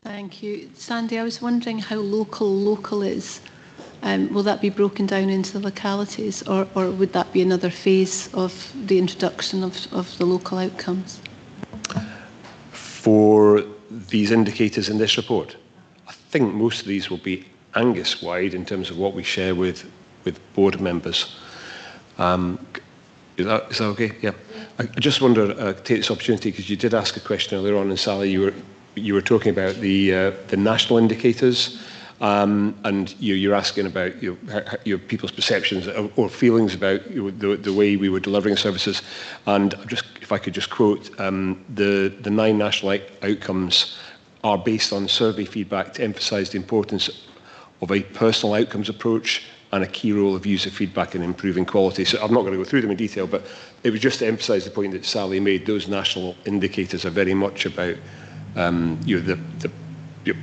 Thank you, Sandy. I was wondering how local is. Will that be broken down into localities, or would that be another phase of the introduction of the local outcomes? For these indicators in this report, I think most of these will be Angus-wide in terms of what we share with board members. Is that okay? Yeah. I just wonder, take this opportunity, because you did ask a question earlier on, and Sally, you were talking about the national indicators. And you're asking about your people's perceptions or feelings about the way we were delivering services. And if I could just quote, the 9 national outcomes are based on survey feedback to emphasise the importance of a personal outcomes approach and a key role of user feedback in improving quality. So I'm not going to go through them in detail, but it was just to emphasise the point that Sally made. Those national indicators are very much about the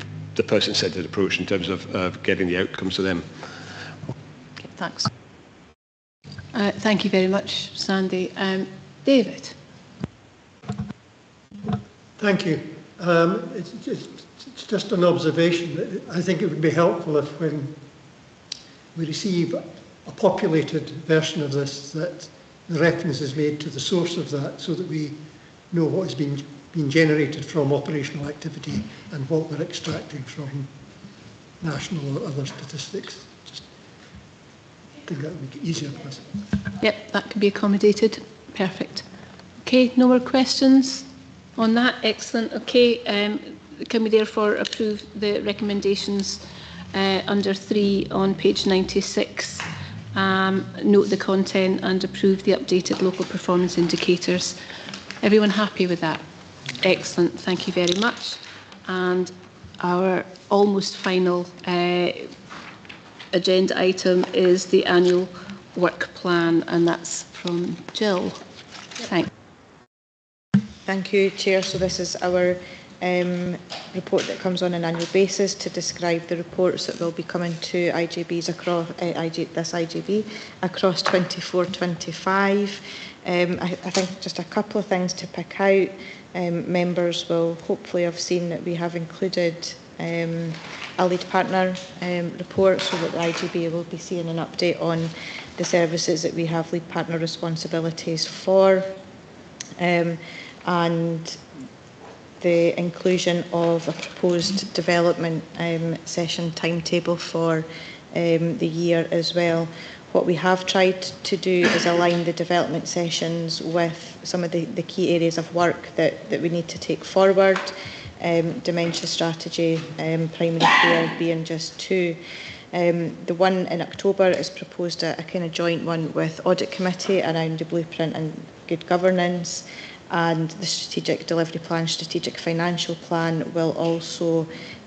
person-centred approach in terms of getting the outcomes to them. Okay, thanks. Thank you very much, Sandy. David. Thank you. It's just an observation that I think it would be helpful if when we receive a populated version of this, that the reference is made to the source of that, so that we know what has been generated from operational activity and what we're extracting from national or other statistics. Just think that would make it easier for us. Yep, that can be accommodated. Perfect. Okay, no more questions on that. Excellent. Okay, can we therefore approve the recommendations under 3 on page 96? Note the content and approve the updated local performance indicators. Everyone happy with that? Excellent, thank you very much. And our almost final agenda item is the annual work plan, and that's from Jill. Thanks. Thank you, Chair. So this is our report that comes on an annual basis to describe the reports that will be coming to IJBs across this IJB across 24-25. I think just a couple of things to pick out. Members will hopefully have seen that we have included a lead partner report, so that the IGB will be seeing an update on the services that we have lead partner responsibilities for, and the inclusion of a proposed development session timetable for the year as well. What we have tried to do is align the development sessions with some of the key areas of work that we need to take forward. Dementia strategy, primary care being just two. The one in October is proposed a kind of joint one with Audit Committee around the blueprint and good governance, and the strategic delivery plan, strategic financial plan will also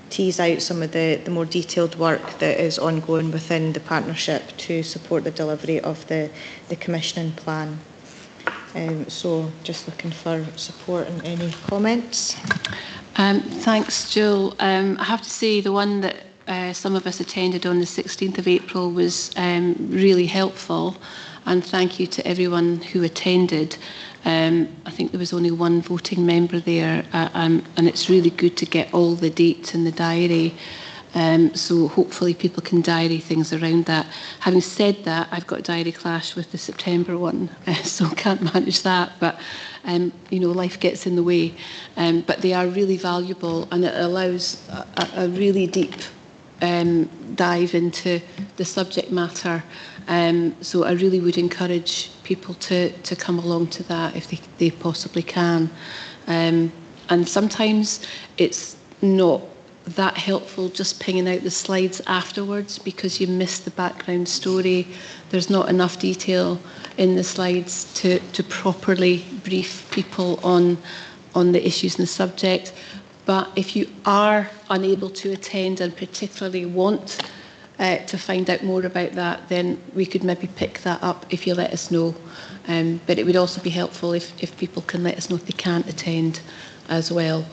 tease out some of the more detailed work that is ongoing within the partnership to support the delivery of the commissioning plan. So just looking for support and any comments. Thanks, Jill. I have to say the one that some of us attended on the 16th of April was really helpful, and thank you to everyone who attended. I think there was only one voting member there, and it's really good to get all the dates in the diary. So hopefully people can diary things around that. Having said that, I've got a diary clash with the September one, so can't manage that. But you know, life gets in the way. But they are really valuable, and it allows a really deep dive into the subject matter. So I really would encourage people to come along to that if they possibly can. And sometimes it's not that helpful just pinging out the slides afterwards because you miss the background story. There's not enough detail in the slides to properly brief people on the issues and the subject. But if you are unable to attend and particularly want to find out more about that, then we could maybe pick that up if you let us know. But it would also be helpful if people can let us know if they can't attend as well.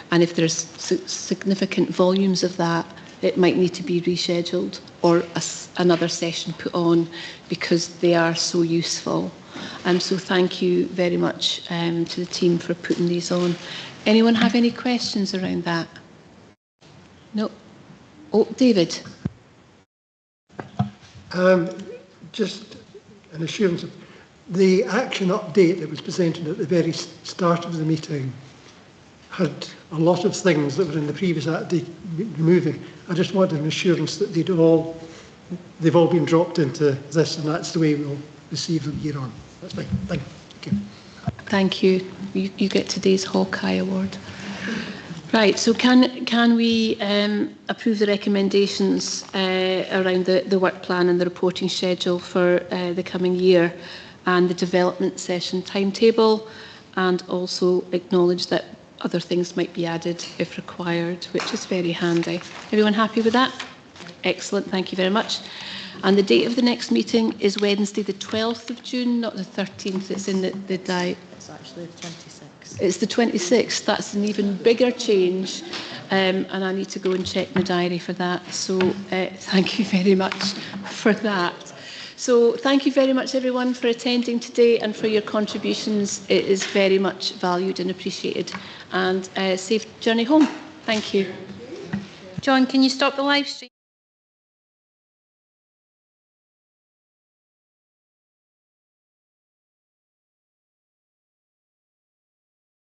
And if there's significant volumes of that, it might need to be rescheduled or another session put on because they are so useful. So thank you very much to the team for putting these on. Anyone have any questions around that? No? Oh, David. Just an assurance of the action update that was presented at the very start of the meeting had a lot of things that were in the previous update removing. I just wanted an assurance that they've all been dropped into this, and that's the way we'll receive them here on. That's fine. Thank you. Thank you. You get today's Hawkeye Award. Right, so can we approve the recommendations around the work plan and the reporting schedule for the coming year and the development session timetable, and also acknowledge that other things might be added if required, which is very handy. Everyone happy with that? Excellent, thank you very much. And the date of the next meeting is Wednesday the 12th of June, not the 13th. It's in the diary. It's actually the 26th. It's the 26th. That's an even bigger change. And I need to go and check my diary for that. So thank you very much for that. So thank you very much, everyone, for attending today and for your contributions. It is very much valued and appreciated. And safe journey home. Thank you. John, can you stop the live stream?